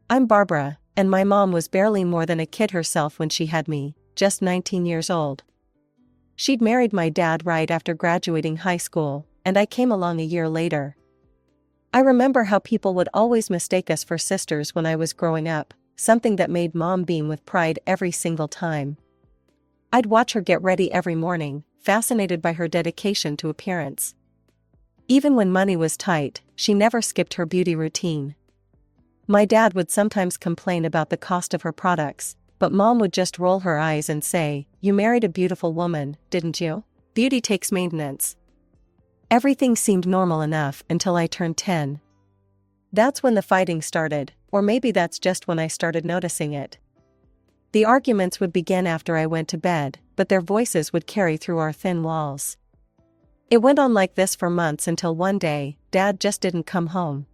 I'm Barbara, and my mom was barely more than a kid herself when she had me, just 19 years old. She'd married my dad right after graduating high school, and I came along a year later. I remember how people would always mistake us for sisters when I was growing up, something that made Mom beam with pride every single time. I'd watch her get ready every morning, fascinated by her dedication to appearance. Even when money was tight, she never skipped her beauty routine. My dad would sometimes complain about the cost of her products, but Mom would just roll her eyes and say, "You married a beautiful woman, didn't you? Beauty takes maintenance." Everything seemed normal enough until I turned 10. That's when the fighting started, or maybe that's just when I started noticing it. The arguments would begin after I went to bed, but their voices would carry through our thin walls. It went on like this for months until one day, Dad just didn't come home.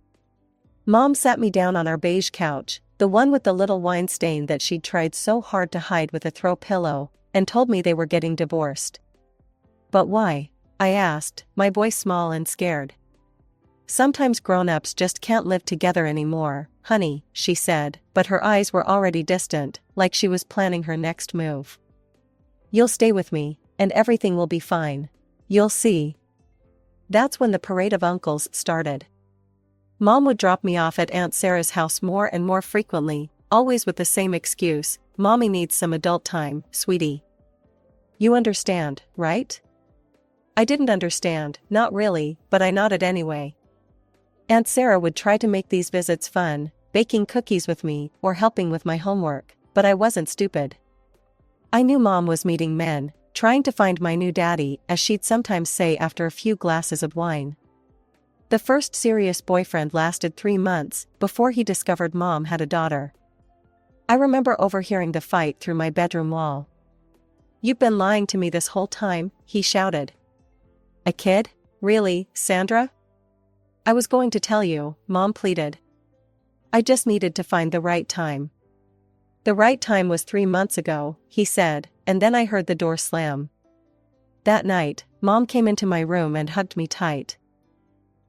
Mom sat me down on our beige couch, the one with the little wine stain that she'd tried so hard to hide with a throw pillow, and told me they were getting divorced. "But why?" I asked, my voice small and scared. "Sometimes grown-ups just can't live together anymore, honey," she said, but her eyes were already distant, like she was planning her next move. "You'll stay with me, and everything will be fine. You'll see." That's when the parade of uncles started. Mom would drop me off at Aunt Sarah's house more and more frequently, always with the same excuse, "Mommy needs some adult time, sweetie." "You understand, right?" I didn't understand, not really, but I nodded anyway. Aunt Sarah would try to make these visits fun, baking cookies with me or helping with my homework, but I wasn't stupid. I knew Mom was meeting men, trying to find my new daddy, as she'd sometimes say after a few glasses of wine. The first serious boyfriend lasted 3 months before he discovered Mom had a daughter. I remember overhearing the fight through my bedroom wall. "You've been lying to me this whole time," he shouted. "A kid? Really, Sandra?" "I was going to tell you," Mom pleaded. "I just needed to find the right time." "The right time was 3 months ago," he said, and then I heard the door slam. That night, Mom came into my room and hugged me tight.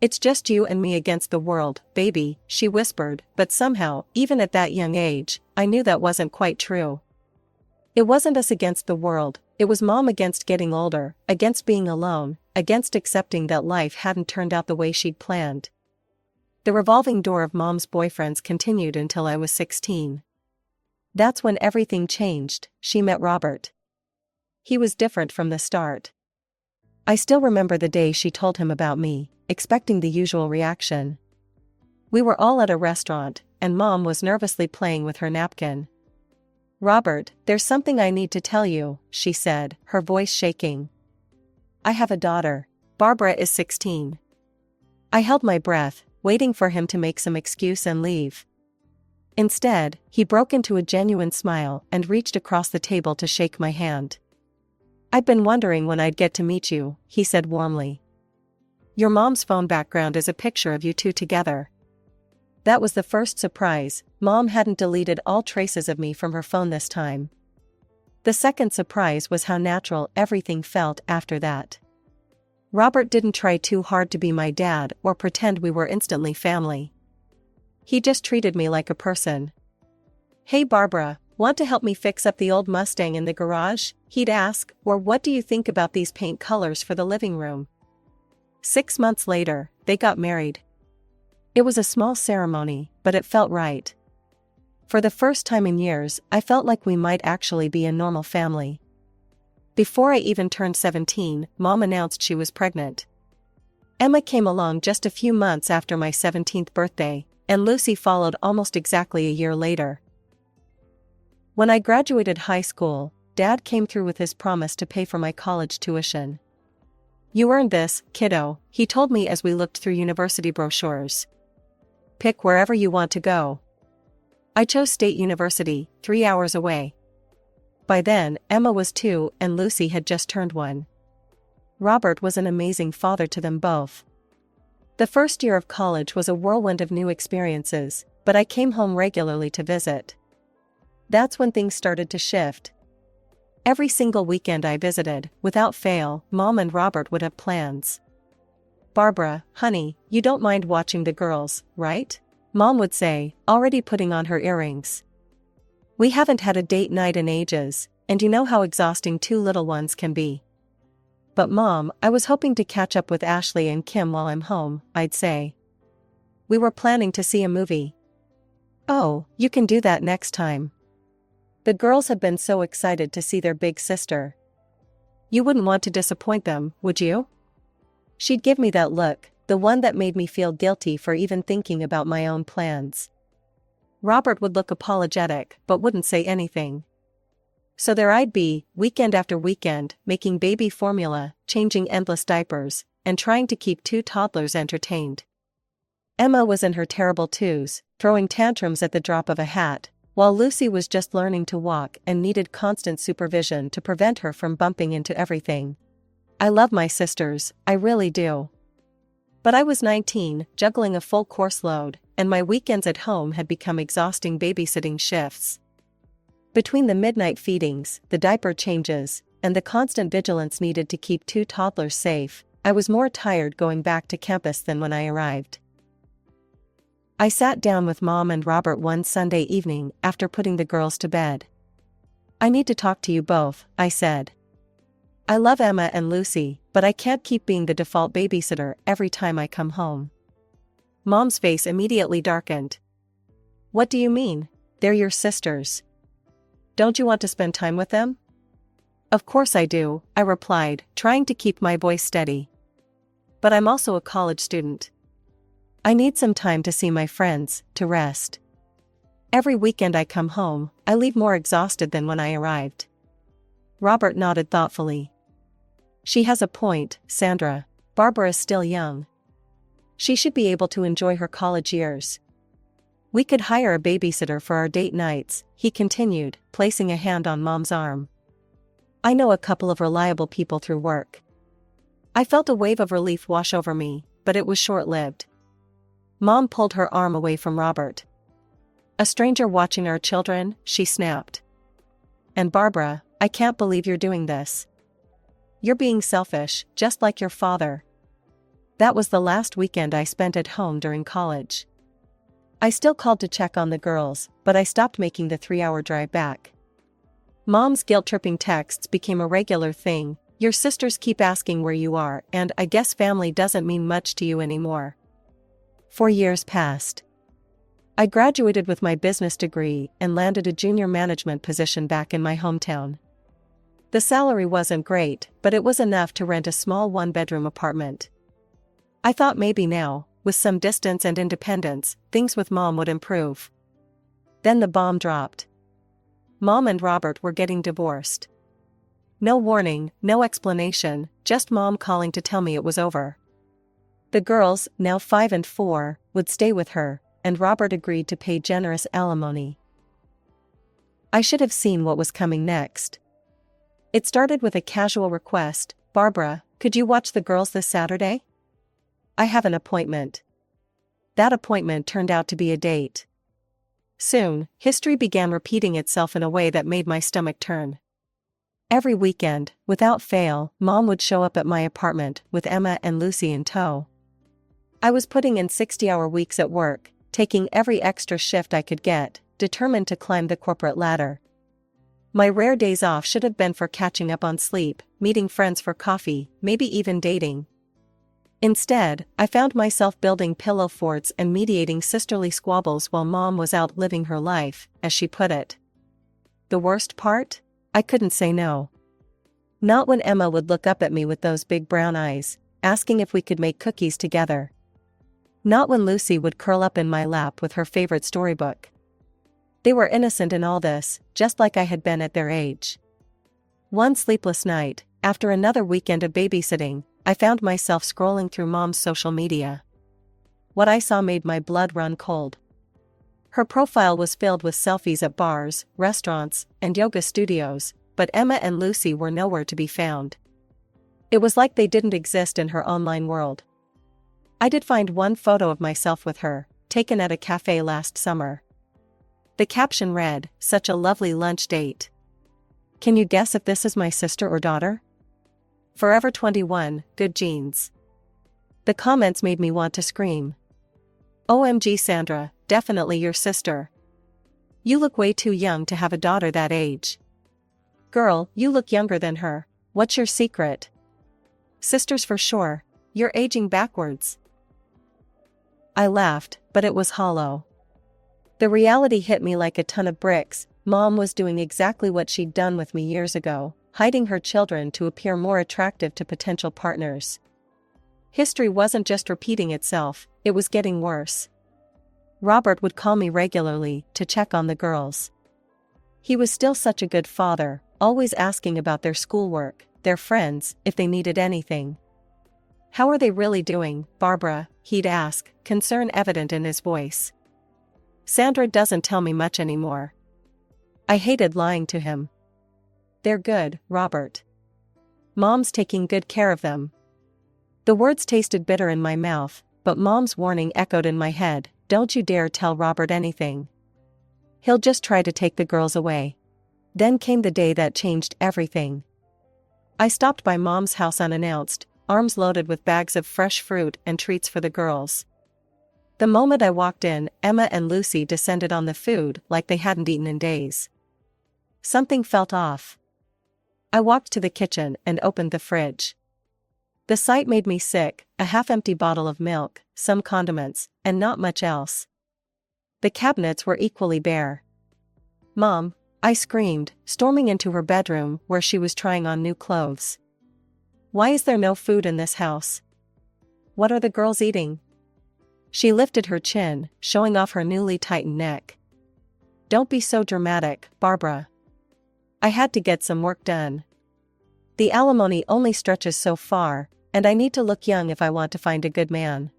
"It's just you and me against the world, baby," she whispered, but somehow, even at that young age, I knew that wasn't quite true. It wasn't us against the world, it was Mom against getting older, against being alone, against accepting that life hadn't turned out the way she'd planned. The revolving door of Mom's boyfriends continued until I was 16. That's when everything changed. She met Robert. He was different from the start. I still remember the day she told him about me, expecting the usual reaction. We were all at a restaurant, and Mom was nervously playing with her napkin. "Robert, there's something I need to tell you," she said, her voice shaking. "I have a daughter. Barbara is 16. I held my breath, waiting for him to make some excuse and leave. Instead, he broke into a genuine smile and reached across the table to shake my hand. "I've been wondering when I'd get to meet you," he said warmly. "Your mom's phone background is a picture of you two together." That was the first surprise. Mom hadn't deleted all traces of me from her phone this time. The second surprise was how natural everything felt after that. Robert didn't try too hard to be my dad or pretend we were instantly family. He just treated me like a person. "Hey Barbara, want to help me fix up the old Mustang in the garage?" he'd ask, or "What do you think about these paint colors for the living room?" 6 months later, they got married. It was a small ceremony, but it felt right. For the first time in years, I felt like we might actually be a normal family. Before I even turned 17, Mom announced she was pregnant. Emma came along just a few months after my 17th birthday, and Lucy followed almost exactly a year later. When I graduated high school, Dad came through with his promise to pay for my college tuition. "You earned this, kiddo," he told me as we looked through university brochures. "Pick wherever you want to go." I chose State University, 3 hours away. By then, Emma was 2 and Lucy had just turned 1. Robert was an amazing father to them both. The first year of college was a whirlwind of new experiences, but I came home regularly to visit. That's when things started to shift. Every single weekend I visited, without fail, Mom and Robert would have plans. "Barbara, honey, you don't mind watching the girls, right? Mom would say, already putting on her earrings. We haven't had a date night in ages, and you know how exhausting two little ones can be. But Mom, I was hoping to catch up with Ashley and Kim while I'm home, I'd say. We were planning to see a movie. Oh, you can do that next time. The girls have been so excited to see their big sister. You wouldn't want to disappoint them, would you? She'd give me that look, the one that made me feel guilty for even thinking about my own plans. Robert would look apologetic, but wouldn't say anything. So there I'd be, weekend after weekend, making baby formula, changing endless diapers, and trying to keep two toddlers entertained. Emma was in her terrible twos, throwing tantrums at the drop of a hat, while Lucy was just learning to walk and needed constant supervision to prevent her from bumping into everything. I love my sisters, I really do. But I was 19, juggling a full course load, and my weekends at home had become exhausting babysitting shifts. Between the midnight feedings, the diaper changes, and the constant vigilance needed to keep two toddlers safe, I was more tired going back to campus than when I arrived. I sat down with Mom and Robert one Sunday evening after putting the girls to bed. I need to talk to you both, I said. I love Emma and Lucy, but I can't keep being the default babysitter every time I come home. Mom's face immediately darkened. What do you mean? They're your sisters. Don't you want to spend time with them? Of course I do, I replied, trying to keep my voice steady. But I'm also a college student. I need some time to see my friends, to rest. Every weekend I come home, I leave more exhausted than when I arrived. Robert nodded thoughtfully. She has a point, Sandra. Barbara is still young. She should be able to enjoy her college years. We could hire a babysitter for our date nights, he continued, placing a hand on Mom's arm. I know a couple of reliable people through work. I felt a wave of relief wash over me, but it was short-lived. Mom pulled her arm away from Robert. A stranger watching our children, she snapped. And Barbara, I can't believe you're doing this. You're being selfish, just like your father. That was the last weekend I spent at home during college. I still called to check on the girls, but I stopped making the 3-hour drive back. Mom's guilt-tripping texts became a regular thing. Your sisters keep asking where you are, and I guess family doesn't mean much to you anymore. 4 years passed. I graduated with my business degree and landed a junior management position back in my hometown. The salary wasn't great, but it was enough to rent a small one-bedroom apartment. I thought maybe now, with some distance and independence, things with Mom would improve. Then the bomb dropped. Mom and Robert were getting divorced. No warning, no explanation, just Mom calling to tell me it was over. The girls, now 5 and 4, would stay with her, and Robert agreed to pay generous alimony. I should have seen what was coming next. It started with a casual request, Barbara, could you watch the girls this Saturday? I have an appointment. That appointment turned out to be a date. Soon, history began repeating itself in a way that made my stomach turn. Every weekend, without fail, Mom would show up at my apartment with Emma and Lucy in tow. I was putting in 60-hour weeks at work, taking every extra shift I could get, determined to climb the corporate ladder. My rare days off should have been for catching up on sleep, meeting friends for coffee, maybe even dating. Instead, I found myself building pillow forts and mediating sisterly squabbles while Mom was out living her life, as she put it. The worst part? I couldn't say no. Not when Emma would look up at me with those big brown eyes, asking if we could make cookies together. Not when Lucy would curl up in my lap with her favorite storybook. They were innocent in all this, just like I had been at their age. One sleepless night, after another weekend of babysitting, I found myself scrolling through Mom's social media. What I saw made my blood run cold. Her profile was filled with selfies at bars, restaurants, and yoga studios, but Emma and Lucy were nowhere to be found. It was like they didn't exist in her online world. I did find one photo of myself with her, taken at a cafe last summer. The caption read, "Such a lovely lunch date." Can you guess if this is my sister or daughter? Forever 21, good genes. The comments made me want to scream. OMG Sandra, definitely your sister. You look way too young to have a daughter that age. Girl, you look younger than her. What's your secret? Sisters for sure. You're aging backwards. I laughed, but it was hollow. The reality hit me like a ton of bricks. Mom was doing exactly what she'd done with me years ago, hiding her children to appear more attractive to potential partners. History wasn't just repeating itself, it was getting worse. Robert would call me regularly to check on the girls. He was still such a good father, always asking about their schoolwork, their friends, if they needed anything. How are they really doing, Barbara? He'd ask, concern evident in his voice. Sandra doesn't tell me much anymore. I hated lying to him. They're good, Robert. Mom's taking good care of them. The words tasted bitter in my mouth, but Mom's warning echoed in my head, don't you dare tell Robert anything. He'll just try to take the girls away. Then came the day that changed everything. I stopped by Mom's house unannounced, arms loaded with bags of fresh fruit and treats for the girls. The moment I walked in, Emma and Lucy descended on the food like they hadn't eaten in days. Something felt off. I walked to the kitchen and opened the fridge. The sight made me sick, a half-empty bottle of milk, some condiments, and not much else. The cabinets were equally bare. Mom, I screamed, storming into her bedroom where she was trying on new clothes. Why is there no food in this house? What are the girls eating? She lifted her chin, showing off her newly tightened neck. Don't be so dramatic, Barbara. I had to get some work done. The alimony only stretches so far, and I need to look young if I want to find a good man.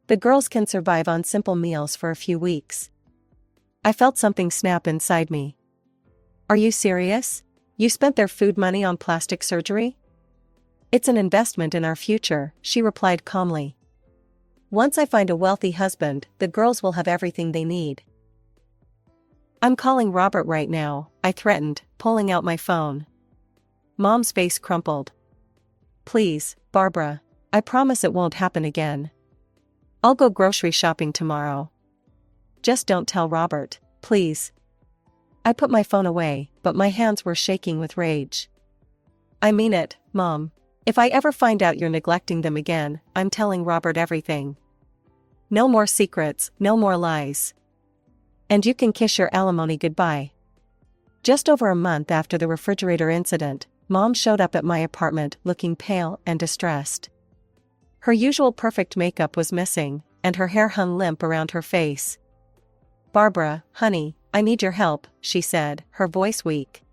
The girls can survive on simple meals for a few weeks. I felt something snap inside me. Are you serious? You spent their food money on plastic surgery? It's an investment in our future, she replied calmly. Once I find a wealthy husband, the girls will have everything they need. I'm calling Robert right now, I threatened, pulling out my phone. Mom's face crumpled. Please, Barbara. I promise it won't happen again. I'll go grocery shopping tomorrow. Just don't tell Robert, please. I put my phone away, but my hands were shaking with rage. I mean it, Mom. If I ever find out you're neglecting them again, I'm telling Robert everything. No more secrets, no more lies. And you can kiss your alimony goodbye. Just over a month after the refrigerator incident, Mom showed up at my apartment looking pale and distressed. Her usual perfect makeup was missing, and her hair hung limp around her face. Barbara, honey, I need your help, she said, her voice weak.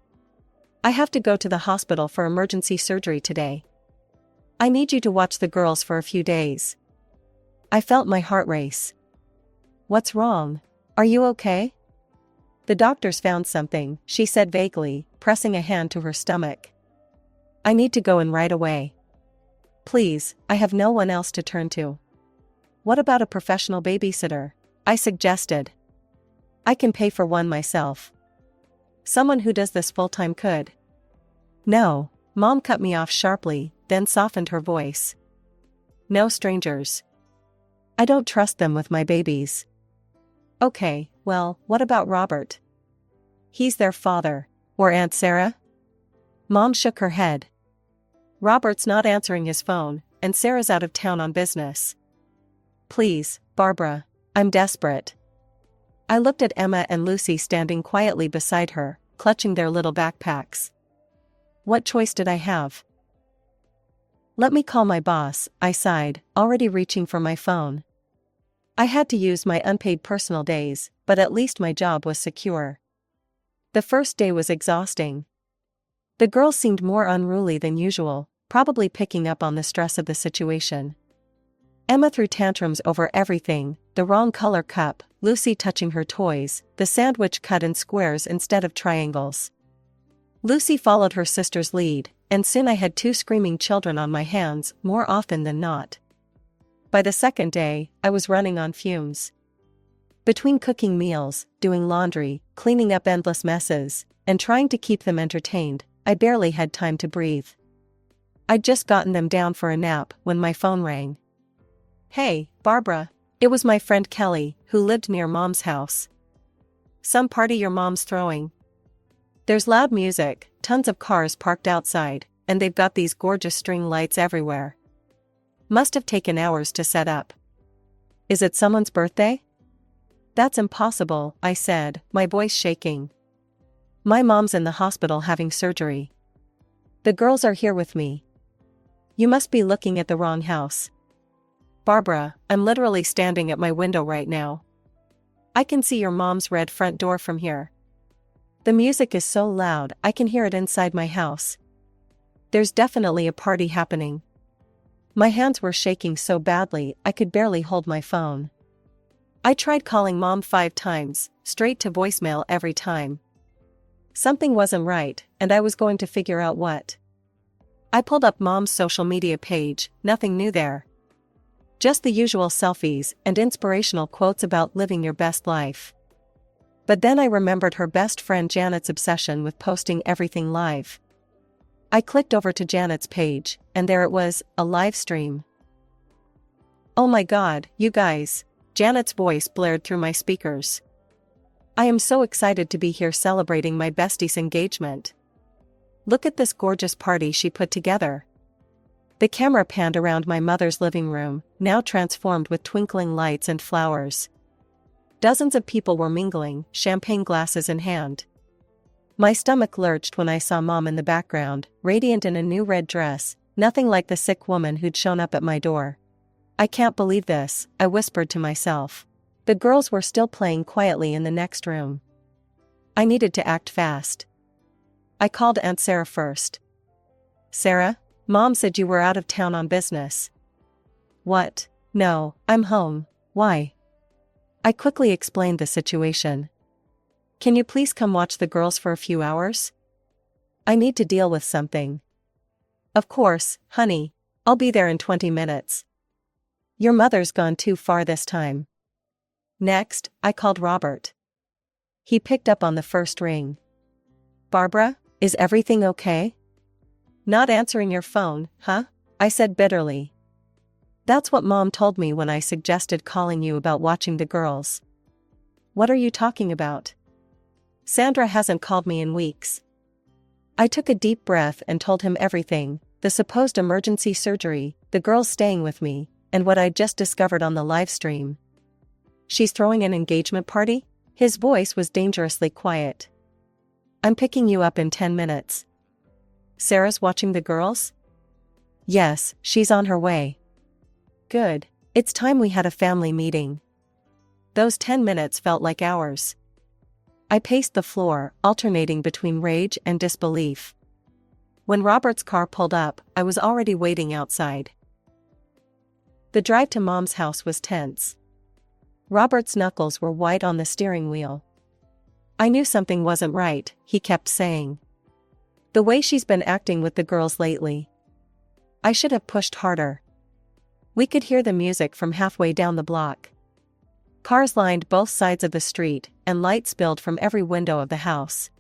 I have to go to the hospital for emergency surgery today. I need you to watch the girls for a few days. I felt my heart race. What's wrong? Are you okay? The doctors found something, she said vaguely, pressing a hand to her stomach. I need to go in right away. Please, I have no one else to turn to. What about a professional babysitter? I suggested. I can pay for one myself. Someone who does this full-time could. No, Mom cut me off sharply, then softened her voice. No strangers. I don't trust them with my babies. Okay, well, what about Robert? He's their father. Or Aunt Sarah? Mom shook her head. Robert's not answering his phone, and Sarah's out of town on business. Please, Barbara, I'm desperate. I looked at Emma and Lucy standing quietly beside her, clutching their little backpacks. What choice did I have? Let me call my boss, I sighed, already reaching for my phone. I had to use my unpaid personal days, but at least my job was secure. The first day was exhausting. The girls seemed more unruly than usual, probably picking up on the stress of the situation. Emma threw tantrums over everything, the wrong color cup, Lucy touching her toys, the sandwich cut in squares instead of triangles. Lucy followed her sister's lead, and soon I had 2 screaming children on my hands, more often than not. By the second day, I was running on fumes. Between cooking meals, doing laundry, cleaning up endless messes, and trying to keep them entertained, I barely had time to breathe. I'd just gotten them down for a nap when my phone rang. Hey, Barbara, It was my friend Kelly, who lived near Mom's house. Some party your mom's throwing. There's loud music, tons of cars parked outside, and they've got these gorgeous string lights everywhere. Must have taken hours to set up. Is it someone's birthday? That's impossible, I said, my voice shaking. My mom's in the hospital having surgery. The girls are here with me. You must be looking at the wrong house. Barbara, I'm literally standing at my window right now. I can see your mom's red front door from here. The music is so loud I can hear it inside my house. There's definitely a party happening. My hands were shaking so badly I could barely hold my phone. I tried calling Mom 5 times, straight to voicemail every time. Something wasn't right, and I was going to figure out what. I pulled up Mom's social media page, nothing new there. Just the usual selfies and inspirational quotes about living your best life. But then I remembered her best friend Janet's obsession with posting everything live. I clicked over to Janet's page, and there it was, a live stream. Oh my God, you guys, Janet's voice blared through my speakers. I am so excited to be here celebrating my bestie's engagement. Look at this gorgeous party she put together. The camera panned around my mother's living room, now transformed with twinkling lights and flowers. Dozens of people were mingling, champagne glasses in hand. My stomach lurched when I saw Mom in the background, radiant in a new red dress, nothing like the sick woman who'd shown up at my door. I can't believe this, I whispered to myself. The girls were still playing quietly in the next room. I needed to act fast. I called Aunt Sarah first. Sarah? Mom said you were out of town on business. What? No, I'm home. Why? I quickly explained the situation. Can you please come watch the girls for a few hours? I need to deal with something. Of course, honey. I'll be there in 20 minutes. Your mother's gone too far this time. Next, I called Robert. He picked up on the first ring. Barbara, is everything okay? Not answering your phone, huh? I said bitterly. That's what Mom told me when I suggested calling you about watching the girls. What are you talking about? Sandra hasn't called me in weeks. I took a deep breath and told him everything, the supposed emergency surgery, the girls staying with me, and what I'd just discovered on the live stream. She's throwing an engagement party? His voice was dangerously quiet. I'm picking you up in 10 minutes. Sarah's watching the girls? Yes, she's on her way. Good. It's time we had a family meeting. Those 10 minutes felt like hours. I paced the floor, alternating between rage and disbelief. When Robert's car pulled up, I was already waiting outside. The drive to Mom's house was tense. Robert's knuckles were white on the steering wheel. I knew something wasn't right, he kept saying. The way she's been acting with the girls lately. I should have pushed harder. We could hear the music from halfway down the block. Cars lined both sides of the street, and light spilled from every window of the house.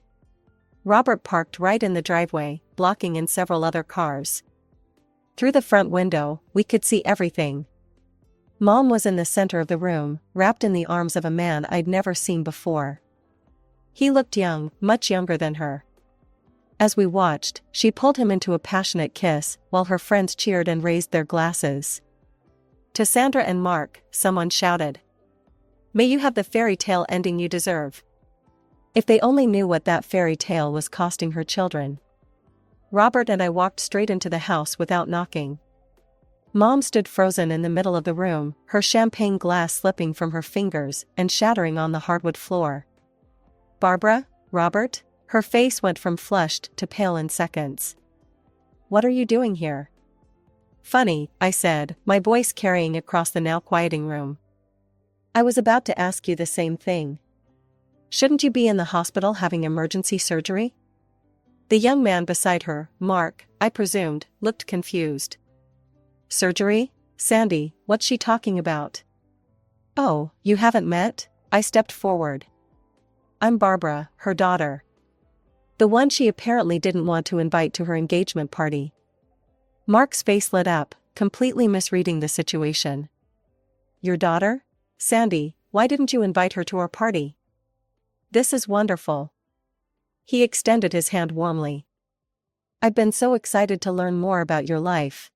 Robert parked right in the driveway, blocking in several other cars. Through the front window, we could see everything. Mom was in the center of the room, wrapped in the arms of a man I'd never seen before. He looked young, much younger than her. As we watched, she pulled him into a passionate kiss, while her friends cheered and raised their glasses. To Sandra and Mark, someone shouted. May you have the fairy tale ending you deserve. If they only knew what that fairy tale was costing her children. Robert and I walked straight into the house without knocking. Mom stood frozen in the middle of the room, her champagne glass slipping from her fingers and shattering on the hardwood floor. Barbara? Robert? Her face went from flushed to pale in seconds. What are you doing here? Funny, I said, my voice carrying across the now quieting room. I was about to ask you the same thing. Shouldn't you be in the hospital having emergency surgery? The young man beside her, Mark, I presumed, looked confused. Surgery? Sandy, what's she talking about? Oh, you haven't met? I stepped forward. I'm Barbara, her daughter. The one she apparently didn't want to invite to her engagement party. Mark's face lit up, completely misreading the situation. Your daughter? Sandy, why didn't you invite her to our party? This is wonderful. He extended his hand warmly. I've been so excited to learn more about your life.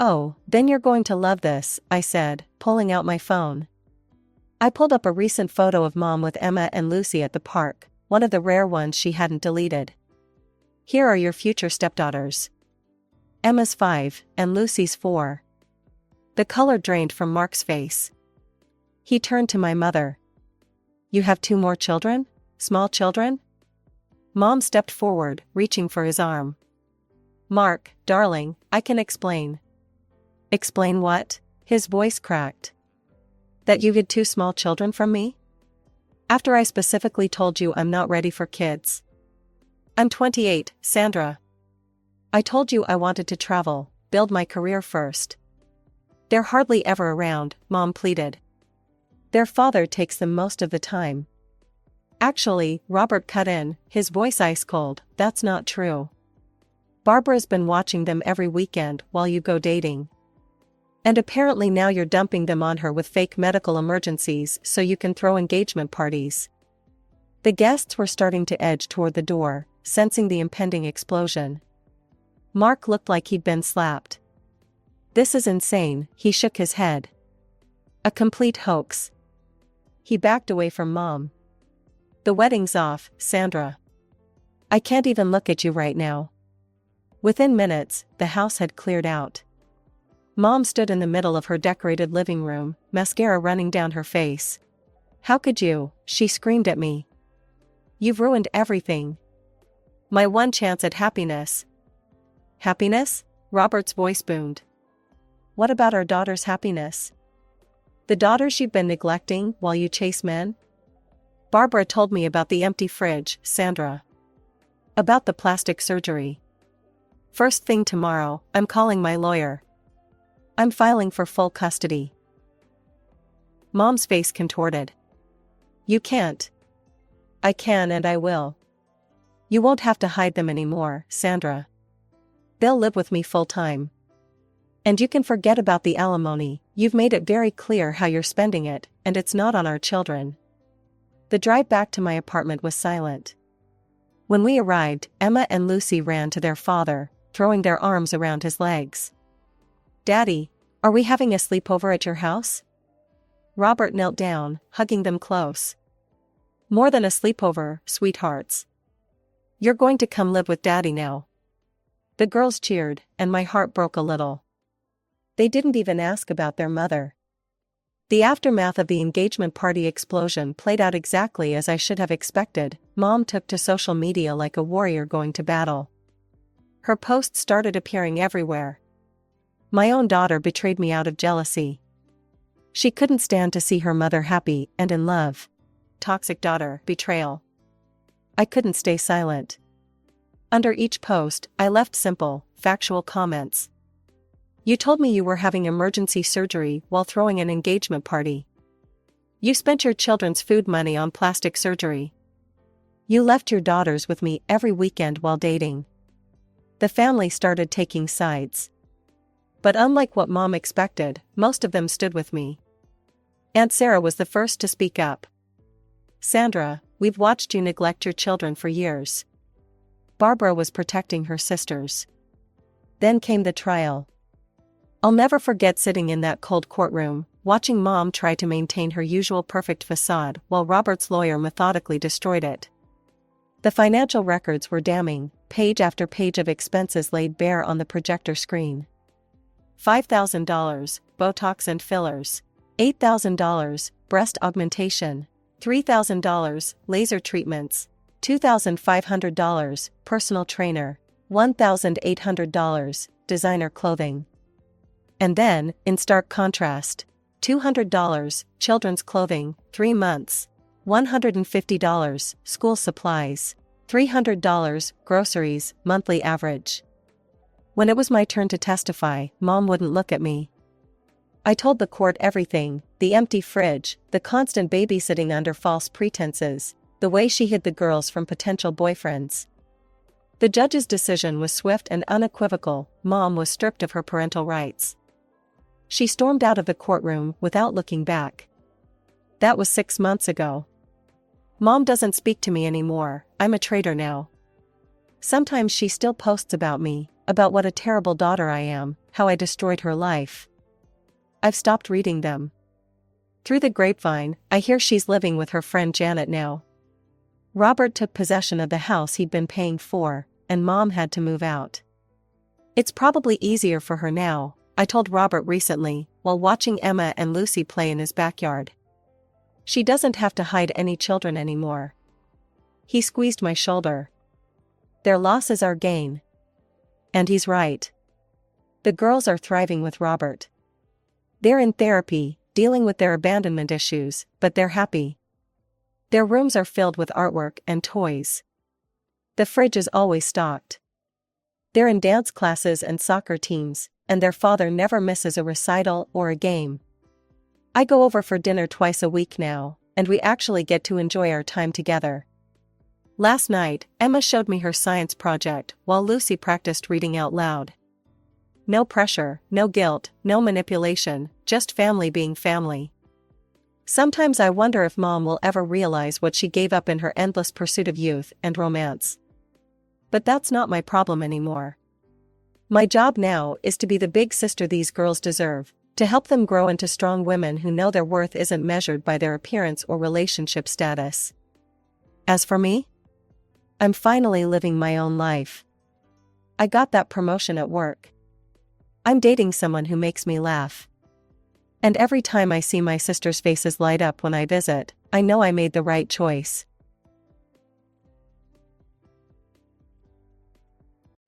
Oh, then you're going to love this, I said, pulling out my phone. I pulled up a recent photo of Mom with Emma and Lucy at the park, one of the rare ones she hadn't deleted. Here are your future stepdaughters. Emma's 5, and Lucy's 4. The color drained from Mark's face. He turned to my mother. You have 2 more children? Small children? Mom stepped forward, reaching for his arm. Mark, darling, I can explain. Explain what? His voice cracked. That you hid 2 small children from me? After I specifically told you I'm not ready for kids. I'm 28, Sandra. I told you I wanted to travel, build my career first. They're hardly ever around, Mom pleaded. Their father takes them most of the time. Actually, Robert cut in, his voice ice cold, that's not true. Barbara's been watching them every weekend while you go dating. And apparently now you're dumping them on her with fake medical emergencies so you can throw engagement parties. The guests were starting to edge toward the door, sensing the impending explosion. Mark looked like he'd been slapped. This is insane, he shook his head. A complete hoax. He backed away from Mom. The wedding's off, Sandra. I can't even look at you right now. Within minutes, the house had cleared out. Mom stood in the middle of her decorated living room, mascara running down her face. How could you? She screamed at me. You've ruined everything. My one chance at happiness. Happiness? Robert's voice boomed. What about our daughter's happiness? The daughters you've been neglecting while you chase men? Barbara told me about the empty fridge, Sandra. About the plastic surgery. First thing tomorrow, I'm calling my lawyer. I'm filing for full custody. Mom's face contorted. You can't. I can and I will. You won't have to hide them anymore, Sandra. They'll live with me full time. And you can forget about the alimony, you've made it very clear how you're spending it, and it's not on our children. The drive back to my apartment was silent. When we arrived, Emma and Lucy ran to their father, throwing their arms around his legs. Daddy, are we having a sleepover at your house? Robert knelt down, hugging them close. More than a sleepover, sweethearts. You're going to come live with Daddy now. The girls cheered, and my heart broke a little. They didn't even ask about their mother. The aftermath of the engagement party explosion played out exactly as I should have expected. Mom took to social media like a warrior going to battle. Her posts started appearing everywhere. My own daughter betrayed me out of jealousy. She couldn't stand to see her mother happy and in love. Toxic daughter, betrayal. I couldn't stay silent. Under each post, I left simple, factual comments. You told me you were having emergency surgery while throwing an engagement party. You spent your children's food money on plastic surgery. You left your daughters with me every weekend while dating. The family started taking sides. But unlike what Mom expected, most of them stood with me. Aunt Sarah was the first to speak up. Sandra, we've watched you neglect your children for years. Barbara was protecting her sisters. Then came the trial. I'll never forget sitting in that cold courtroom, watching Mom try to maintain her usual perfect facade while Robert's lawyer methodically destroyed it. The financial records were damning, page after page of expenses laid bare on the projector screen. $5,000, Botox and fillers. $8,000, breast augmentation. $3,000, laser treatments. $2,500, personal trainer. $1,800, designer clothing. And then, in stark contrast, $200, children's clothing, 3 months. $150, school supplies. $300, groceries, monthly average. When it was my turn to testify, Mom wouldn't look at me. I told the court everything, the empty fridge, the constant babysitting under false pretenses, the way she hid the girls from potential boyfriends. The judge's decision was swift and unequivocal. Mom was stripped of her parental rights. She stormed out of the courtroom without looking back. That was 6 months ago. Mom doesn't speak to me anymore. I'm a traitor now. Sometimes she still posts about me, about what a terrible daughter I am, how I destroyed her life. I've stopped reading them. Through the grapevine, I hear she's living with her friend Janet now. Robert took possession of the house he'd been paying for, and Mom had to move out. It's probably easier for her now, I told Robert recently, while watching Emma and Lucy play in his backyard. She doesn't have to hide any children anymore. He squeezed my shoulder. Their loss is our gain. And he's right. The girls are thriving with Robert. They're in therapy, dealing with their abandonment issues, but they're happy. Their rooms are filled with artwork and toys. The fridge is always stocked. They're in dance classes and soccer teams, and their father never misses a recital or a game. I go over for dinner twice a week now, and we actually get to enjoy our time together. Last night, Emma showed me her science project while Lucy practiced reading out loud. No pressure, no guilt, no manipulation, just family being family. Sometimes I wonder if Mom will ever realize what she gave up in her endless pursuit of youth and romance. But that's not my problem anymore. My job now is to be the big sister these girls deserve, to help them grow into strong women who know their worth isn't measured by their appearance or relationship status. As for me, I'm finally living my own life. I got that promotion at work. I'm dating someone who makes me laugh. And every time I see my sisters' faces light up when I visit, I know I made the right choice.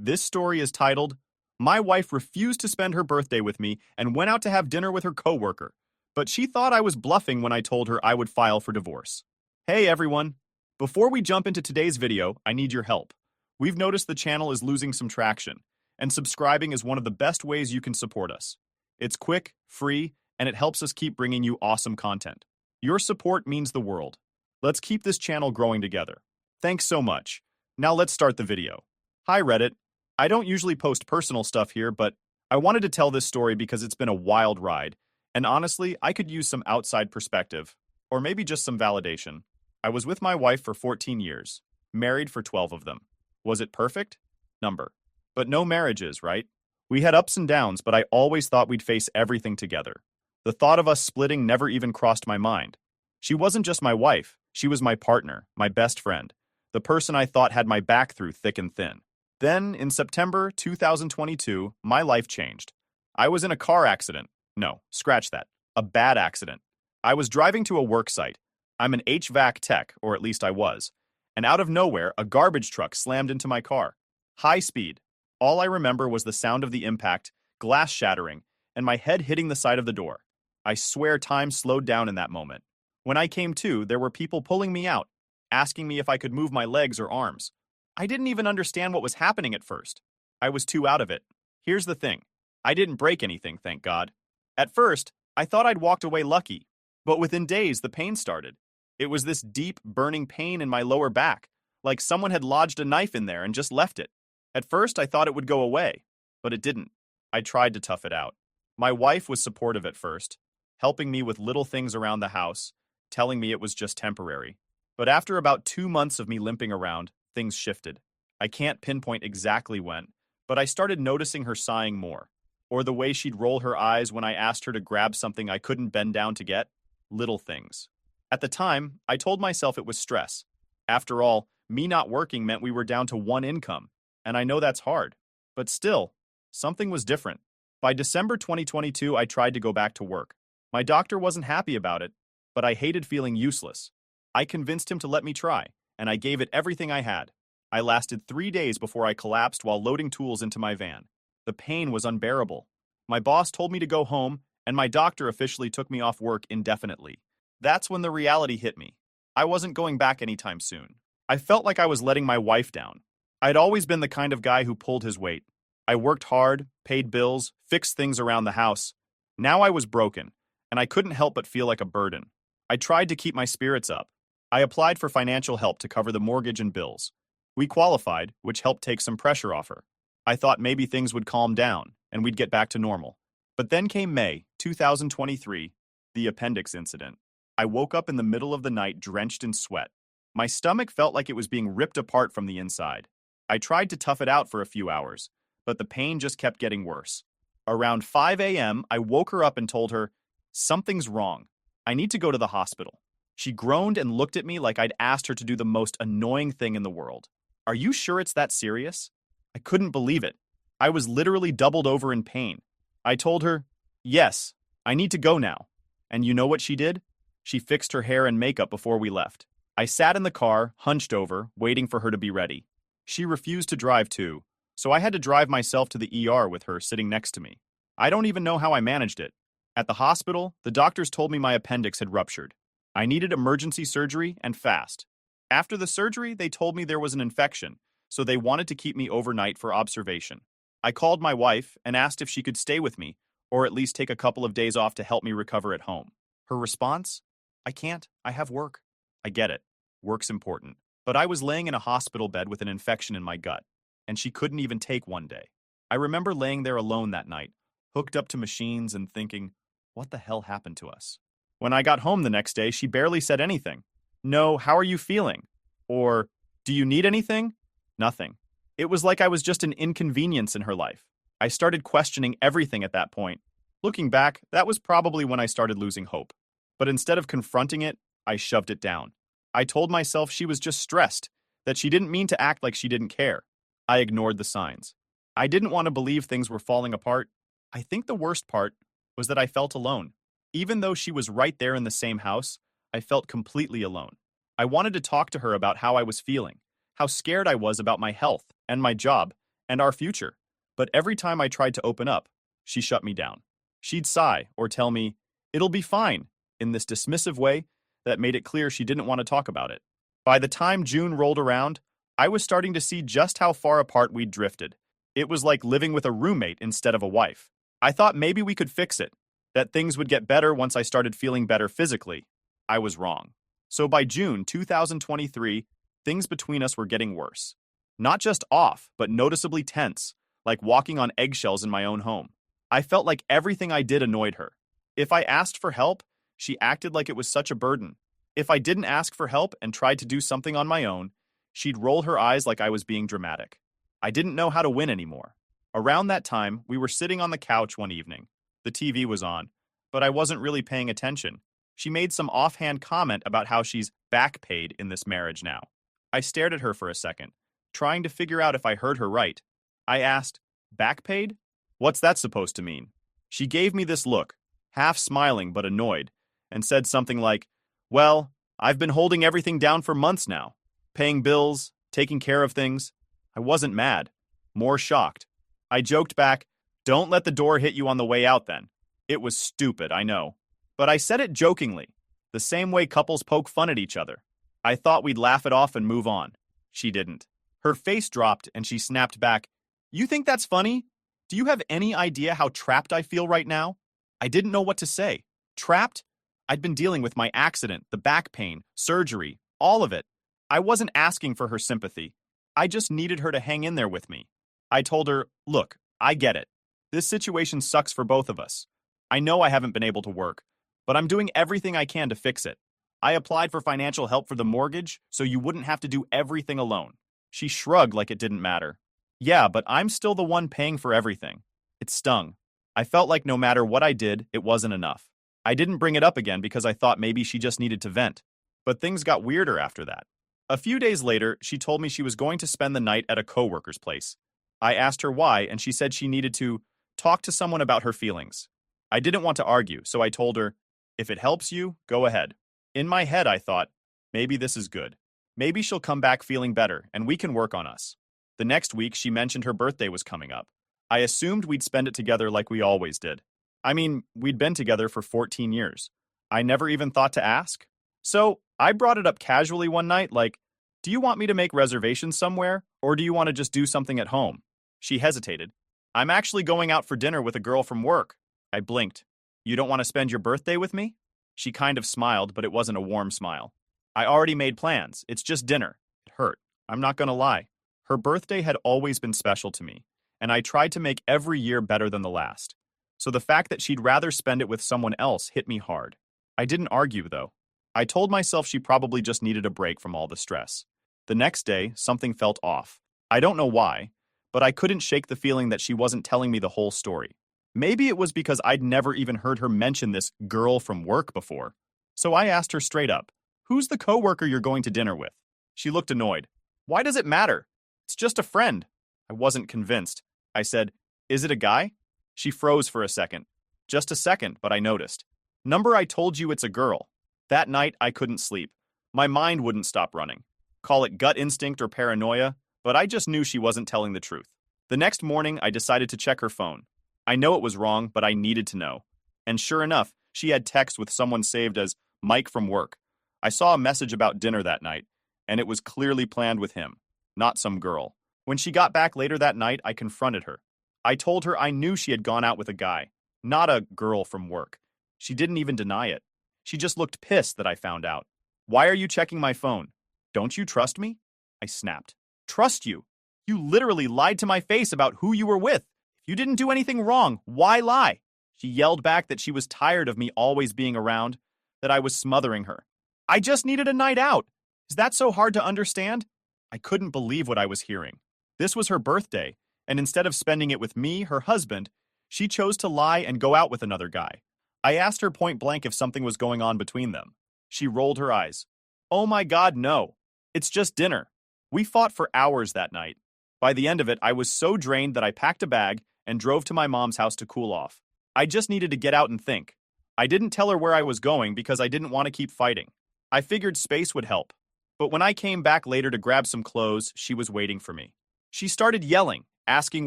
This story is titled, "My wife refused to spend her birthday with me and went out to have dinner with her coworker, but she thought I was bluffing when I told her I would file for divorce." Hey everyone! Before we jump into today's video, I need your help. We've noticed the channel is losing some traction, and subscribing is one of the best ways you can support us. It's quick, free, and it helps us keep bringing you awesome content. Your support means the world. Let's keep this channel growing together. Thanks so much. Now let's start the video. Hi Reddit. I don't usually post personal stuff here, but I wanted to tell this story because it's been a wild ride, and honestly, I could use some outside perspective, or maybe just some validation. I was with my wife for 14 years, married for 12 of them. Was it perfect? Number. But no marriages, right? We had ups and downs, but I always thought we'd face everything together. The thought of us splitting never even crossed my mind. She wasn't just my wife, she was my partner, my best friend, the person I thought had my back through thick and thin. Then, in September 2022, my life changed. I was in a car accident. No, scratch that. A bad accident. I was driving to a work site. I'm an HVAC tech, or at least I was. And out of nowhere, a garbage truck slammed into my car. High speed. All I remember was the sound of the impact, glass shattering, and my head hitting the side of the door. I swear time slowed down in that moment. When I came to, there were people pulling me out, asking me if I could move my legs or arms. I didn't even understand what was happening at first. I was too out of it. Here's the thing. I didn't break anything, thank God. At first, I thought I'd walked away lucky, but within days the pain started. It was this deep, burning pain in my lower back, like someone had lodged a knife in there and just left it. At first, I thought it would go away, but it didn't. I tried to tough it out. My wife was supportive at first, helping me with little things around the house, telling me it was just temporary. But after about 2 months of me limping around, things shifted. I can't pinpoint exactly when, but I started noticing her sighing more, or the way she'd roll her eyes when I asked her to grab something I couldn't bend down to get. Little things. At the time, I told myself it was stress. After all, me not working meant we were down to one income, and I know that's hard. But still, something was different. By December 2022, I tried to go back to work. My doctor wasn't happy about it, but I hated feeling useless. I convinced him to let me try, and I gave it everything I had. I lasted 3 days before I collapsed while loading tools into my van. The pain was unbearable. My boss told me to go home, and my doctor officially took me off work indefinitely. That's when the reality hit me. I wasn't going back anytime soon. I felt like I was letting my wife down. I'd always been the kind of guy who pulled his weight. I worked hard, paid bills, fixed things around the house. Now I was broken, and I couldn't help but feel like a burden. I tried to keep my spirits up. I applied for financial help to cover the mortgage and bills. We qualified, which helped take some pressure off her. I thought maybe things would calm down, and we'd get back to normal. But then came May, 2023, the appendix incident. I woke up in the middle of the night drenched in sweat. My stomach felt like it was being ripped apart from the inside. I tried to tough it out for a few hours, but the pain just kept getting worse. Around 5 a.m., I woke her up and told her, "Something's wrong. I need to go to the hospital." She groaned and looked at me like I'd asked her to do the most annoying thing in the world. "Are you sure it's that serious?" I couldn't believe it. I was literally doubled over in pain. I told her, "Yes, I need to go now." And you know what she did? She fixed her hair and makeup before we left. I sat in the car, hunched over, waiting for her to be ready. She refused to drive too, so I had to drive myself to the ER with her sitting next to me. I don't even know how I managed it. At the hospital, the doctors told me my appendix had ruptured. I needed emergency surgery and fast. After the surgery, they told me there was an infection, so they wanted to keep me overnight for observation. I called my wife and asked if she could stay with me, or at least take a couple of days off to help me recover at home. Her response? "I can't. I have work." I get it. Work's important. But I was laying in a hospital bed with an infection in my gut, and she couldn't even take one day. I remember laying there alone that night, hooked up to machines and thinking, what the hell happened to us? When I got home the next day, she barely said anything. No, how are you feeling? Or, do you need anything? Nothing. It was like I was just an inconvenience in her life. I started questioning everything at that point. Looking back, that was probably when I started losing hope. But instead of confronting it, I shoved it down. I told myself she was just stressed, that she didn't mean to act like she didn't care. I ignored the signs. I didn't want to believe things were falling apart. I think the worst part was that I felt alone. Even though she was right there in the same house, I felt completely alone. I wanted to talk to her about how I was feeling, how scared I was about my health and my job and our future. But every time I tried to open up, she shut me down. She'd sigh or tell me, "It'll be fine," in this dismissive way that made it clear she didn't want to talk about it. By the time June rolled around, I was starting to see just how far apart we'd drifted. It was like living with a roommate instead of a wife. I thought maybe we could fix it, that things would get better once I started feeling better physically. I was wrong. So by June 2023, things between us were getting worse. Not just off, but noticeably tense, like walking on eggshells in my own home. I felt like everything I did annoyed her. If I asked for help, she acted like it was such a burden. If I didn't ask for help and tried to do something on my own, she'd roll her eyes like I was being dramatic. I didn't know how to win anymore. Around that time, we were sitting on the couch one evening. The TV was on, but I wasn't really paying attention. She made some offhand comment about how she's back paid in this marriage now. I stared at her for a second, trying to figure out if I heard her right. I asked, "Back paid? What's that supposed to mean?" She gave me this look, half smiling but annoyed, and said something like, "Well, I've been holding everything down for months now, paying bills, taking care of things." I wasn't mad, more shocked. I joked back, "Don't let the door hit you on the way out then." It was stupid, I know. But I said it jokingly, the same way couples poke fun at each other. I thought we'd laugh it off and move on. She didn't. Her face dropped and she snapped back, "You think that's funny? Do you have any idea how trapped I feel right now?" I didn't know what to say. Trapped? I'd been dealing with my accident, the back pain, surgery, all of it. I wasn't asking for her sympathy. I just needed her to hang in there with me. I told her, "Look, I get it. This situation sucks for both of us. I know I haven't been able to work, but I'm doing everything I can to fix it. I applied for financial help for the mortgage so you wouldn't have to do everything alone." She shrugged like it didn't matter. "Yeah, but I'm still the one paying for everything." It stung. I felt like no matter what I did, it wasn't enough. I didn't bring it up again because I thought maybe she just needed to vent. But things got weirder after that. A few days later, she told me she was going to spend the night at a coworker's place. I asked her why, and she said she needed to talk to someone about her feelings. I didn't want to argue, so I told her, "If it helps you, go ahead." In my head, I thought, maybe this is good. Maybe she'll come back feeling better, and we can work on us. The next week, she mentioned her birthday was coming up. I assumed we'd spend it together like we always did. I mean, we'd been together for 14 years. I never even thought to ask. So I brought it up casually one night, like, "Do you want me to make reservations somewhere, or do you want to just do something at home?" She hesitated. "I'm actually going out for dinner with a girl from work." I blinked. "You don't want to spend your birthday with me?" She kind of smiled, but it wasn't a warm smile. "I already made plans. It's just dinner." It hurt. I'm not going to lie. Her birthday had always been special to me, and I tried to make every year better than the last. So the fact that she'd rather spend it with someone else hit me hard. I didn't argue, though. I told myself she probably just needed a break from all the stress. The next day, something felt off. I don't know why, but I couldn't shake the feeling that she wasn't telling me the whole story. Maybe it was because I'd never even heard her mention this girl from work before. So I asked her straight up, "Who's the coworker you're going to dinner with?" She looked annoyed. "Why does it matter? It's just a friend." I wasn't convinced. I said, "Is it a guy?" She froze for a second. Just a second, but I noticed. "Number, I told you it's a girl." That night, I couldn't sleep. My mind wouldn't stop running. Call it gut instinct or paranoia, but I just knew she wasn't telling the truth. The next morning, I decided to check her phone. I know it was wrong, but I needed to know. And sure enough, she had text with someone saved as Mike from work. I saw a message about dinner that night, and it was clearly planned with him, not some girl. When she got back later that night, I confronted her. I told her I knew she had gone out with a guy, not a girl from work. She didn't even deny it. She just looked pissed that I found out. "Why are you checking my phone? Don't you trust me?" I snapped. "Trust you? You literally lied to my face about who you were with. If you didn't do anything wrong, why lie?" She yelled back that she was tired of me always being around, that I was smothering her. "I just needed a night out. Is that so hard to understand?" I couldn't believe what I was hearing. This was her birthday, and instead of spending it with me, her husband, she chose to lie and go out with another guy. I asked her point blank if something was going on between them. She rolled her eyes. "Oh my God, no. It's just dinner." We fought for hours that night. By the end of it, I was so drained that I packed a bag and drove to my mom's house to cool off. I just needed to get out and think. I didn't tell her where I was going because I didn't want to keep fighting. I figured space would help. But when I came back later to grab some clothes, she was waiting for me. She started yelling, asking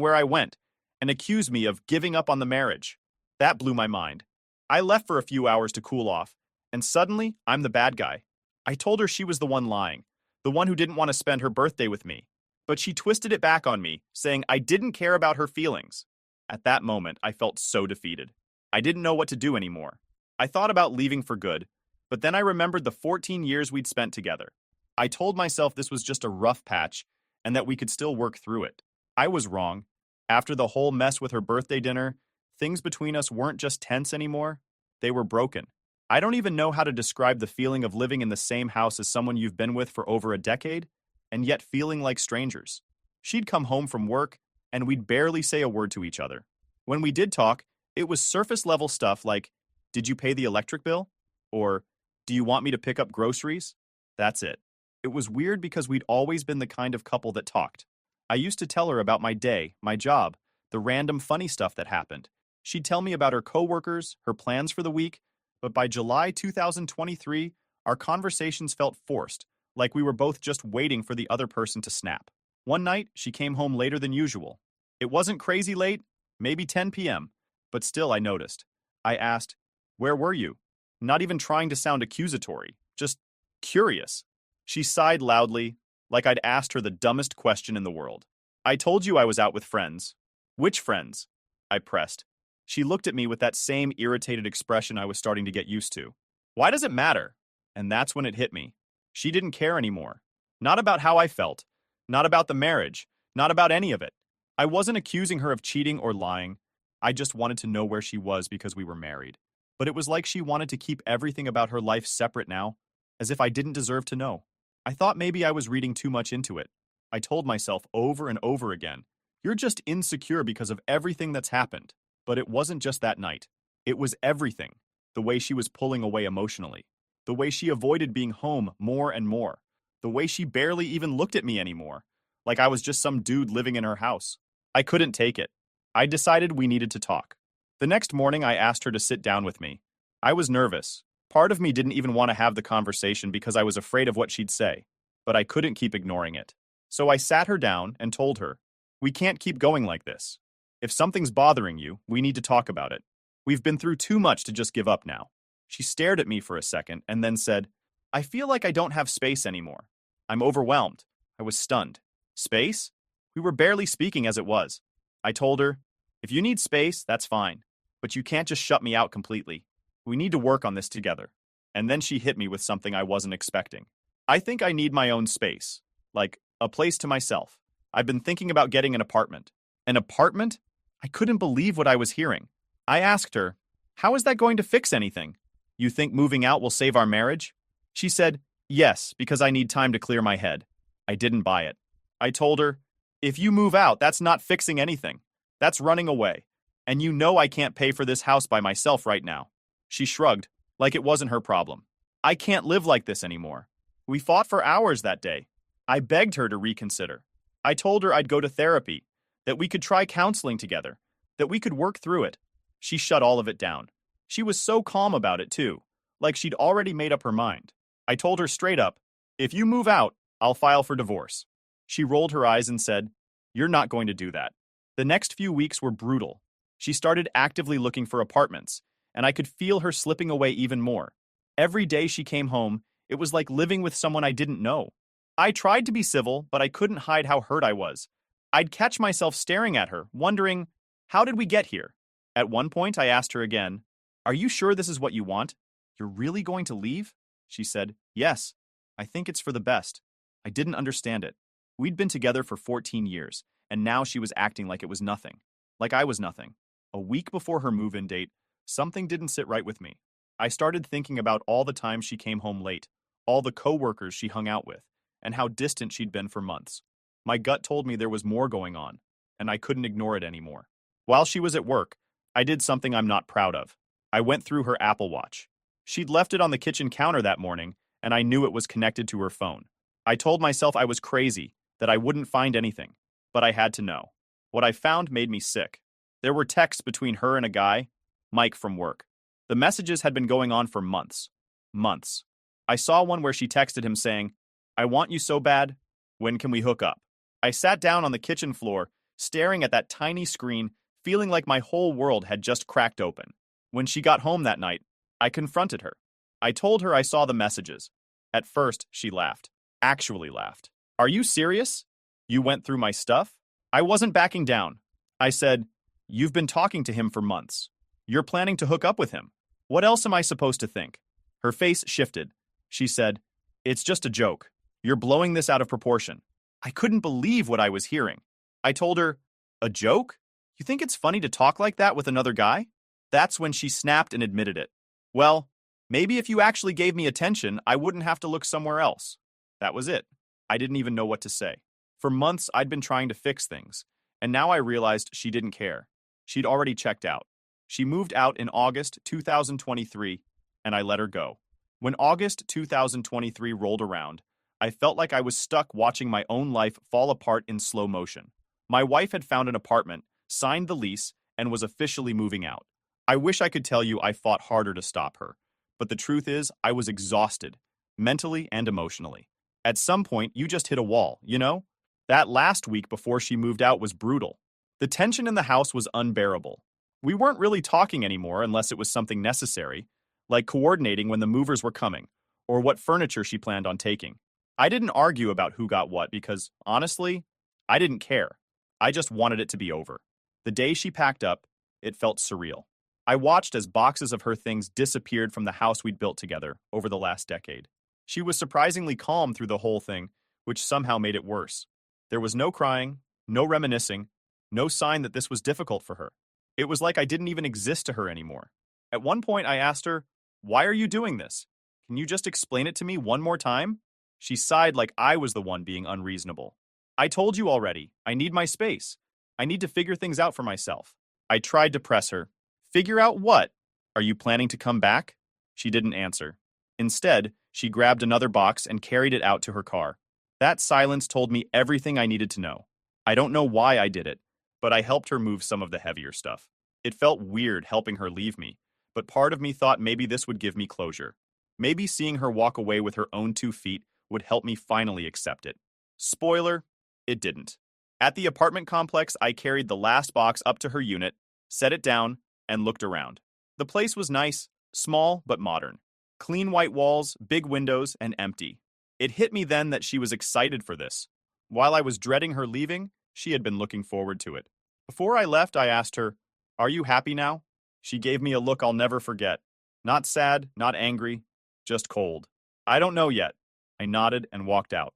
where I went, and accused me of giving up on the marriage. That blew my mind. I left for a few hours to cool off, and suddenly, I'm the bad guy. I told her she was the one lying, the one who didn't want to spend her birthday with me. But she twisted it back on me, saying I didn't care about her feelings. At that moment, I felt so defeated. I didn't know what to do anymore. I thought about leaving for good, but then I remembered the 14 years we'd spent together. I told myself this was just a rough patch and that we could still work through it. I was wrong. After the whole mess with her birthday dinner, things between us weren't just tense anymore, they were broken. I don't even know how to describe the feeling of living in the same house as someone you've been with for over a decade, and yet feeling like strangers. She'd come home from work, and we'd barely say a word to each other. When we did talk, it was surface-level stuff like, "Did you pay the electric bill?" Or, "Do you want me to pick up groceries?" That's it. It was weird because we'd always been the kind of couple that talked. I used to tell her about my day, my job, the random funny stuff that happened. She'd tell me about her coworkers, her plans for the week, but by July 2023, our conversations felt forced, like we were both just waiting for the other person to snap. One night, she came home later than usual. It wasn't crazy late, maybe 10 p.m., but still I noticed. I asked, "Where were you?" Not even trying to sound accusatory, just curious. She sighed loudly, like I'd asked her the dumbest question in the world. "I told you I was out with friends." "Which friends?" I pressed. She looked at me with that same irritated expression I was starting to get used to. "Why does it matter?" And that's when it hit me. She didn't care anymore. Not about how I felt. Not about the marriage. Not about any of it. I wasn't accusing her of cheating or lying. I just wanted to know where she was because we were married. But it was like she wanted to keep everything about her life separate now, as if I didn't deserve to know. I thought maybe I was reading too much into it. I told myself over and over again, "You're just insecure because of everything that's happened." But it wasn't just that night. It was everything. The way she was pulling away emotionally. The way she avoided being home more and more. The way she barely even looked at me anymore, like I was just some dude living in her house. I couldn't take it. I decided we needed to talk. The next morning, I asked her to sit down with me. I was nervous. Part of me didn't even want to have the conversation because I was afraid of what she'd say, but I couldn't keep ignoring it. So I sat her down and told her, "We can't keep going like this. If something's bothering you, we need to talk about it. We've been through too much to just give up now." She stared at me for a second and then said, "I feel like I don't have space anymore. I'm overwhelmed." I was stunned. Space? We were barely speaking as it was. I told her, "If you need space, that's fine. But you can't just shut me out completely. We need to work on this together." And then she hit me with something I wasn't expecting. "I think I need my own space. Like, a place to myself. I've been thinking about getting an apartment." An apartment? I couldn't believe what I was hearing. I asked her, "How is that going to fix anything? You think moving out will save our marriage?" She said, "Yes, because I need time to clear my head." I didn't buy it. I told her, "If you move out, that's not fixing anything. That's running away. And you know I can't pay for this house by myself right now." She shrugged, like it wasn't her problem. "I can't live like this anymore." We fought for hours that day. I begged her to reconsider. I told her I'd go to therapy, that we could try counseling together, that we could work through it. She shut all of it down. She was so calm about it, too, like she'd already made up her mind. I told her straight up, "If you move out, I'll file for divorce." She rolled her eyes and said, "You're not going to do that." The next few weeks were brutal. She started actively looking for apartments, and I could feel her slipping away even more. Every day she came home, it was like living with someone I didn't know. I tried to be civil, but I couldn't hide how hurt I was. I'd catch myself staring at her, wondering, how did we get here? At one point, I asked her again, "Are you sure this is what you want? You're really going to leave?" She said, "Yes, I think it's for the best." I didn't understand it. We'd been together for 14 years, and now she was acting like it was nothing, like I was nothing. A week before her move-in date, something didn't sit right with me. I started thinking about all the times she came home late, all the coworkers she hung out with, and how distant she'd been for months. My gut told me there was more going on, and I couldn't ignore it anymore. While she was at work, I did something I'm not proud of. I went through her Apple Watch. She'd left it on the kitchen counter that morning, and I knew it was connected to her phone. I told myself I was crazy, that I wouldn't find anything, but I had to know. What I found made me sick. There were texts between her and a guy, Mike from work. The messages had been going on for months. Months. I saw one where she texted him saying, "I want you so bad. When can we hook up?" I sat down on the kitchen floor, staring at that tiny screen, feeling like my whole world had just cracked open. When she got home that night, I confronted her. I told her I saw the messages. At first, she laughed. Actually laughed. "Are you serious? You went through my stuff?" I wasn't backing down. I said, "You've been talking to him for months. You're planning to hook up with him. What else am I supposed to think?" Her face shifted. She said, "It's just a joke. You're blowing this out of proportion." I couldn't believe what I was hearing. I told her, "A joke? You think it's funny to talk like that with another guy?" That's when she snapped and admitted it. "Well, maybe if you actually gave me attention, I wouldn't have to look somewhere else." That was it. I didn't even know what to say. For months, I'd been trying to fix things, and now I realized she didn't care. She'd already checked out. She moved out in August 2023, and I let her go. When August 2023 rolled around, I felt like I was stuck watching my own life fall apart in slow motion. My wife had found an apartment, signed the lease, and was officially moving out. I wish I could tell you I fought harder to stop her, but the truth is I was exhausted, mentally and emotionally. At some point, you just hit a wall, you know? That last week before she moved out was brutal. The tension in the house was unbearable. We weren't really talking anymore unless it was something necessary, like coordinating when the movers were coming, or what furniture she planned on taking. I didn't argue about who got what because, honestly, I didn't care. I just wanted it to be over. The day she packed up, it felt surreal. I watched as boxes of her things disappeared from the house we'd built together over the last decade. She was surprisingly calm through the whole thing, which somehow made it worse. There was no crying, no reminiscing, no sign that this was difficult for her. It was like I didn't even exist to her anymore. At one point, I asked her, "Why are you doing this? Can you just explain it to me one more time?" She sighed like I was the one being unreasonable. "I told you already, I need my space. I need to figure things out for myself." I tried to press her. "Figure out what? Are you planning to come back?" She didn't answer. Instead, she grabbed another box and carried it out to her car. That silence told me everything I needed to know. I don't know why I did it, but I helped her move some of the heavier stuff. It felt weird helping her leave me, but part of me thought maybe this would give me closure. Maybe seeing her walk away with her own 2 feet would help me finally accept it. Spoiler, it didn't. At the apartment complex, I carried the last box up to her unit, set it down, and looked around. The place was nice, small but modern. Clean white walls, big windows, and empty. It hit me then that she was excited for this. While I was dreading her leaving, she had been looking forward to it. Before I left, I asked her, "Are you happy now?" She gave me a look I'll never forget. Not sad, not angry, just cold. "I don't know yet." I nodded and walked out.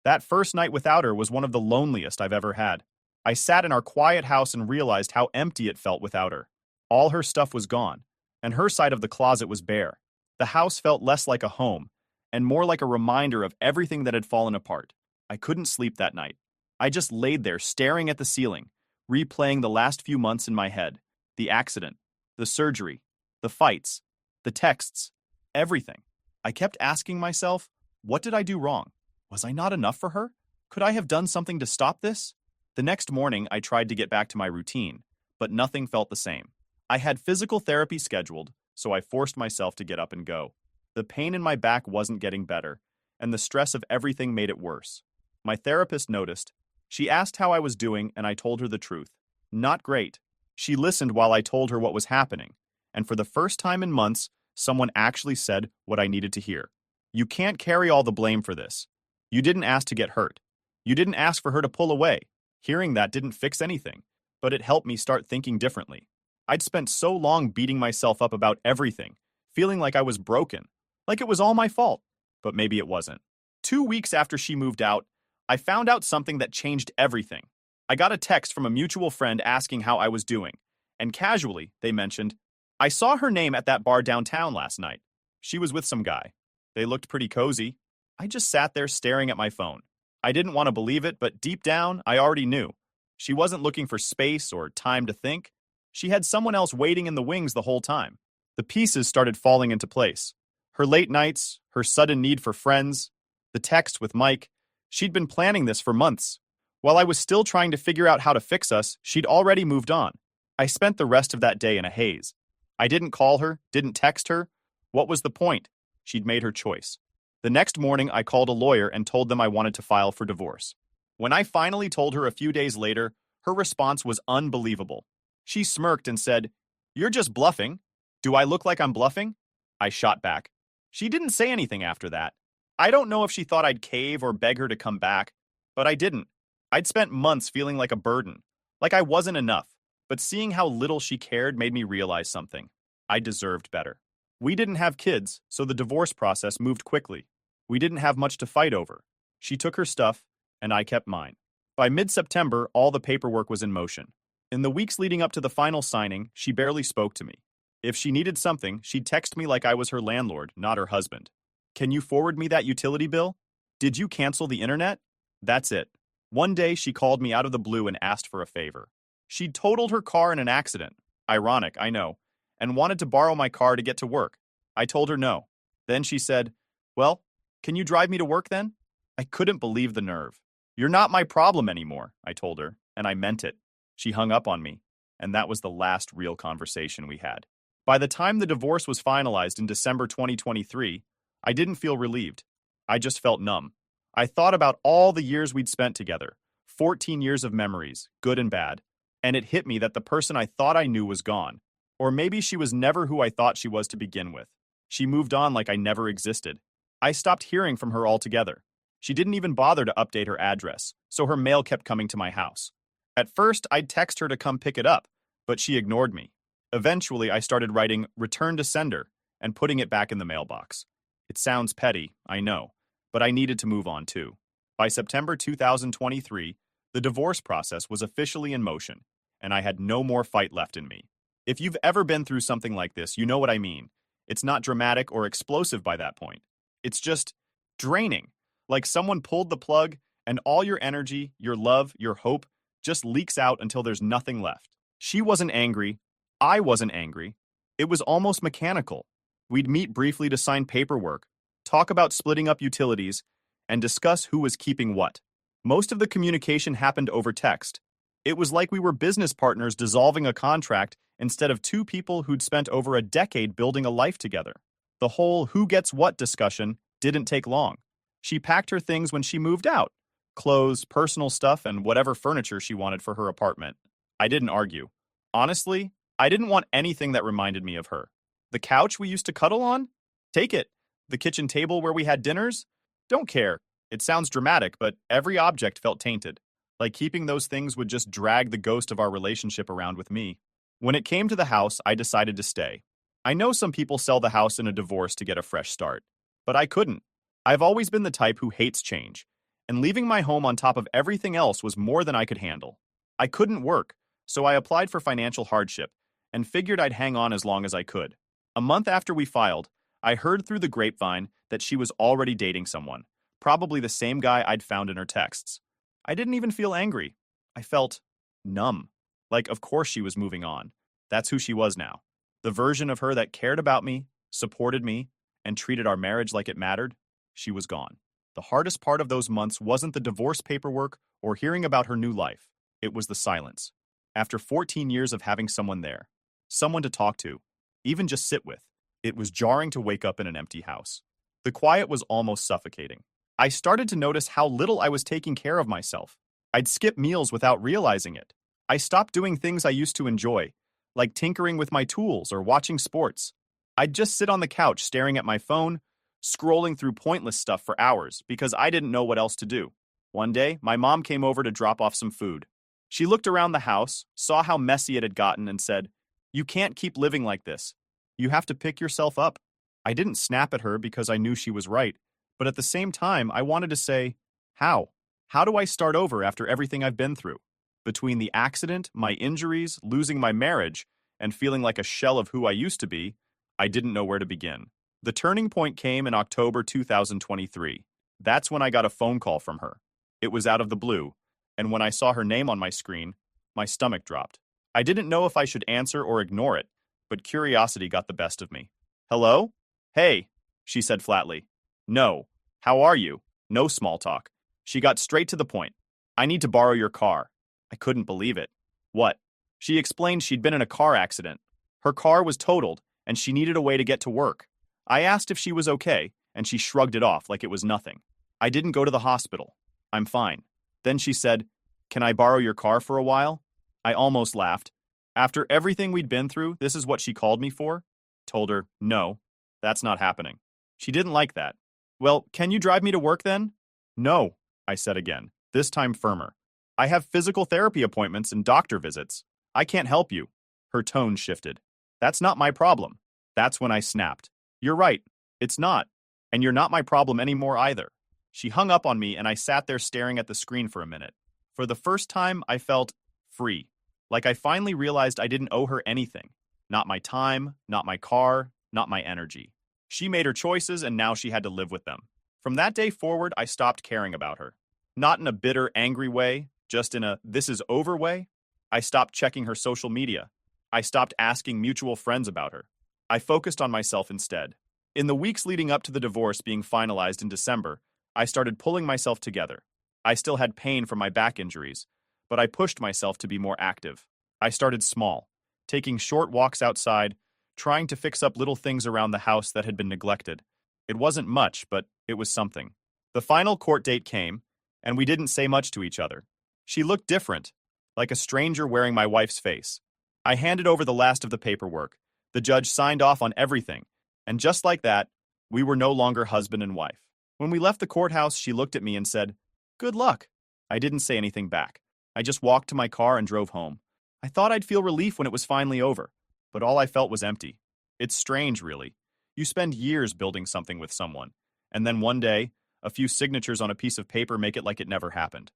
That first night without her was one of the loneliest I've ever had. I sat in our quiet house and realized how empty it felt without her. All her stuff was gone, and her side of the closet was bare. The house felt less like a home, and more like a reminder of everything that had fallen apart. I couldn't sleep that night. I just laid there staring at the ceiling, replaying the last few months in my head. The accident, the surgery, the fights, the texts, everything. I kept asking myself, what did I do wrong? Was I not enough for her? Could I have done something to stop this? The next morning, I tried to get back to my routine, but nothing felt the same. I had physical therapy scheduled, so I forced myself to get up and go. The pain in my back wasn't getting better, and the stress of everything made it worse. My therapist noticed. She asked how I was doing, and I told her the truth. Not great. She listened while I told her what was happening, and for the first time in months, someone actually said what I needed to hear. You can't carry all the blame for this. You didn't ask to get hurt. You didn't ask for her to pull away. Hearing that didn't fix anything, but it helped me start thinking differently. I'd spent so long beating myself up about everything, feeling like I was broken, like it was all my fault, but maybe it wasn't. 2 weeks after she moved out, I found out something that changed everything. I got a text from a mutual friend asking how I was doing, and casually, they mentioned, I saw her name at that bar downtown last night. She was with some guy. They looked pretty cozy. I just sat there staring at my phone. I didn't want to believe it, but deep down, I already knew. She wasn't looking for space or time to think. She had someone else waiting in the wings the whole time. The pieces started falling into place. Her late nights, her sudden need for friends, the text with Mike. She'd been planning this for months. While I was still trying to figure out how to fix us, she'd already moved on. I spent the rest of that day in a haze. I didn't call her, didn't text her. What was the point? She'd made her choice. The next morning, I called a lawyer and told them I wanted to file for divorce. When I finally told her a few days later, her response was unbelievable. She smirked and said, "You're just bluffing." "Do I look like I'm bluffing?" I shot back. She didn't say anything after that. I don't know if she thought I'd cave or beg her to come back, but I didn't. I'd spent months feeling like a burden, like I wasn't enough, but seeing how little she cared made me realize something. I deserved better. We didn't have kids, so the divorce process moved quickly. We didn't have much to fight over. She took her stuff, and I kept mine. By mid-September, all the paperwork was in motion. In the weeks leading up to the final signing, she barely spoke to me. If she needed something, she'd text me like I was her landlord, not her husband. "Can you forward me that utility bill?" "Did you cancel the internet?" That's it. One day, she called me out of the blue and asked for a favor. She'd totaled her car in an accident. Ironic, I know. And wanted to borrow my car to get to work. I told her no. Then she said, "Well, can you drive me to work then?" I couldn't believe the nerve. "You're not my problem anymore," I told her, and I meant it. She hung up on me, and that was the last real conversation we had. By the time the divorce was finalized in December 2023, I didn't feel relieved. I just felt numb. I thought about all the years we'd spent together, 14 years of memories, good and bad, and it hit me that the person I thought I knew was gone. Or maybe she was never who I thought she was to begin with. She moved on like I never existed. I stopped hearing from her altogether. She didn't even bother to update her address, so her mail kept coming to my house. At first, I'd text her to come pick it up, but she ignored me. Eventually, I started writing "Return to Sender" and putting it back in the mailbox. It sounds petty, I know, but I needed to move on too. By September 2023, the divorce process was officially in motion, and I had no more fight left in me. If you've ever been through something like this, you know what I mean. It's not dramatic or explosive by that point. It's just draining, like someone pulled the plug and all your energy, your love, your hope just leaks out until there's nothing left. She wasn't angry. I wasn't angry. It was almost mechanical. We'd meet briefly to sign paperwork, talk about splitting up utilities, and discuss who was keeping what. Most of the communication happened over text. It was like we were business partners dissolving a contract instead of two people who'd spent over a decade building a life together. The whole who gets what discussion didn't take long. She packed her things when she moved out. Clothes, personal stuff, and whatever furniture she wanted for her apartment. I didn't argue. Honestly, I didn't want anything that reminded me of her. The couch we used to cuddle on? Take it. The kitchen table where we had dinners? Don't care. It sounds dramatic, but every object felt tainted. Like keeping those things would just drag the ghost of our relationship around with me. When it came to the house, I decided to stay. I know some people sell the house in a divorce to get a fresh start, but I couldn't. I've always been the type who hates change, and leaving my home on top of everything else was more than I could handle. I couldn't work, so I applied for financial hardship and figured I'd hang on as long as I could. A month after we filed, I heard through the grapevine that she was already dating someone, probably the same guy I'd found in her texts. I didn't even feel angry. I felt numb. Like, of course she was moving on. That's who she was now. The version of her that cared about me, supported me, and treated our marriage like it mattered, she was gone. The hardest part of those months wasn't the divorce paperwork or hearing about her new life. It was the silence. After 14 years of having someone there, someone to talk to, even just sit with, it was jarring to wake up in an empty house. The quiet was almost suffocating. I started to notice how little I was taking care of myself. I'd skip meals without realizing it. I stopped doing things I used to enjoy, like tinkering with my tools or watching sports. I'd just sit on the couch staring at my phone, scrolling through pointless stuff for hours because I didn't know what else to do. One day, my mom came over to drop off some food. She looked around the house, saw how messy it had gotten, and said, "You can't keep living like this. You have to pick yourself up." I didn't snap at her because I knew she was right, but at the same time, I wanted to say, how? How do I start over after everything I've been through? Between the accident, my injuries, losing my marriage, and feeling like a shell of who I used to be, I didn't know where to begin. The turning point came in October 2023. That's when I got a phone call from her. It was out of the blue, and when I saw her name on my screen, my stomach dropped. I didn't know if I should answer or ignore it, but curiosity got the best of me. "Hello? Hey," she said flatly. "No. How are you?" No small talk. She got straight to the point. "I need to borrow your car." I couldn't believe it. "What?" She explained she'd been in a car accident. Her car was totaled, and she needed a way to get to work. I asked if she was okay, and she shrugged it off like it was nothing. "I didn't go to the hospital. I'm fine." Then she said, "Can I borrow your car for a while?" I almost laughed. After everything we'd been through, this is what she called me for? Told her, "No, that's not happening." She didn't like that. "Well, can you drive me to work then?" "No," I said again, this time firmer. "I have physical therapy appointments and doctor visits. I can't help you." Her tone shifted. "That's not my problem." That's when I snapped. "You're right. It's not. And you're not my problem anymore either." She hung up on me and I sat there staring at the screen for a minute. For the first time, I felt free. Like I finally realized I didn't owe her anything. Not my time, not my car, not my energy. She made her choices and now she had to live with them. From that day forward, I stopped caring about her. Not in a bitter, angry way, just in a "this is over" way. I stopped checking her social media. I stopped asking mutual friends about her. I focused on myself instead. In the weeks leading up to the divorce being finalized in December, I started pulling myself together. I still had pain from my back injuries, but I pushed myself to be more active. I started small, taking short walks outside, trying to fix up little things around the house that had been neglected. It wasn't much, but it was something. The final court date came, and we didn't say much to each other. She looked different, like a stranger wearing my wife's face. I handed over the last of the paperwork. The judge signed off on everything, and just like that, we were no longer husband and wife. When we left the courthouse, she looked at me and said, "Good luck." I didn't say anything back. I just walked to my car and drove home. I thought I'd feel relief when it was finally over, but all I felt was empty. It's strange, really. You spend years building something with someone, and then one day, a few signatures on a piece of paper make it like it never happened.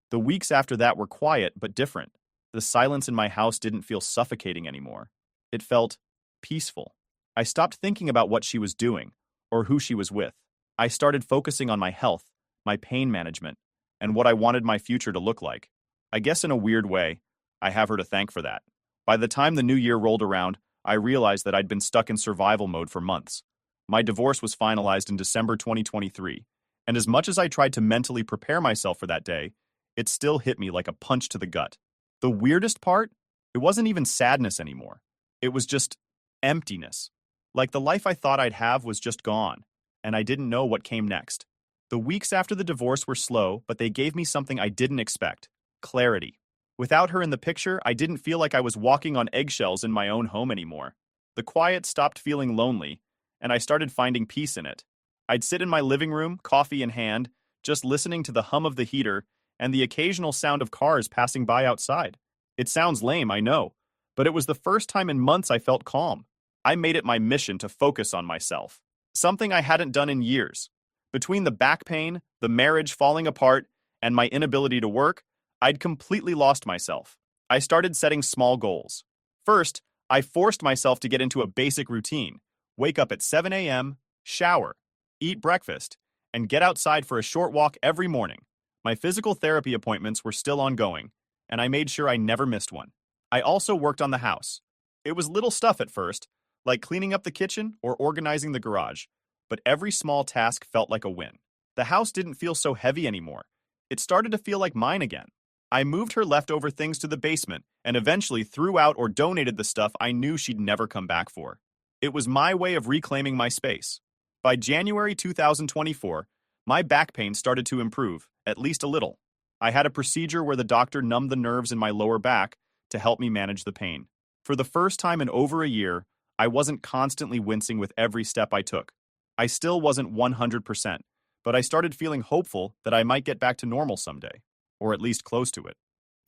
The weeks after that were quiet but different. The silence in my house didn't feel suffocating anymore. It felt peaceful. I stopped thinking about what she was doing or who she was with. I started focusing on my health, my pain management, and what I wanted my future to look like. I guess in a weird way, I have her to thank for that. By the time the new year rolled around, I realized that I'd been stuck in survival mode for months. My divorce was finalized in December 2023, and as much as I tried to mentally prepare myself for that day, it still hit me like a punch to the gut. The weirdest part? It wasn't even sadness anymore. It was just emptiness. Like the life I thought I'd have was just gone, and I didn't know what came next. The weeks after the divorce were slow, but they gave me something I didn't expect: clarity. Without her in the picture, I didn't feel like I was walking on eggshells in my own home anymore. The quiet stopped feeling lonely, and I started finding peace in it. I'd sit in my living room, coffee in hand, just listening to the hum of the heater and the occasional sound of cars passing by outside. It sounds lame, I know, but it was the first time in months I felt calm. I made it my mission to focus on myself, something I hadn't done in years. Between the back pain, the marriage falling apart, and my inability to work, I'd completely lost myself. I started setting small goals. First, I forced myself to get into a basic routine, wake up at 7 a.m., shower, eat breakfast, and get outside for a short walk every morning. My physical therapy appointments were still ongoing, and I made sure I never missed one. I also worked on the house. It was little stuff at first, like cleaning up the kitchen or organizing the garage, but every small task felt like a win. The house didn't feel so heavy anymore. It started to feel like mine again. I moved her leftover things to the basement and eventually threw out or donated the stuff I knew she'd never come back for. It was my way of reclaiming my space. By January 2024, my back pain started to improve, at least a little. I had a procedure where the doctor numbed the nerves in my lower back to help me manage the pain. For the first time in over a year, I wasn't constantly wincing with every step I took. I still wasn't 100%, but I started feeling hopeful that I might get back to normal someday, or at least close to it.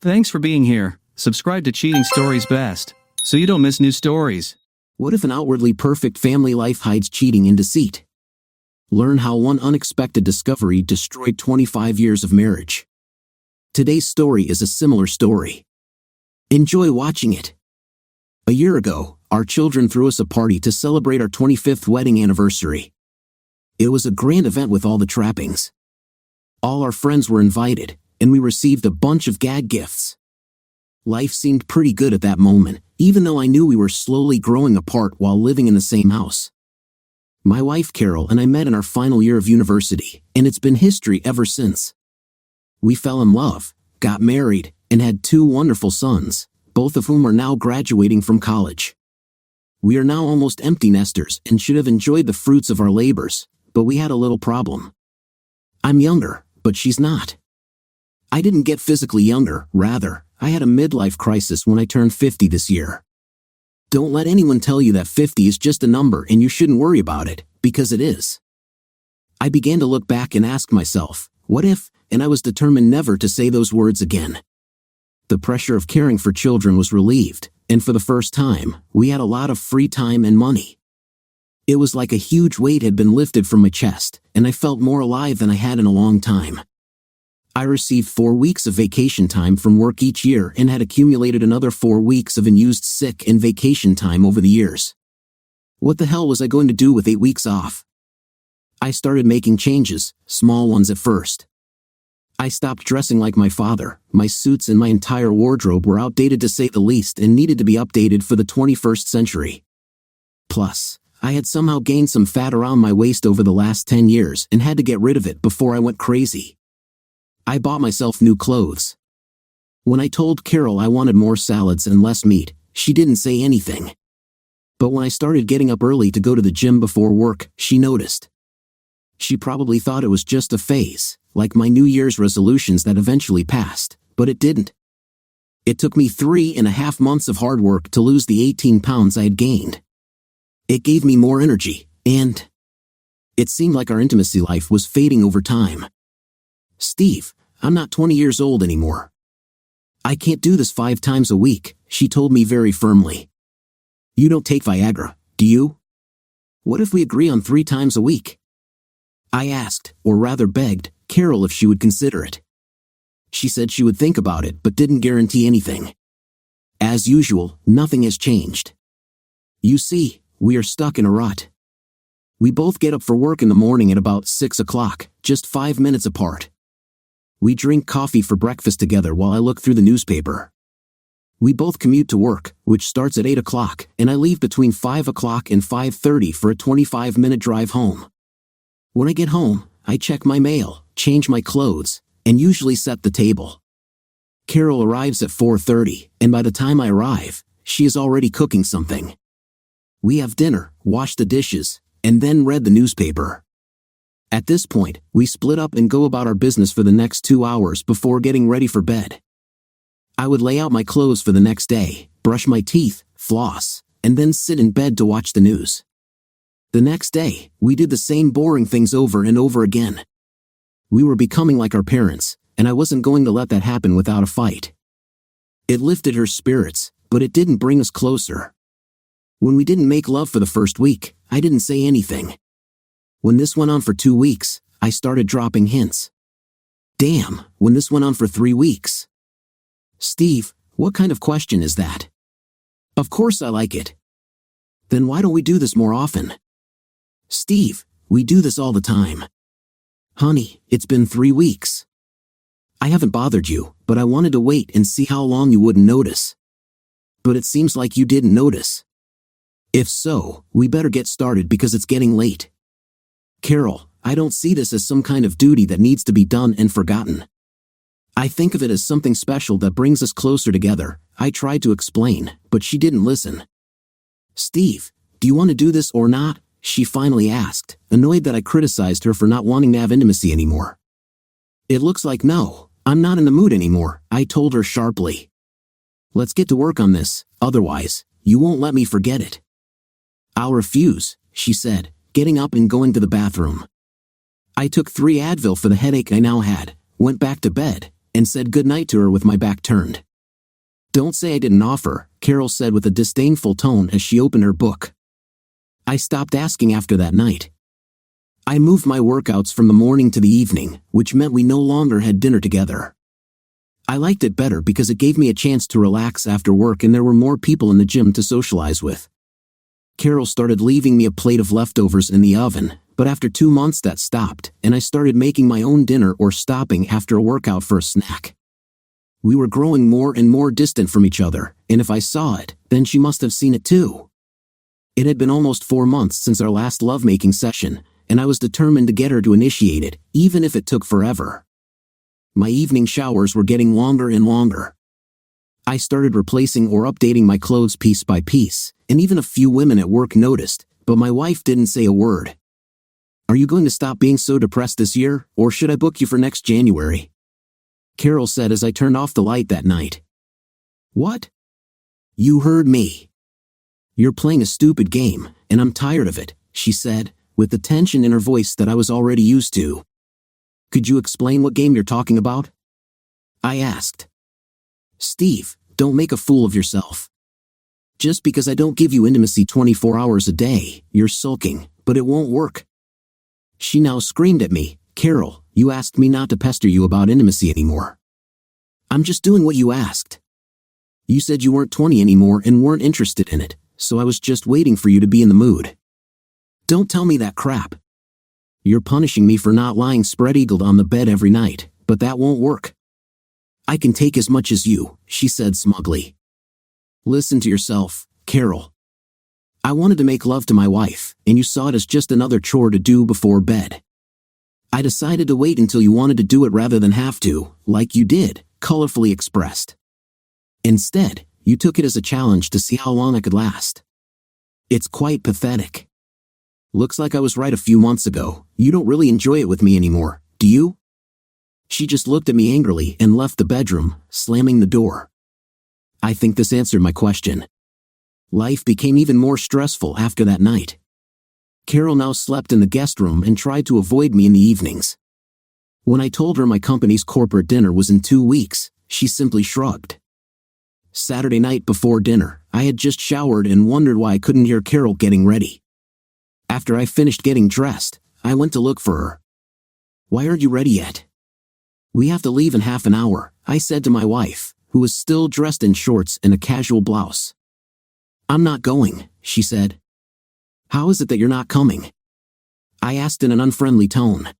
Thanks for being here. Subscribe to Cheating Stories Best, so you don't miss new stories. What if an outwardly perfect family life hides cheating and deceit? Learn how one unexpected discovery destroyed 25 years of marriage. Today's story is a similar story. Enjoy watching it. A year ago, our children threw us a party to celebrate our 25th wedding anniversary. It was a grand event with all the trappings. All our friends were invited, and we received a bunch of gag gifts. Life seemed pretty good at that moment, even though I knew we were slowly growing apart while living in the same house. My wife Carol and I met in our final year of university, and it's been history ever since. We fell in love, got married, and had 2 wonderful sons, both of whom are now graduating from college. We are now almost empty nesters and should have enjoyed the fruits of our labors, but we had a little problem. I'm younger, but she's not. I didn't get physically younger, rather, I had a midlife crisis when I turned 50 this year. Don't let anyone tell you that 50 is just a number and you shouldn't worry about it, because it is. I began to look back and ask myself, what if, and I was determined never to say those words again. The pressure of caring for children was relieved, and for the first time, we had a lot of free time and money. It was like a huge weight had been lifted from my chest, and I felt more alive than I had in a long time. I received 4 weeks of vacation time from work each year and had accumulated another 4 weeks of unused sick and vacation time over the years. What the hell was I going to do with 8 weeks off? I started making changes, small ones at first. I stopped dressing like my father. My suits and my entire wardrobe were outdated to say the least and needed to be updated for the 21st century. Plus, I had somehow gained some fat around my waist over the last 10 years and had to get rid of it before I went crazy. I bought myself new clothes. When I told Carol I wanted more salads and less meat, she didn't say anything. But when I started getting up early to go to the gym before work, she noticed. She probably thought it was just a phase, like my New Year's resolutions that eventually passed, but it didn't. It took me 3.5 months of hard work to lose the 18 pounds I had gained. It gave me more energy, and it seemed like our intimacy life was fading over time. Steve, I'm not 20 years old anymore. I can't do this 5 times a week, she told me very firmly. You don't take Viagra, do you? What if we agree on 3 times a week? I asked, or rather begged, Carol if she would consider it. She said she would think about it but didn't guarantee anything. As usual, nothing has changed. You see, we are stuck in a rut. We both get up for work in the morning at about 6 o'clock, just 5 minutes apart. We drink coffee for breakfast together while I look through the newspaper. We both commute to work, which starts at 8 o'clock, and I leave between 5 o'clock and 5:30 for a 25-minute drive home. When I get home, I check my mail, change my clothes, and usually set the table. Carol arrives at 4:30, and by the time I arrive, she is already cooking something. We have dinner, wash the dishes, and then read the newspaper. At this point, we split up and go about our business for the next 2 hours before getting ready for bed. I would lay out my clothes for the next day, brush my teeth, floss, and then sit in bed to watch the news. The next day, we did the same boring things over and over again. We were becoming like our parents, and I wasn't going to let that happen without a fight. It lifted her spirits, but it didn't bring us closer. When we didn't make love for the first week, I didn't say anything. When this went on for 2 weeks, I started dropping hints. Damn, when this went on for 3 weeks. Steve, what kind of question is that? Of course I like it. Then why don't we do this more often? Steve, we do this all the time. Honey, it's been 3 weeks. I haven't bothered you, but I wanted to wait and see how long you wouldn't notice. But it seems like you didn't notice. If so, we better get started because it's getting late. Carol, I don't see this as some kind of duty that needs to be done and forgotten. I think of it as something special that brings us closer together. I tried to explain, but she didn't listen. Steve, do you want to do this or not? She finally asked, annoyed that I criticized her for not wanting to have intimacy anymore. It looks like no, I'm not in the mood anymore, I told her sharply. Let's get to work on this, otherwise, you won't let me forget it. I'll refuse, she said, getting up and going to the bathroom. I took 3 Advil for the headache I now had, went back to bed, and said goodnight to her with my back turned. Don't say I didn't offer, Carol said with a disdainful tone as she opened her book. I stopped asking after that night. I moved my workouts from the morning to the evening, which meant we no longer had dinner together. I liked it better because it gave me a chance to relax after work and there were more people in the gym to socialize with. Carol started leaving me a plate of leftovers in the oven, but after 2 months that stopped, and I started making my own dinner or stopping after a workout for a snack. We were growing more and more distant from each other, and if I saw it, then she must have seen it too. It had been almost 4 months since our last lovemaking session, and I was determined to get her to initiate it, even if it took forever. My evening showers were getting longer and longer. I started replacing or updating my clothes piece by piece, and even a few women at work noticed, but my wife didn't say a word. Are you going to stop being so depressed this year, or should I book you for next January? Carol said as I turned off the light that night. What? You heard me. You're playing a stupid game, and I'm tired of it, she said, with the tension in her voice that I was already used to. Could you explain what game you're talking about? I asked. Steve, don't make a fool of yourself. Just because I don't give you intimacy 24 hours a day, you're sulking, but it won't work. She now screamed at me, Carol, you asked me not to pester you about intimacy anymore. I'm just doing what you asked. You said you weren't 20 anymore and weren't interested in it, so I was just waiting for you to be in the mood. Don't tell me that crap. You're punishing me for not lying spread-eagled on the bed every night, but that won't work. I can take as much as you, she said smugly. Listen to yourself, Carol. I wanted to make love to my wife, and you saw it as just another chore to do before bed. I decided to wait until you wanted to do it rather than have to, like you did, colorfully expressed. Instead, you took it as a challenge to see how long I could last. It's quite pathetic. Looks like I was right a few months ago. You don't really enjoy it with me anymore, do you? She just looked at me angrily and left the bedroom, slamming the door. I think this answered my question. Life became even more stressful after that night. Carol now slept in the guest room and tried to avoid me in the evenings. When I told her my company's corporate dinner was in 2 weeks, she simply shrugged. Saturday night before dinner, I had just showered and wondered why I couldn't hear Carol getting ready. After I finished getting dressed, I went to look for her. Why aren't you ready yet? We have to leave in half an hour, I said to my wife, who was still dressed in shorts and a casual blouse. I'm not going, she said. How is it that you're not coming? I asked in an unfriendly tone.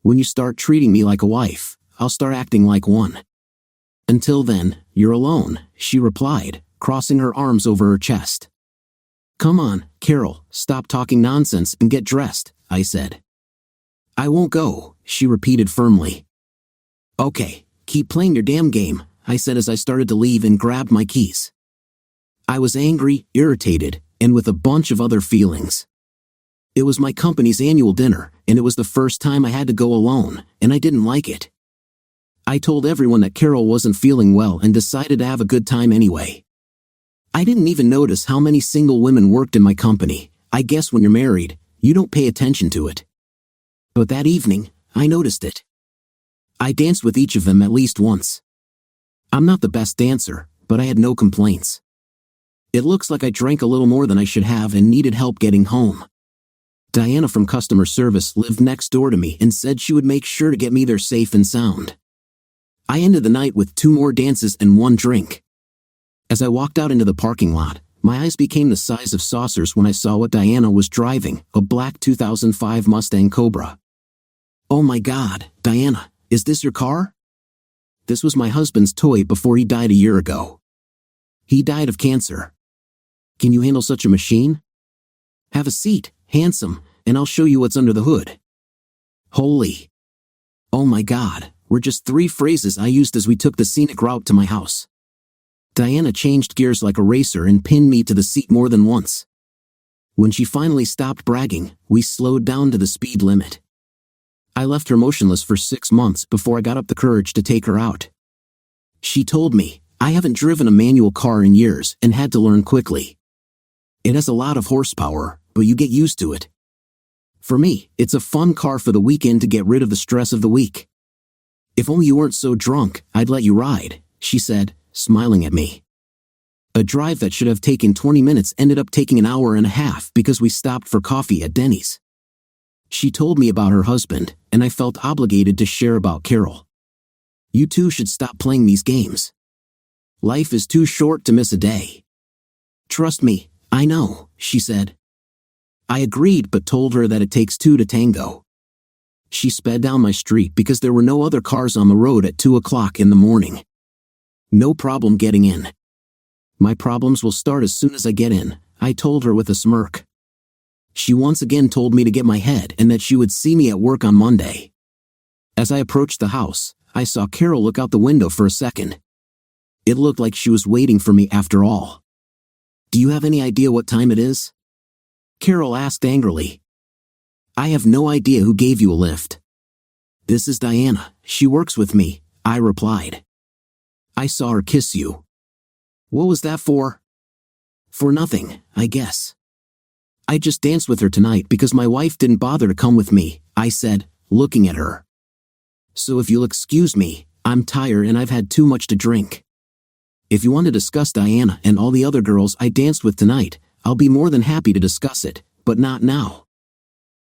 When you start treating me like a wife, I'll start acting like one. Until then, you're alone, she replied, crossing her arms over her chest. Come on, Carol, stop talking nonsense and get dressed, I said. I won't go, she repeated firmly. Okay, keep playing your damn game, I said as I started to leave and grabbed my keys. I was angry, irritated, and with a bunch of other feelings. It was my company's annual dinner, and it was the first time I had to go alone, and I didn't like it. I told everyone that Carol wasn't feeling well and decided to have a good time anyway. I didn't even notice how many single women worked in my company. I guess when you're married, you don't pay attention to it. But that evening, I noticed it. I danced with each of them at least once. I'm not the best dancer, but I had no complaints. It looks like I drank a little more than I should have and needed help getting home. Diana from customer service lived next door to me and said she would make sure to get me there safe and sound. I ended the night with 2 more dances and 1 drink. As I walked out into the parking lot, my eyes became the size of saucers when I saw what Diana was driving, a black 2005 Mustang Cobra. "Oh my God, Diana, is this your car?" This was my husband's toy before he died a year ago. He died of cancer. "Can you handle such a machine?" "Have a seat, handsome, and I'll show you what's under the hood." Holy. "Oh my God," were just 3 phrases I used as we took the scenic route to my house. Diana changed gears like a racer and pinned me to the seat more than once. When she finally stopped bragging, we slowed down to the speed limit. I left her motionless for 6 months before I got up the courage to take her out. She told me, "I haven't driven a manual car in years and had to learn quickly. It has a lot of horsepower, but you get used to it. For me, it's a fun car for the weekend to get rid of the stress of the week. If only you weren't so drunk, I'd let you ride," she said, smiling at me. A drive that should have taken 20 minutes ended up taking an hour and a half because we stopped for coffee at Denny's. She told me about her husband, and I felt obligated to share about Carol. "You two should stop playing these games. Life is too short to miss a day." "Trust me, I know," she said. I agreed but told her that it takes 2 to tango. She sped down my street because there were no other cars on the road at 2 o'clock in the morning. "No problem getting in." "My problems will start as soon as I get in," I told her with a smirk. She once again told me to get my head and that she would see me at work on Monday. As I approached the house, I saw Carol look out the window for a second. It looked like she was waiting for me after all. "Do you have any idea what time it is?" Carol asked angrily. "I have no idea who gave you a lift." "This is Diana, she works with me," I replied. "I saw her kiss you." "What was that for?" "For nothing, I guess. I just danced with her tonight because my wife didn't bother to come with me," I said, looking at her. "So if you'll excuse me, I'm tired and I've had too much to drink. If you want to discuss Diana and all the other girls I danced with tonight, I'll be more than happy to discuss it, but not now.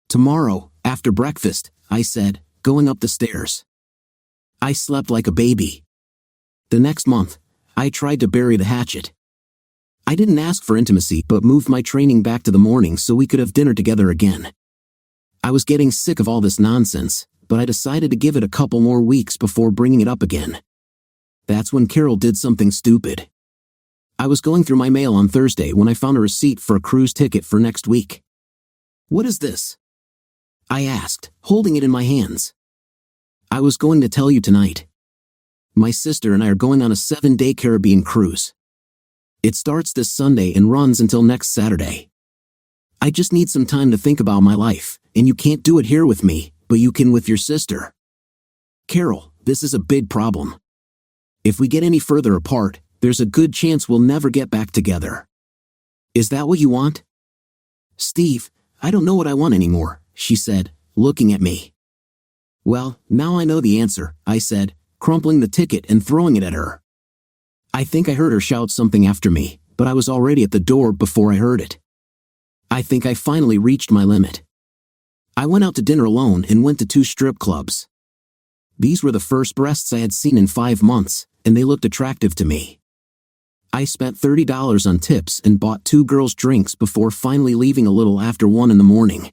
Tomorrow, after breakfast," I said, going up the stairs. I slept like a baby. The next month, I tried to bury the hatchet. I didn't ask for intimacy but moved my training back to the morning so we could have dinner together again. I was getting sick of all this nonsense, but I decided to give it a couple more weeks before bringing it up again. That's when Carol did something stupid. I was going through my mail on Thursday when I found a receipt for a cruise ticket for next week. "What is this?" I asked, holding it in my hands. "I was going to tell you tonight. My sister and I are going on a 7-day Caribbean cruise. It starts this Sunday and runs until next Saturday. I just need some time to think about my life, and you can't do it here with me, but you can with your sister. Carol, this is a big problem. If we get any further apart, there's a good chance we'll never get back together. Is that what you want?" "Steve, I don't know what I want anymore," she said, looking at me. "Well, now I know the answer," I said, crumpling the ticket and throwing it at her. I think I heard her shout something after me, but I was already at the door before I heard it. I think I finally reached my limit. I went out to dinner alone and went to 2 strip clubs. These were the first breasts I had seen in 5 months, and they looked attractive to me. I spent $30 on tips and bought 2 girls drinks before finally leaving a little after 1 in the morning.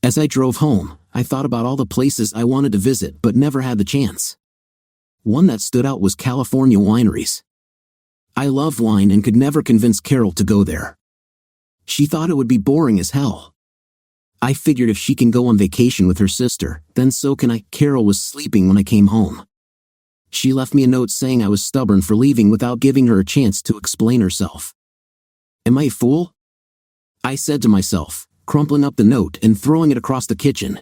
As I drove home, I thought about all the places I wanted to visit but never had the chance. One that stood out was California wineries. I love wine and could never convince Carol to go there. She thought it would be boring as hell. I figured if she can go on vacation with her sister, then so can I. Carol was sleeping when I came home. She left me a note saying I was stubborn for leaving without giving her a chance to explain herself. Am I a fool? I said to myself, crumpling up the note and throwing it across the kitchen.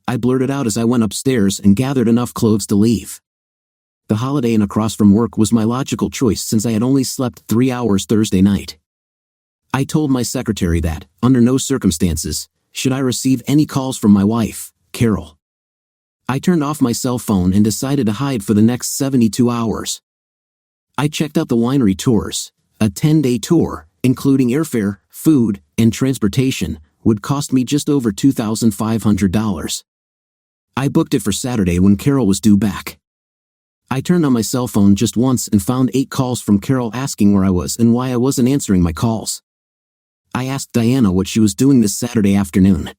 I blurted out as I went upstairs and gathered enough clothes to leave. The Holiday Inn across from work was my logical choice since I had only slept 3 hours Thursday night. I told my secretary that, under no circumstances, should I receive any calls from my wife, Carol. I turned off my cell phone and decided to hide for the next 72 hours. I checked out the winery tours. A 10-day tour, including airfare, food, and transportation, would cost me just over $2,500. I booked it for Saturday when Carol was due back. I turned on my cell phone just once and found 8 calls from Carol asking where I was and why I wasn't answering my calls. I asked Diana what she was doing this Saturday afternoon.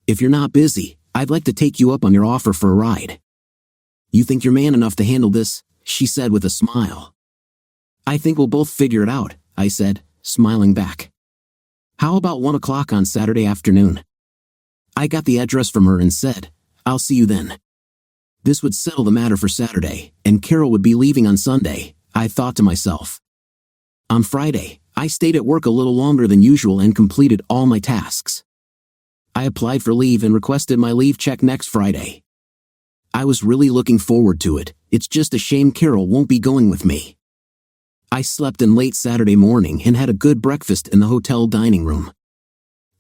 "If you're not busy, I'd like to take you up on your offer for a ride." "You think you're man enough to handle this?" she said with a smile. "I think we'll both figure it out," I said, smiling back. "How about 1 o'clock on Saturday afternoon?" I got the address from her and said, "I'll see you then." This would settle the matter for Saturday, and Carol would be leaving on Sunday, I thought to myself. On Friday, I stayed at work a little longer than usual and completed all my tasks. I applied for leave and requested my leave check next Friday. I was really looking forward to it. It's just a shame Carol won't be going with me. I slept in late Saturday morning and had a good breakfast in the hotel dining room.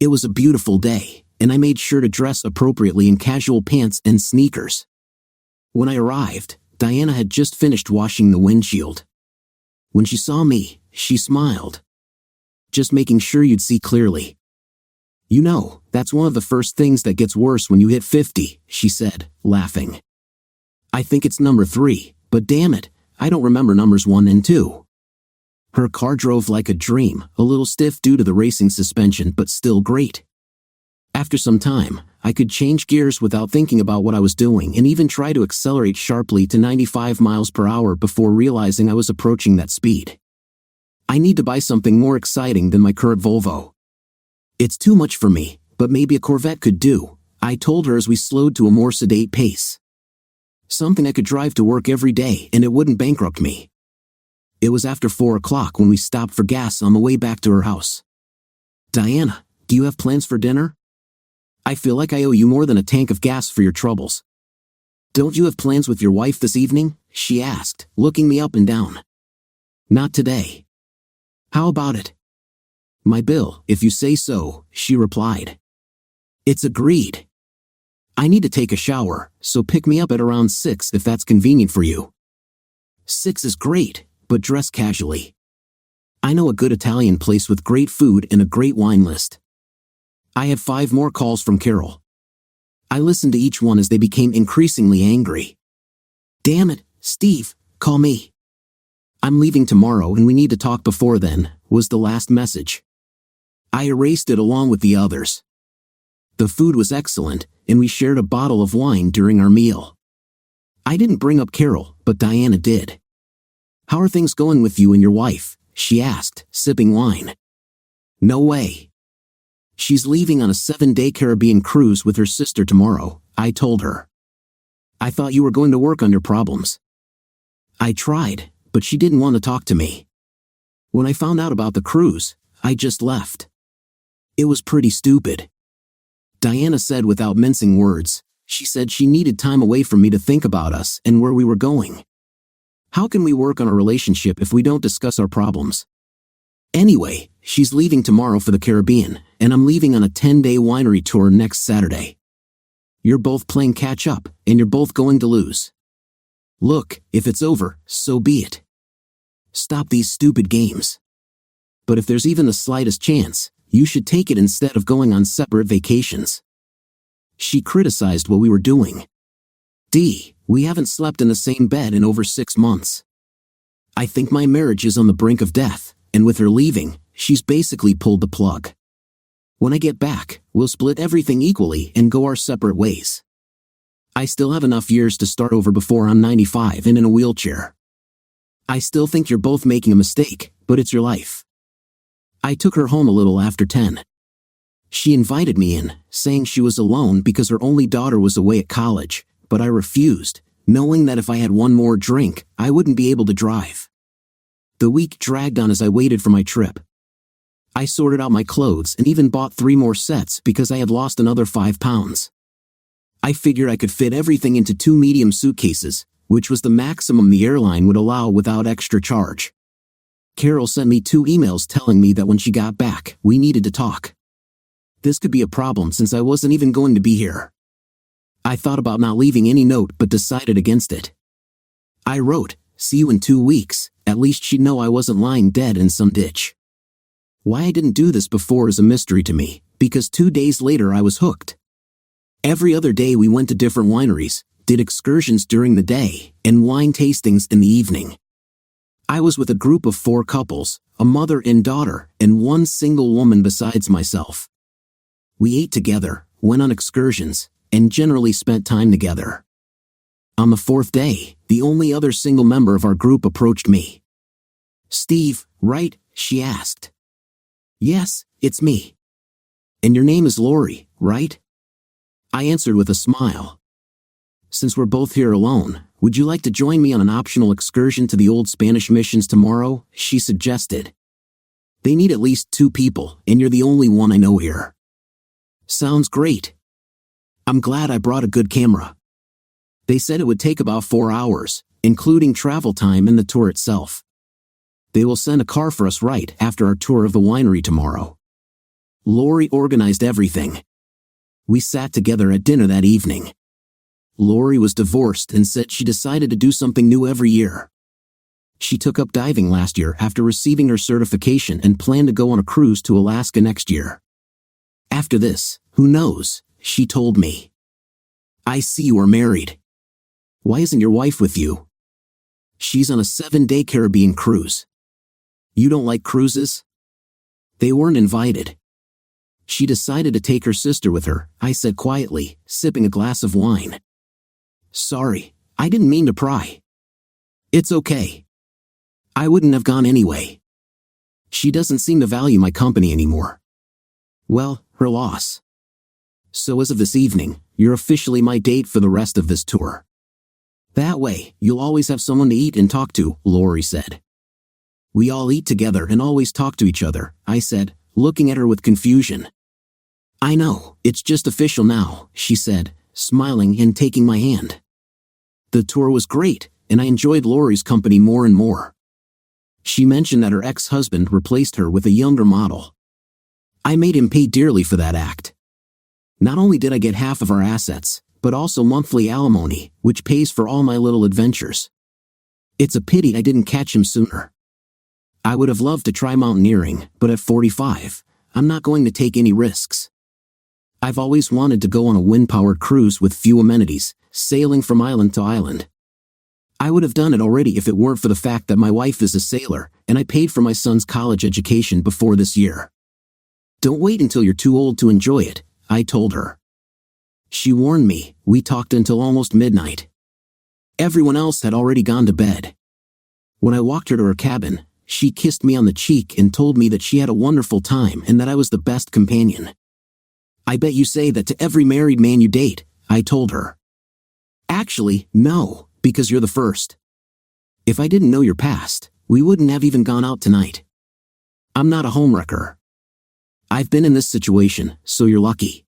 It was a beautiful day, and I made sure to dress appropriately in casual pants and sneakers. When I arrived, Diana had just finished washing the windshield. When she saw me, she smiled. "Just making sure you'd see clearly. You know, that's one of the first things that gets worse when you hit 50, she said, laughing. "I think it's number 3, but damn it, I don't remember numbers 1 and 2. Her car drove like a dream, a little stiff due to the racing suspension but still great. After some time, I could change gears without thinking about what I was doing and even try to accelerate sharply to 95 miles per hour before realizing I was approaching that speed. I need to buy something more exciting than my current Volvo. It's too much for me, but maybe a Corvette could do, I told her as we slowed to a more sedate pace. Something I could drive to work every day and it wouldn't bankrupt me. It was after 4 o'clock when we stopped for gas on the way back to her house. "Diana, do you have plans for dinner? I feel like I owe you more than a tank of gas for your troubles." "Don't you have plans with your wife this evening?" she asked, looking me up and down. "Not today." "How about it?" "My bill, if you say so," she replied. "It's agreed. I need to take a shower, so pick me up at around 6 if that's convenient for you." 6 is great, but dress casually. I know a good Italian place with great food and a great wine list. I had 5 more calls from Carol. I listened to each one as they became increasingly angry. "Damn it, Steve, call me. I'm leaving tomorrow and we need to talk before then," was the last message. I erased it along with the others. The food was excellent, and we shared a bottle of wine during our meal. I didn't bring up Carol, but Diana did. "How are things going with you and your wife?" she asked, sipping wine. "No way. She's leaving on a 7-day Caribbean cruise with her sister tomorrow," I told her. "I thought you were going to work on your problems." I tried, but she didn't want to talk to me. When I found out about the cruise, I just left. It was pretty stupid. Diana said without mincing words. She said she needed time away from me to think about us and where we were going. How can we work on a relationship if we don't discuss our problems? Anyway, she's leaving tomorrow for the Caribbean, and I'm leaving on a 10-day winery tour next Saturday. You're both playing catch-up, and you're both going to lose. Look, if it's over, so be it. Stop these stupid games. But if there's even the slightest chance, you should take it instead of going on separate vacations. She criticized what we were doing. We haven't slept in the same bed in over 6 months. I think my marriage is on the brink of death, and with her leaving, she's basically pulled the plug. When I get back, we'll split everything equally and go our separate ways. I still have enough years to start over before I'm 95 and in a wheelchair. I still think you're both making a mistake, but it's your life. I took her home a little after 10. She invited me in, saying she was alone because her only daughter was away at college, but I refused, knowing that if I had one more drink, I wouldn't be able to drive. The week dragged on as I waited for my trip. I sorted out my clothes and even bought 3 more sets because I had lost another 5 pounds. I figured I could fit everything into 2 medium suitcases, which was the maximum the airline would allow without extra charge. Carol sent me 2 emails telling me that when she got back, we needed to talk. This could be a problem since I wasn't even going to be here. I thought about not leaving any note but decided against it. I wrote, "See you in 2 weeks, at least she'd know I wasn't lying dead in some ditch." Why I didn't do this before is a mystery to me, because 2 days later I was hooked. Every other day we went to different wineries, did excursions during the day, and wine tastings in the evening. I was with a group of 4 couples, a mother and daughter, and one single woman besides myself. We ate together, went on excursions, and generally spent time together. On the 4th day, the only other single member of our group approached me. "Steve, right?" she asked. "Yes, it's me." "And your name is Lori, right?" I answered with a smile. "Since we're both here alone, would you like to join me on an optional excursion to the old Spanish missions tomorrow?" she suggested. "They need at least 2 people, and you're the only one I know here." "Sounds great. I'm glad I brought a good camera." They said it would take about 4 hours, including travel time and the tour itself. They will send a car for us right after our tour of the winery tomorrow. Lori organized everything. We sat together at dinner that evening. Lori was divorced and said she decided to do something new every year. She took up diving last year after receiving her certification and planned to go on a cruise to Alaska next year. "After this, who knows?" she told me. "I see you are married. Why isn't your wife with you?" "She's on a 7-day Caribbean cruise." "You don't like cruises?" They weren't invited. "She decided to take her sister with her," I said quietly, sipping a glass of wine. "Sorry, I didn't mean to pry." "It's okay. I wouldn't have gone anyway. She doesn't seem to value my company anymore." "Well, her loss. So as of this evening, you're officially my date for the rest of this tour. That way, you'll always have someone to eat and talk to," Lori said. "We all eat together and always talk to each other," I said, looking at her with confusion. "I know, it's just official now," she said, smiling and taking my hand. The tour was great, and I enjoyed Lori's company more and more. She mentioned that her ex-husband replaced her with a younger model. I made him pay dearly for that act. Not only did I get half of our assets, but also monthly alimony, which pays for all my little adventures. It's a pity I didn't catch him sooner. I would have loved to try mountaineering, but at 45, I'm not going to take any risks. I've always wanted to go on a wind-powered cruise with few amenities, sailing from island to island. I would have done it already if it weren't for the fact that my wife is a sailor, and I paid for my son's college education before this year. "Don't wait until you're too old to enjoy it," I told her. She warned me. We talked until almost midnight. Everyone else had already gone to bed. When I walked her to her cabin, she kissed me on the cheek and told me that she had a wonderful time and that I was the best companion. "I bet you say that to every married man you date," I told her. "Actually, no, because you're the first. If I didn't know your past, we wouldn't have even gone out tonight. I'm not a homewrecker. I've been in this situation, so you're lucky.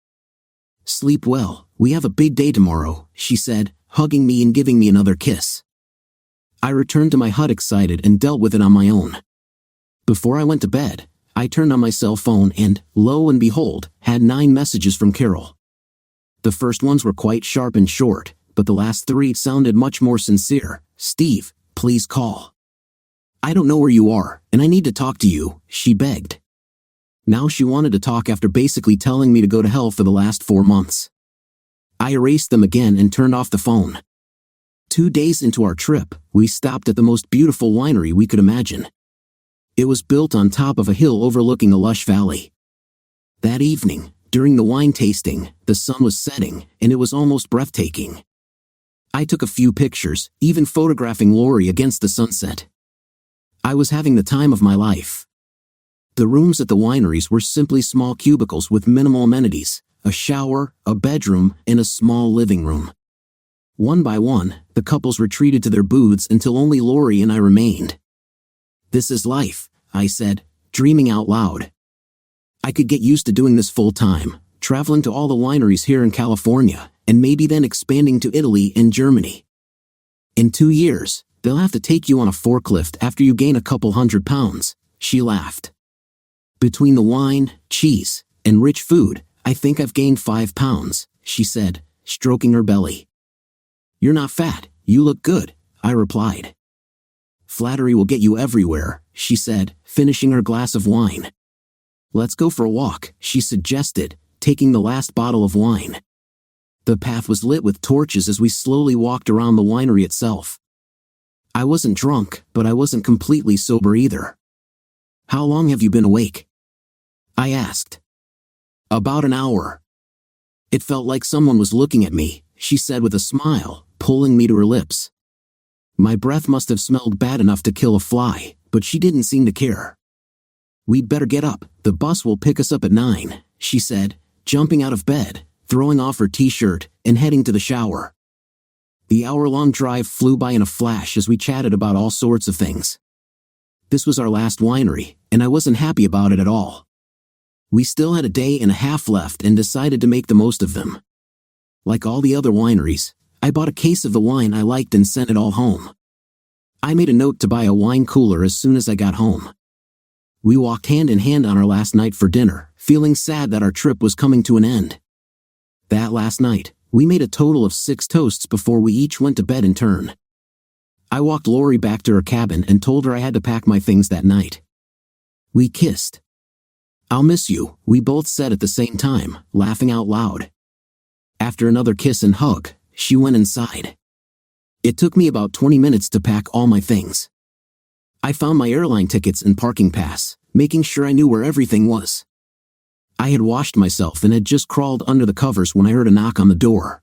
Sleep well, we have a big day tomorrow," she said, hugging me and giving me another kiss. I returned to my hut excited and dealt with it on my own. Before I went to bed, I turned on my cell phone and, lo and behold, had 9 messages from Carol. The first ones were quite sharp and short, but the last 3 sounded much more sincere. "Steve, please call. I don't know where you are, and I need to talk to you," she begged. Now she wanted to talk after basically telling me to go to hell for the last 4 months. I erased them again and turned off the phone. 2 days into our trip, we stopped at the most beautiful winery we could imagine. It was built on top of a hill overlooking a lush valley. That evening, during the wine tasting, the sun was setting, and it was almost breathtaking. I took a few pictures, even photographing Lori against the sunset. I was having the time of my life. The rooms at the wineries were simply small cubicles with minimal amenities, a shower, a bedroom, and a small living room. One by one, the couples retreated to their booths until only Lori and I remained. "This is life," I said, dreaming out loud. I could get used to doing this full time, traveling to all the wineries here in California, and maybe then expanding to Italy and Germany. "In 2 years, they'll have to take you on a forklift after you gain a couple 100 pounds, she laughed. "Between the wine, cheese, and rich food, I think I've gained 5 pounds, she said, stroking her belly. "You're not fat, you look good," I replied. "Flattery will get you everywhere," she said, finishing her glass of wine. "Let's go for a walk," she suggested, taking the last bottle of wine. The path was lit with torches as we slowly walked around the winery itself. I wasn't drunk, but I wasn't completely sober either. "How long have you been awake?" I asked. "About an hour." "It felt like someone was looking at me," she said with a smile, pulling me to her lips. My breath must have smelled bad enough to kill a fly, but she didn't seem to care. "We'd better get up, the bus will pick us up at 9, she said, jumping out of bed, throwing off her t-shirt, and heading to the shower. The hour-long drive flew by in a flash as we chatted about all sorts of things. This was our last winery, and I wasn't happy about it at all. We still had a day and a half left and decided to make the most of them. Like all the other wineries, I bought a case of the wine I liked and sent it all home. I made a note to buy a wine cooler as soon as I got home. We walked hand in hand on our last night for dinner, feeling sad that our trip was coming to an end. That last night, we made a total of 6 toasts before we each went to bed in turn. I walked Lori back to her cabin and told her I had to pack my things that night. We kissed. "I'll miss you," we both said at the same time, laughing out loud. After another kiss and hug, she went inside. It took me about 20 minutes to pack all my things. I found my airline tickets and parking pass, making sure I knew where everything was. I had washed myself and had just crawled under the covers when I heard a knock on the door.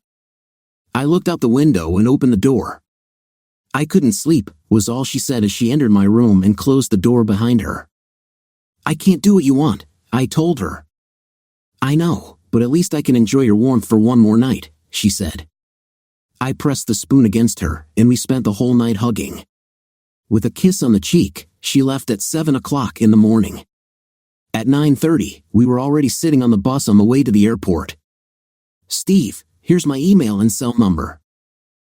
I looked out the window and opened the door. "I couldn't sleep," was all she said as she entered my room and closed the door behind her. "I can't do what you want," I told her. "I know, but at least I can enjoy your warmth for one more night," she said. I pressed the spoon against her, and we spent the whole night hugging. With a kiss on the cheek, she left at 7 o'clock in the morning. At 9:30, we were already sitting on the bus on the way to the airport. "Steve, here's my email and cell number.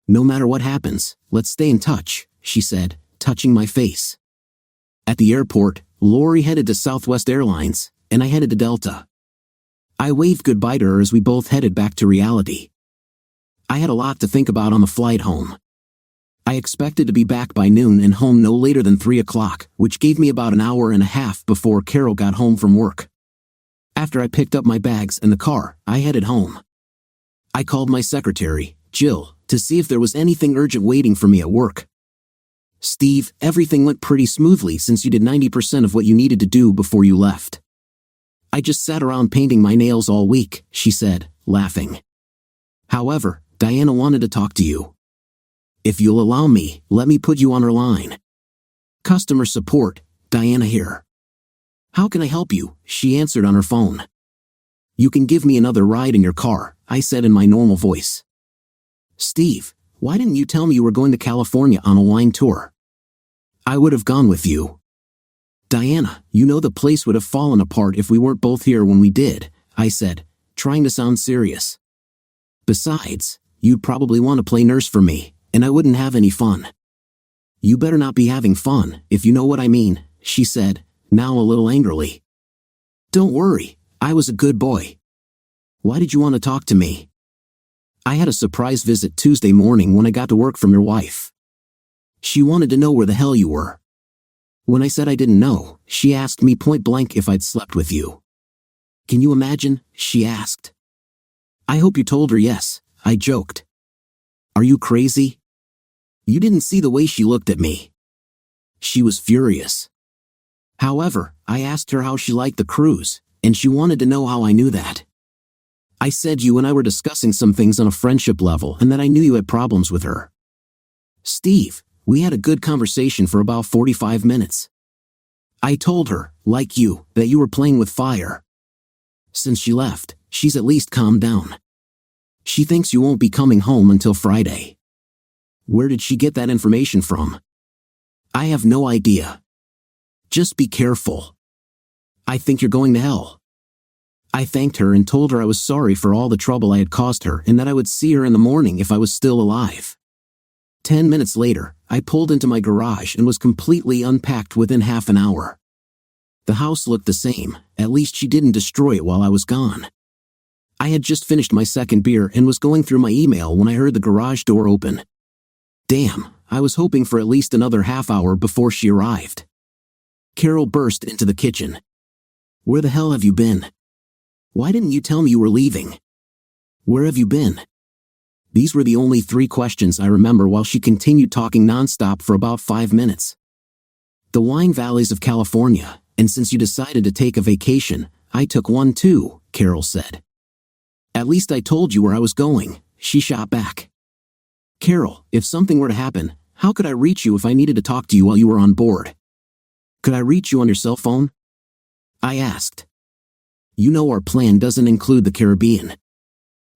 No matter what happens, let's stay in touch," she said, touching my face. At the airport, Lori headed to Southwest Airlines, and I headed to Delta. I waved goodbye to her as we both headed back to reality. I had a lot to think about on the flight home. I expected to be back by noon and home no later than 3 o'clock, which gave me about an hour and a half before Carol got home from work. After I picked up my bags and the car, I headed home. I called my secretary, Jill, to see if there was anything urgent waiting for me at work. "Steve, everything went pretty smoothly since you did 90% of what you needed to do before you left. I just sat around painting my nails all week," she said, laughing. "However, Diana wanted to talk to you. If you'll allow me, let me put you on her line." "Customer support, Diana here." "How can I help you?" she answered on her phone. "You can give me another ride in your car," I said in my normal voice. "Steve, why didn't you tell me you were going to California on a wine tour? I would have gone with you." "Diana, you know the place would have fallen apart if we weren't both here when we did," I said, trying to sound serious. "Besides, you'd probably want to play nurse for me, and I wouldn't have any fun." "You better not be having fun, if you know what I mean," she said, now a little angrily. "Don't worry, I was a good boy. Why did you want to talk to me?" "I had a surprise visit Tuesday morning when I got to work from your wife. She wanted to know where the hell you were. When I said I didn't know, she asked me point blank if I'd slept with you. Can you imagine?" she asked. "I hope you told her yes," I joked. "Are you crazy? You didn't see the way she looked at me." She was furious. However, I asked her how she liked the cruise, and she wanted to know how I knew that. I said you and I were discussing some things on a friendship level and that I knew you had problems with her. "Steve, we had a good conversation for about 45 minutes. I told her, like you, that you were playing with fire. Since she left, she's at least calmed down. She thinks you won't be coming home until Friday." "Where did she get that information from?" "I have no idea. Just be careful. I think you're going to hell." I thanked her and told her I was sorry for all the trouble I had caused her and that I would see her in the morning if I was still alive. 10 minutes later, I pulled into my garage and was completely unpacked within half an hour. The house looked the same, at least she didn't destroy it while I was gone. I had just finished my second beer and was going through my email when I heard the garage door open. Damn, I was hoping for at least another half hour before she arrived. Carol burst into the kitchen. "Where the hell have you been? Why didn't you tell me you were leaving?" Where have you been? These were the only 3 questions I remember while she continued talking nonstop for about 5 minutes. The wine valleys of California, and since you decided to take a vacation, I took one too, Carol said. At least I told you where I was going, she shot back. Carol, if something were to happen, how could I reach you if I needed to talk to you while you were on board? Could I reach you on your cell phone? I asked. You know our plan doesn't include the Caribbean.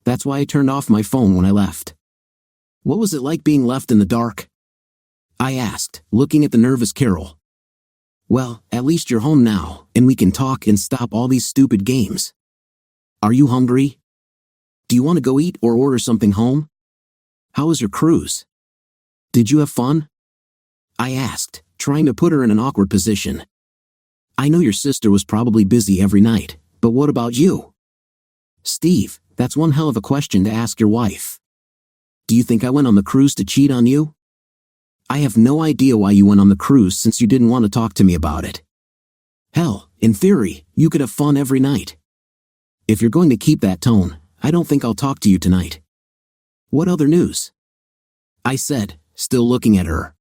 That's why I turned off my phone when I left. What was it like being left in the dark? I asked, looking at the nervous Carol. Well, at least you're home now, and we can talk and stop all these stupid games. Are you hungry? Do you want to go eat or order something home? How was your cruise? Did you have fun? I asked, trying to put her in an awkward position. I know your sister was probably busy every night, but what about you? Steve, that's one hell of a question to ask your wife. Do you think I went on the cruise to cheat on you? I have no idea why you went on the cruise since you didn't want to talk to me about it. Hell, in theory, you could have fun every night. If you're going to keep that tone, I don't think I'll talk to you tonight. What other news? I said, still looking at her.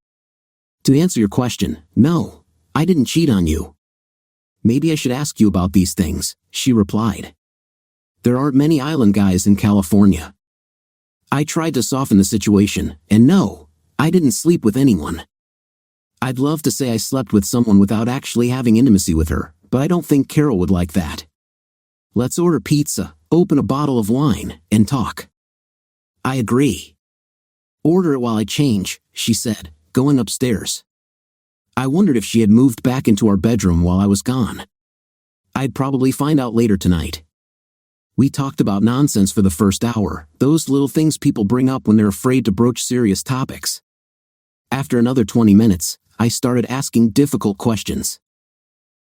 To answer your question, no, I didn't cheat on you. Maybe I should ask you about these things, she replied. There aren't many island guys in California. I tried to soften the situation, and no, I didn't sleep with anyone. I'd love to say I slept with someone without actually having intimacy with her, but I don't think Carol would like that. Let's order pizza, open a bottle of wine, and talk. I agree. Order it while I change, she said, going upstairs. I wondered if she had moved back into our bedroom while I was gone. I'd probably find out later tonight. We talked about nonsense for the first hour, those little things people bring up when they're afraid to broach serious topics. After another 20 minutes, I started asking difficult questions.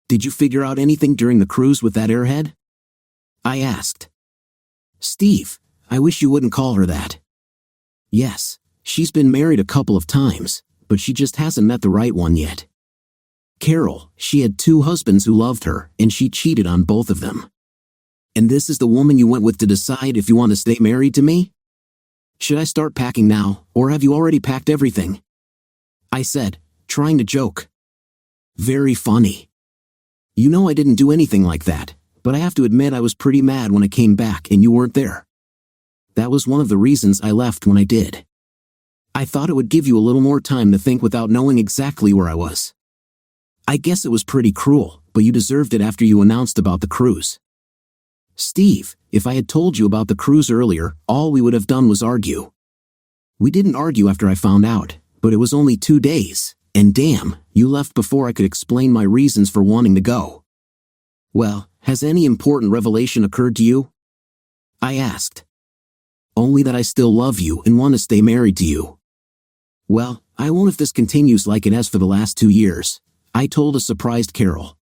Did you figure out anything during the cruise with that airhead? I asked. Steve, I wish you wouldn't call her that. Yes, she's been married a couple of times, but she just hasn't met the right one yet. Carol, she had 2 husbands who loved her, and she cheated on both of them. And this is the woman you went with to decide if you want to stay married to me? Should I start packing now, or have you already packed everything? I said, trying to joke. Very funny. You know I didn't do anything like that, but I have to admit I was pretty mad when I came back and you weren't there. That was one of the reasons I left when I did. I thought it would give you a little more time to think without knowing exactly where I was. I guess it was pretty cruel, but you deserved it after you announced about the cruise. Steve, if I had told you about the cruise earlier, all we would have done was argue. We didn't argue after I found out, but it was only 2 days, and damn, you left before I could explain my reasons for wanting to go. Well, has any important revelation occurred to you? I asked. Only that I still love you and want to stay married to you. Well, I won't if this continues like it has for the last 2 years, I told a surprised Carol.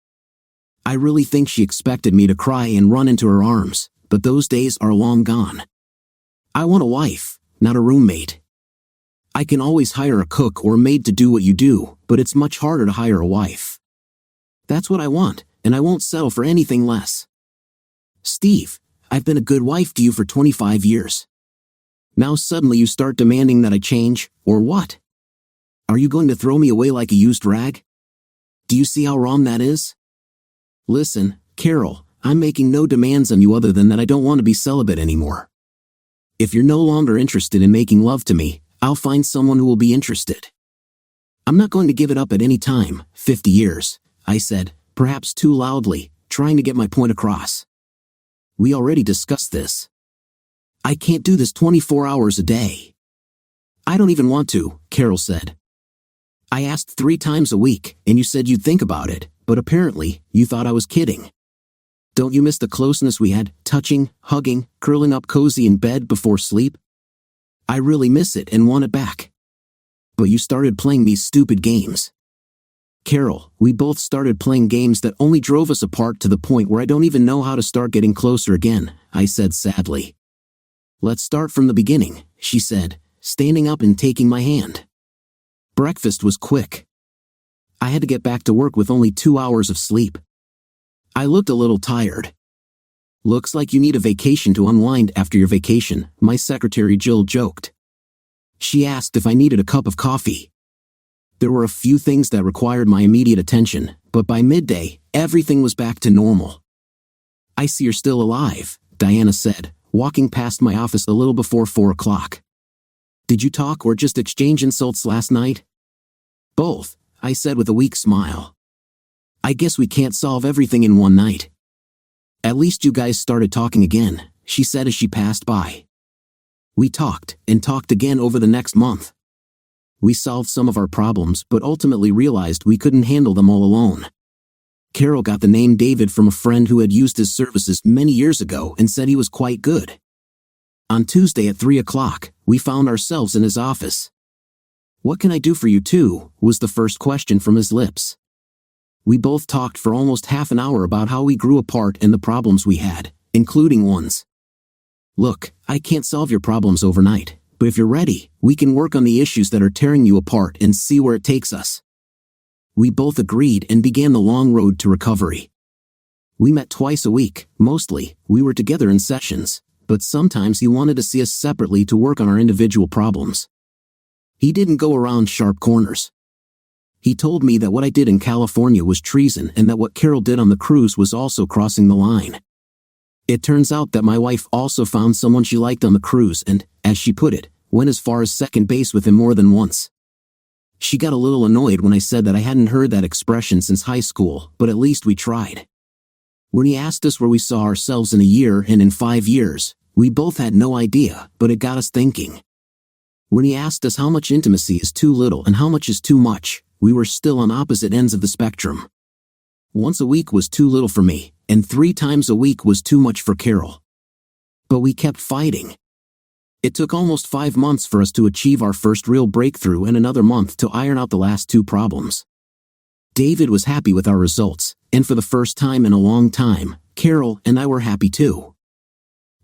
I really think she expected me to cry and run into her arms, but those days are long gone. I want a wife, not a roommate. I can always hire a cook or a maid to do what you do, but it's much harder to hire a wife. That's what I want, and I won't settle for anything less. Steve, I've been a good wife to you for 25 years. Now suddenly you start demanding that I change, or what? Are you going to throw me away like a used rag? Do you see how wrong that is? Listen, Carol, I'm making no demands on you other than that I don't want to be celibate anymore. If you're no longer interested in making love to me, I'll find someone who will be interested. I'm not going to give it up at any time, 50 years, I said, perhaps too loudly, trying to get my point across. We already discussed this. I can't do this 24 hours a day. I don't even want to, Carol said. I asked 3 times a week, and you said you'd think about it, but apparently, you thought I was kidding. Don't you miss the closeness we had, touching, hugging, curling up cozy in bed before sleep? I really miss it and want it back. But you started playing these stupid games. Carol, we both started playing games that only drove us apart to the point where I don't even know how to start getting closer again, I said sadly. Let's start from the beginning, she said, standing up and taking my hand. Breakfast was quick. I had to get back to work with only 2 hours of sleep. I looked a little tired. Looks like you need a vacation to unwind after your vacation, my secretary Jill joked. She asked if I needed a cup of coffee. There were a few things that required my immediate attention, but by midday, everything was back to normal. I see you're still alive, Diana said, walking past my office a little before 4 o'clock. Did you talk or just exchange insults last night? Both, I said with a weak smile. I guess we can't solve everything in one night. At least you guys started talking again, she said as she passed by. We talked and talked again over the next month. We solved some of our problems but ultimately realized we couldn't handle them all alone. Carol got the name David from a friend who had used his services many years ago and said he was quite good. On Tuesday at 3 o'clock, we found ourselves in his office. What can I do for you too? Was the first question from his lips. We both talked for almost half an hour about how we grew apart and the problems we had, including ones. Look, I can't solve your problems overnight, but if you're ready, we can work on the issues that are tearing you apart and see where it takes us. We both agreed and began the long road to recovery. We met twice a week, mostly, we were together in sessions, but sometimes he wanted to see us separately to work on our individual problems. He didn't go around sharp corners. He told me that what I did in California was treason and that what Carol did on the cruise was also crossing the line. It turns out that my wife also found someone she liked on the cruise and, as she put it, went as far as second base with him more than once. She got a little annoyed when I said that I hadn't heard that expression since high school, but at least we tried. When he asked us where we saw ourselves in a year and in 5 years, we both had no idea, but it got us thinking. When he asked us how much intimacy is too little and how much is too much, we were still on opposite ends of the spectrum. Once a week was too little for me, and 3 times a week was too much for Carol. But we kept fighting. It took almost 5 months for us to achieve our first real breakthrough and another month to iron out the last 2 problems. David was happy with our results, and for the first time in a long time, Carol and I were happy too.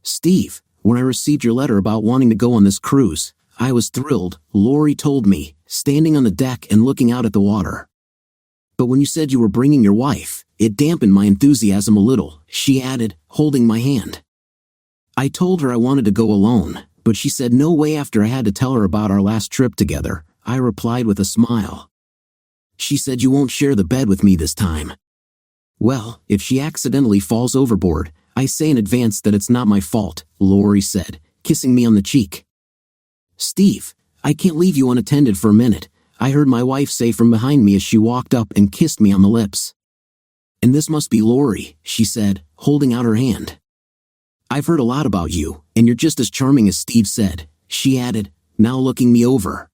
Steve, when I received your letter about wanting to go on this cruise, I was thrilled, Lori told me, standing on the deck and looking out at the water. But when you said you were bringing your wife, it dampened my enthusiasm a little, she added, holding my hand. I told her I wanted to go alone, but she said no way after I had to tell her about our last trip together. I replied with a smile. She said you won't share the bed with me this time. Well, if she accidentally falls overboard, I say in advance that it's not my fault, Lori said, kissing me on the cheek. Steve, I can't leave you unattended for a minute, I heard my wife say from behind me as she walked up and kissed me on the lips. And this must be Lori, she said, holding out her hand. I've heard a lot about you, and you're just as charming as Steve said, she added, now looking me over.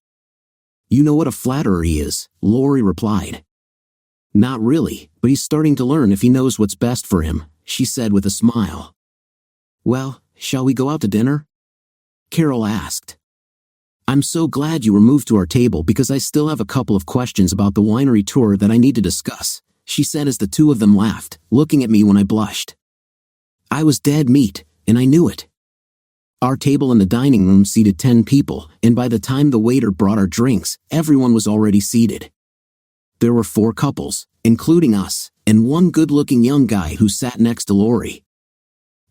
You know what a flatterer he is, Lori replied. Not really, but he's starting to learn if he knows what's best for him, she said with a smile. Well, shall we go out to dinner? Carol asked. I'm so glad you were moved to our table because I still have a couple of questions about the winery tour that I need to discuss, she said as the two of them laughed, looking at me when I blushed. I was dead meat, and I knew it. Our table in the dining room seated 10 people, and by the time the waiter brought our drinks, everyone was already seated. There were 4 couples, including us, and one good-looking young guy who sat next to Lori.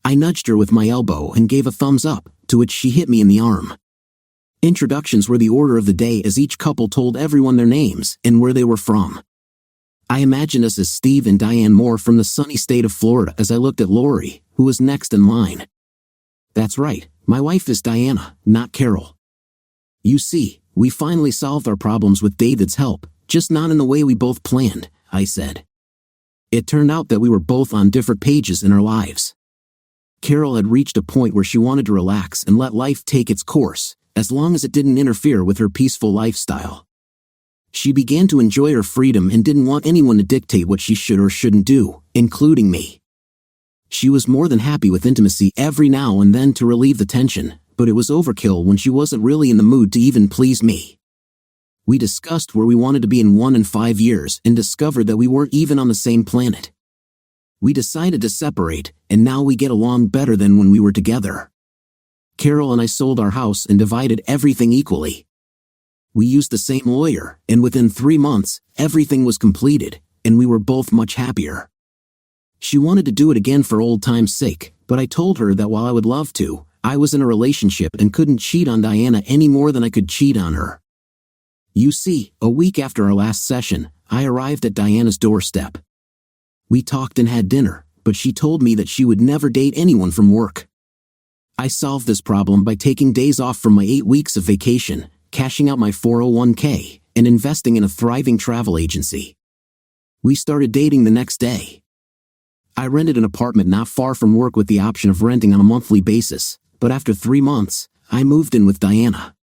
I nudged her with my elbow and gave a thumbs up, to which she hit me in the arm. Introductions were the order of the day as each couple told everyone their names and where they were from. I imagined us as Steve and Diane Moore from the sunny state of Florida as I looked at Lori, who was next in line. That's right, my wife is Diana, not Carol. You see, we finally solved our problems with David's help, just not in the way we both planned, I said. It turned out that we were both on different pages in our lives. Carol had reached a point where she wanted to relax and let life take its course, as long as it didn't interfere with her peaceful lifestyle. She began to enjoy her freedom and didn't want anyone to dictate what she should or shouldn't do, including me. She was more than happy with intimacy every now and then to relieve the tension, but it was overkill when she wasn't really in the mood to even please me. We discussed where we wanted to be in 1 and 5 years and discovered that we weren't even on the same planet. We decided to separate, and now we get along better than when we were together. Carol and I sold our house and divided everything equally. We used the same lawyer, and within 3 months, everything was completed, and we were both much happier. She wanted to do it again for old time's sake, but I told her that while I would love to, I was in a relationship and couldn't cheat on Diana any more than I could cheat on her. You see, a week after our last session, I arrived at Diana's doorstep. We talked and had dinner, but she told me that she would never date anyone from work. I solved this problem by taking days off from my 8 weeks of vacation, cashing out my 401k, and investing in a thriving travel agency. We started dating the next day. I rented an apartment not far from work with the option of renting on a monthly basis, but after 3 months, I moved in with Diana.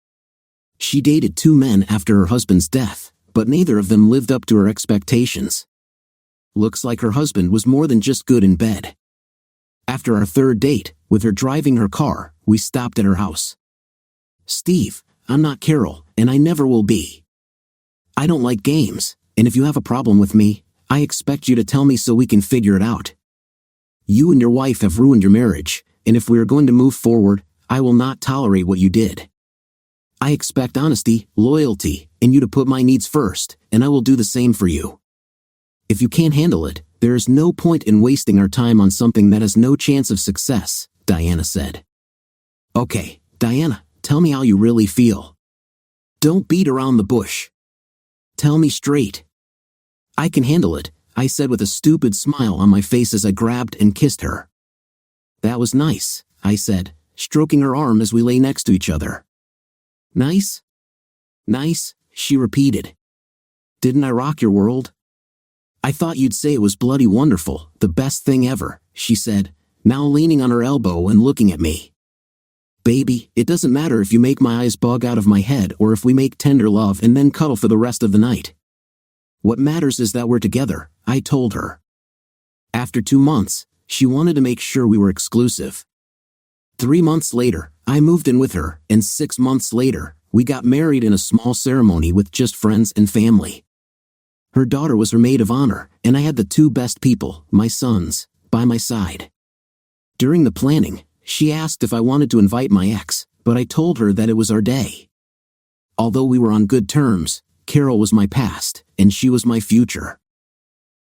She dated 2 men after her husband's death, but neither of them lived up to her expectations. Looks like her husband was more than just good in bed. After our 3rd date, with her driving her car, we stopped at her house. Steve, I'm not Carol, and I never will be. I don't like games, and if you have a problem with me, I expect you to tell me so we can figure it out. You and your wife have ruined your marriage, and if we are going to move forward, I will not tolerate what you did. I expect honesty, loyalty, and you to put my needs first, and I will do the same for you. If you can't handle it, there is no point in wasting our time on something that has no chance of success, Diana said. Okay, Diana, tell me how you really feel. Don't beat around the bush. Tell me straight. I can handle it, I said with a stupid smile on my face as I grabbed and kissed her. That was nice, I said, stroking her arm as we lay next to each other. Nice? Nice, she repeated. Didn't I rock your world? I thought you'd say it was bloody wonderful, the best thing ever, she said, now leaning on her elbow and looking at me. Baby, it doesn't matter if you make my eyes bug out of my head or if we make tender love and then cuddle for the rest of the night. What matters is that we're together, I told her. After 2 months, she wanted to make sure we were exclusive. 3 months later, I moved in with her, and 6 months later, we got married in a small ceremony with just friends and family. Her daughter was her maid of honor, and I had the 2 best people, my sons, by my side. During the planning, she asked if I wanted to invite my ex, but I told her that it was our day. Although we were on good terms, Carol was my past, and she was my future.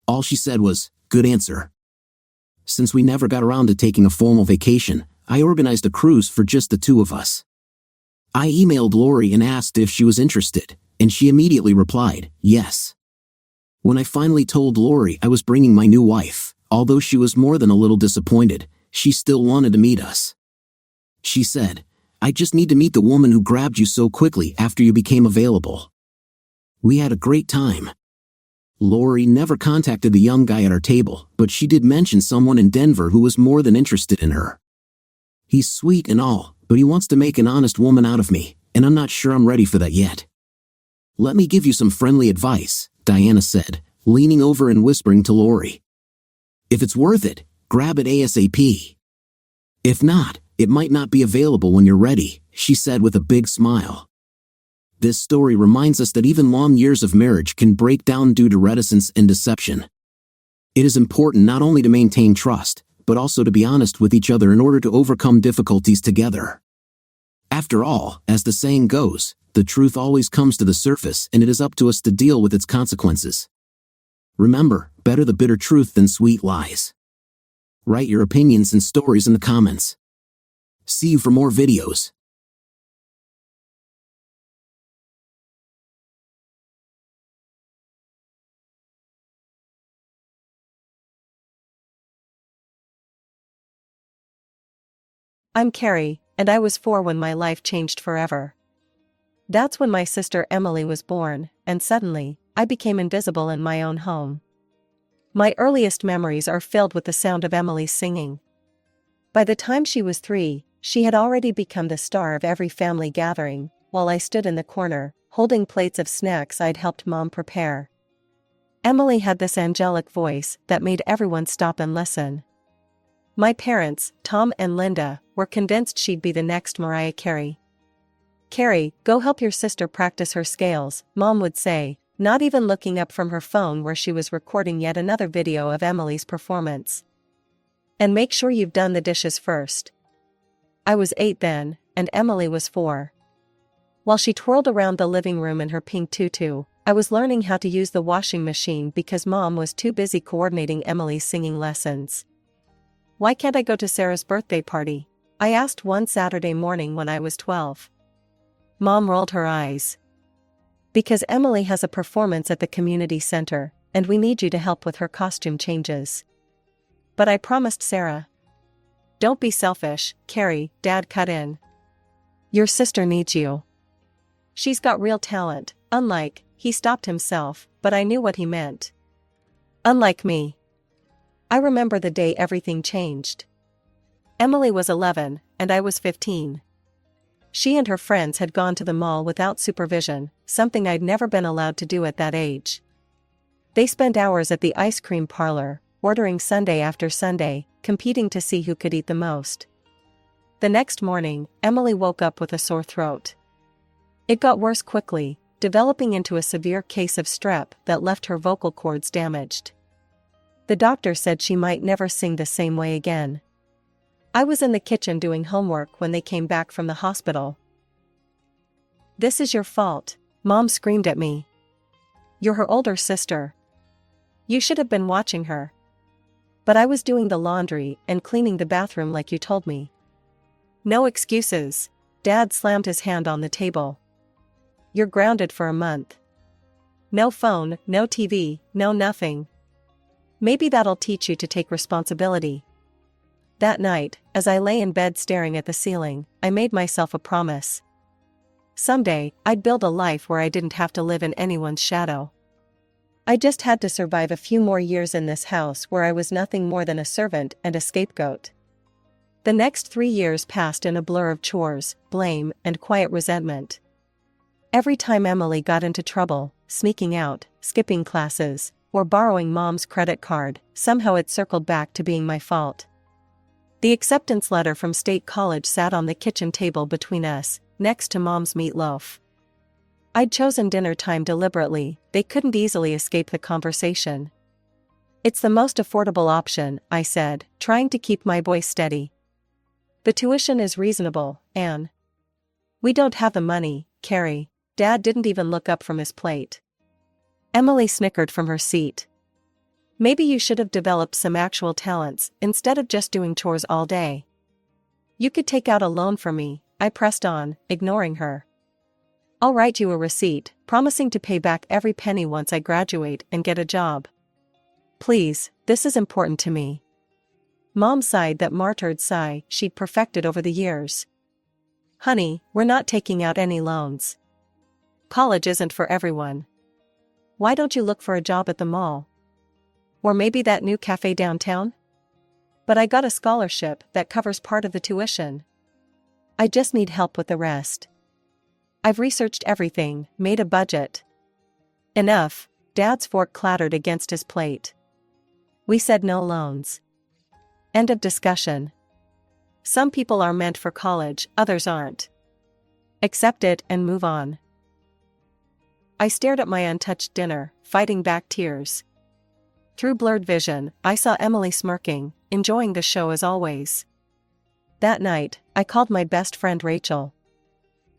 All she said was, good answer. Since we never got around to taking a formal vacation, I organized a cruise for just the 2 of us. I emailed Lori and asked if she was interested, and she immediately replied, yes. When I finally told Lori I was bringing my new wife, although she was more than a little disappointed, she still wanted to meet us. She said, I just need to meet the woman who grabbed you so quickly after you became available. We had a great time. Lori never contacted the young guy at our table, but she did mention someone in Denver who was more than interested in her. He's sweet and all, but he wants to make an honest woman out of me, and I'm not sure I'm ready for that yet. Let me give you some friendly advice, Diana said, leaning over and whispering to Lori. If it's worth it, grab it ASAP. If not, it might not be available when you're ready, she said with a big smile. This story reminds us that even long years of marriage can break down due to reticence and deception. It is important not only to maintain trust, but also to be honest with each other in order to overcome difficulties together. After all, as the saying goes, the truth always comes to the surface and it is up to us to deal with its consequences. Remember, better the bitter truth than sweet lies. Write your opinions and stories in the comments. See you for more videos. I'm Carrie, and I was 4 when my life changed forever. That's when my sister Emily was born, and suddenly, I became invisible in my own home. My earliest memories are filled with the sound of Emily singing. By the time she was 3, she had already become the star of every family gathering, while I stood in the corner, holding plates of snacks I'd helped Mom prepare. Emily had this angelic voice that made everyone stop and listen. My parents, Tom and Linda, were convinced she'd be the next Mariah Carey. Carrie, go help your sister practice her scales, Mom would say, not even looking up from her phone where she was recording yet another video of Emily's performance. And make sure you've done the dishes first. I was 8 then, and Emily was 4. While she twirled around the living room in her pink tutu, I was learning how to use the washing machine because Mom was too busy coordinating Emily's singing lessons. Why can't I go to Sarah's birthday party? I asked one Saturday morning when I was 12. Mom rolled her eyes. Because Emily has a performance at the community center, and we need you to help with her costume changes. But I promised Sarah. Don't be selfish, Carrie, Dad cut in. Your sister needs you. She's got real talent, unlike, he stopped himself, but I knew what he meant. Unlike me. I remember the day everything changed. Emily was 11, and I was 15. She and her friends had gone to the mall without supervision, something I'd never been allowed to do at that age. They spent hours at the ice cream parlor, ordering Sunday after Sunday, competing to see who could eat the most. The next morning, Emily woke up with a sore throat. It got worse quickly, developing into a severe case of strep that left her vocal cords damaged. The doctor said she might never sing the same way again. I was in the kitchen doing homework when they came back from the hospital. This is your fault, Mom screamed at me. You're her older sister. You should have been watching her. But I was doing the laundry and cleaning the bathroom like you told me. No excuses. Dad slammed his hand on the table. You're grounded for a month. No phone, no TV, no nothing. Maybe that'll teach you to take responsibility. That night, as I lay in bed staring at the ceiling, I made myself a promise. Someday, I'd build a life where I didn't have to live in anyone's shadow. I just had to survive a few more years in this house where I was nothing more than a servant and a scapegoat. The next 3 years passed in a blur of chores, blame, and quiet resentment. Every time Emily got into trouble, sneaking out, skipping classes, or borrowing Mom's credit card, somehow it circled back to being my fault. The acceptance letter from State College sat on the kitchen table between us, next to Mom's meatloaf. I'd chosen dinner time deliberately, they couldn't easily escape the conversation. It's the most affordable option, I said, trying to keep my voice steady. The tuition is reasonable, Anne. We don't have the money, Carrie. Dad didn't even look up from his plate. Emily snickered from her seat. Maybe you should have developed some actual talents, instead of just doing chores all day. You could take out a loan for me, I pressed on, ignoring her. I'll write you a receipt, promising to pay back every penny once I graduate and get a job. Please, this is important to me. Mom sighed that martyred sigh she'd perfected over the years. Honey, we're not taking out any loans. College isn't for everyone. Why don't you look for a job at the mall? Or maybe that new cafe downtown? But I got a scholarship that covers part of the tuition. I just need help with the rest. I've researched everything, made a budget. Enough, Dad's fork clattered against his plate. We said no loans. End of discussion. Some people are meant for college, others aren't. Accept it and move on. I stared at my untouched dinner, fighting back tears. Through blurred vision, I saw Emily smirking, enjoying the show as always. That night, I called my best friend Rachel.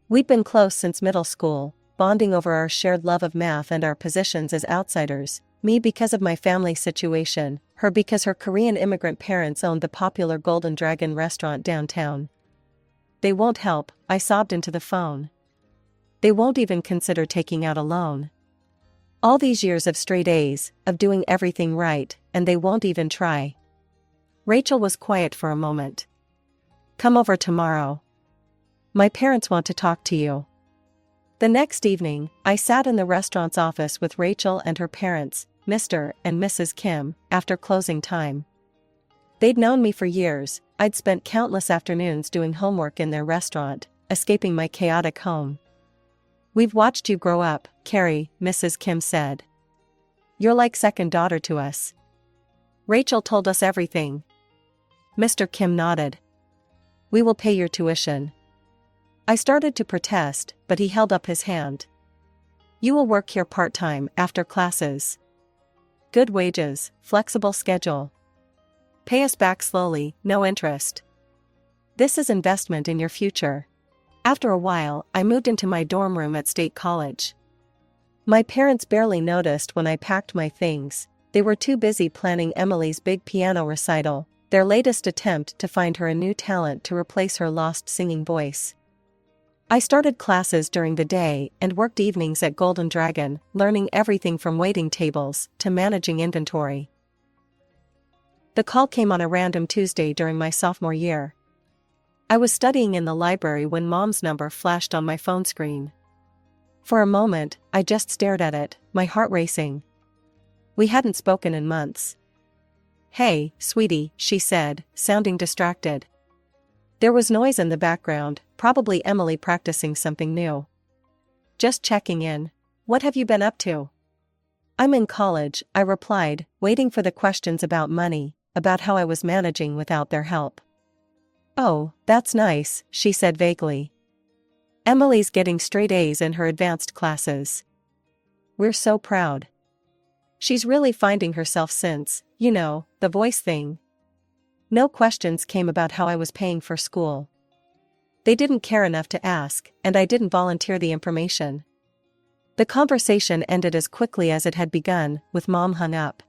We'd been close since middle school, bonding over our shared love of math and our positions as outsiders, me because of my family situation, her because her Korean immigrant parents owned the popular Golden Dragon restaurant downtown. They won't help, I sobbed into the phone. They won't even consider taking out a loan. All these years of straight A's, of doing everything right, and they won't even try. Rachel was quiet for a moment. Come over tomorrow. My parents want to talk to you. The next evening, I sat in the restaurant's office with Rachel and her parents, Mr. and Mrs. Kim, after closing time. They'd known me for years, I'd spent countless afternoons doing homework in their restaurant, escaping my chaotic home. We've watched you grow up, Carrie, Mrs. Kim said. You're like second daughter to us. Rachel told us everything. Mr. Kim nodded. We will pay your tuition. I started to protest, but he held up his hand. You will work here part-time, after classes. Good wages, flexible schedule. Pay us back slowly, no interest. This is investment in your future. After a while, I moved into my dorm room at State College. My parents barely noticed when I packed my things. They were too busy planning Emily's big piano recital, their latest attempt to find her a new talent to replace her lost singing voice. I started classes during the day and worked evenings at Golden Dragon, learning everything from waiting tables to managing inventory. The call came on a random Tuesday during my sophomore year. I was studying in the library when Mom's number flashed on my phone screen. For a moment, I just stared at it, my heart racing. We hadn't spoken in months. "Hey, sweetie," she said, sounding distracted. There was noise in the background, probably Emily practicing something new. "Just checking in. What have you been up to?" "I'm in college," I replied, waiting for the questions about money, about how I was managing without their help. "Oh, that's nice," she said vaguely. "Emily's getting straight A's in her advanced classes. We're so proud. She's really finding herself since, the voice thing." No questions came about how I was paying for school. They didn't care enough to ask, and I didn't volunteer the information. The conversation ended as quickly as it had begun, with Mom hung up.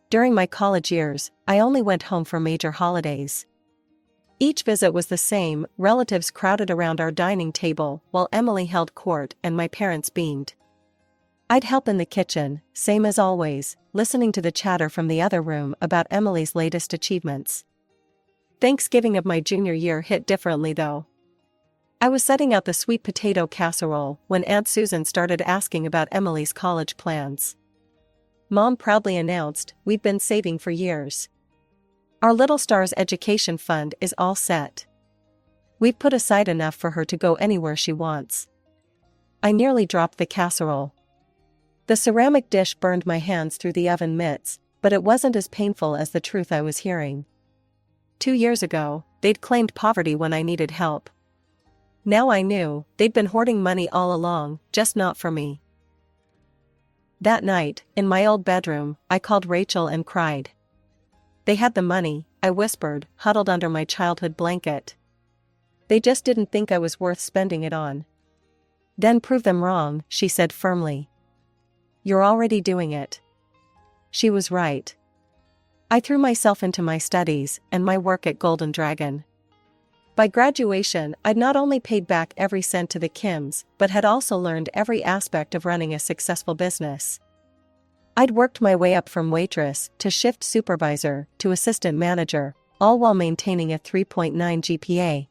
During my college years, I only went home for major holidays. Each visit was the same, relatives crowded around our dining table while Emily held court and my parents beamed. I'd help in the kitchen, same as always, listening to the chatter from the other room about Emily's latest achievements. Thanksgiving of my junior year hit differently though. I was setting out the sweet potato casserole when Aunt Susan started asking about Emily's college plans. Mom proudly announced, "We've been saving for years. Our little star's education fund is all set. We've put aside enough for her to go anywhere she wants." I nearly dropped the casserole. The ceramic dish burned my hands through the oven mitts, but it wasn't as painful as the truth I was hearing. 2 years ago, they'd claimed poverty when I needed help. Now I knew, they'd been hoarding money all along, just not for me. That night, in my old bedroom, I called Rachel and cried. "They had the money," I whispered, huddled under my childhood blanket. "They just didn't think I was worth spending it on." "Then prove them wrong," she said firmly. "You're already doing it." She was right. I threw myself into my studies and my work at Golden Dragon. By graduation, I'd not only paid back every cent to the Kims, but had also learned every aspect of running a successful business. I'd worked my way up from waitress to shift supervisor to assistant manager, all while maintaining a 3.9 GPA.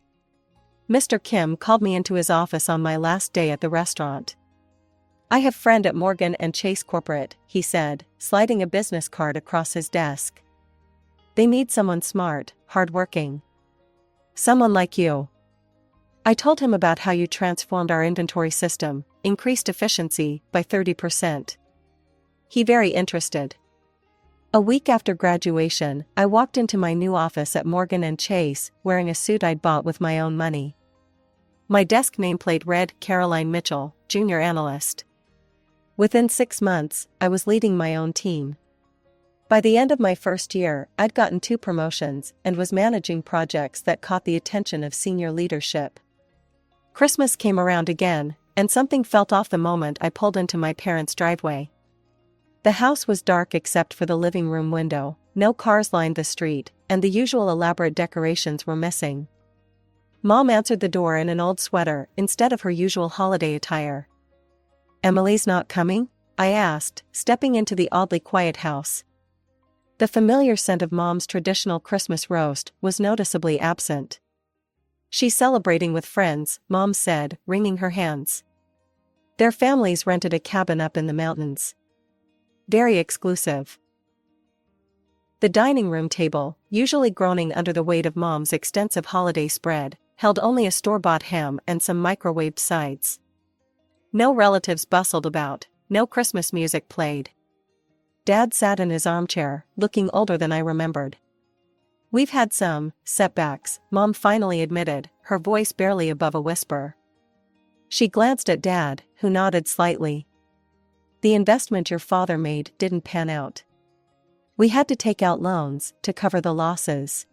Mr. Kim called me into his office on my last day at the restaurant. "I have friend at Morgan & Chase Corporate," he said, sliding a business card across his desk. "They need someone smart, hardworking. Someone like you." I told him about how you transformed our inventory system, increased efficiency by 30%. He very interested. A week after graduation, I walked into my new office at Morgan & Chase, wearing a suit I'd bought with my own money. My desk nameplate read Caroline Mitchell, Junior Analyst. Within 6 months, I was leading my own team. By the end of my first year, I'd gotten 2 promotions and was managing projects that caught the attention of senior leadership. Christmas came around again, and something felt off the moment I pulled into my parents' driveway. The house was dark except for the living room window, no cars lined the street, and the usual elaborate decorations were missing. Mom answered the door in an old sweater instead of her usual holiday attire. "Emily's not coming?" I asked, stepping into the oddly quiet house. The familiar scent of Mom's traditional Christmas roast was noticeably absent. "She's celebrating with friends," Mom said, wringing her hands. "Their families rented a cabin up in the mountains. Very exclusive." The dining room table, usually groaning under the weight of Mom's extensive holiday spread, held only a store-bought ham and some microwaved sides. No relatives bustled about, no Christmas music played. Dad sat in his armchair, looking older than I remembered. "We've had some setbacks," Mom finally admitted, her voice barely above a whisper. She glanced at Dad, who nodded slightly. "The investment your father made didn't pan out. We had to take out loans to cover the losses.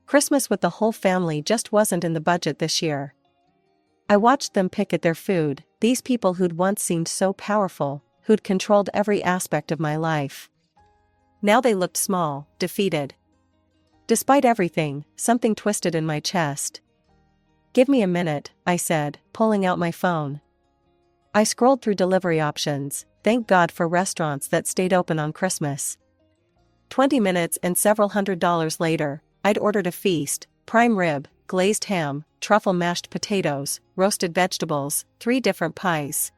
Christmas with the whole family just wasn't in the budget this year." I watched them pick at their food, these people who'd once seemed so powerful, who'd controlled every aspect of my life. Now they looked small, defeated. Despite everything, something twisted in my chest. "Give me a minute," I said, pulling out my phone. I scrolled through delivery options, thank God for restaurants that stayed open on Christmas. 20 minutes and several $100s later, I'd ordered a feast: prime rib, glazed ham, truffle mashed potatoes, roasted vegetables, 3 different pies.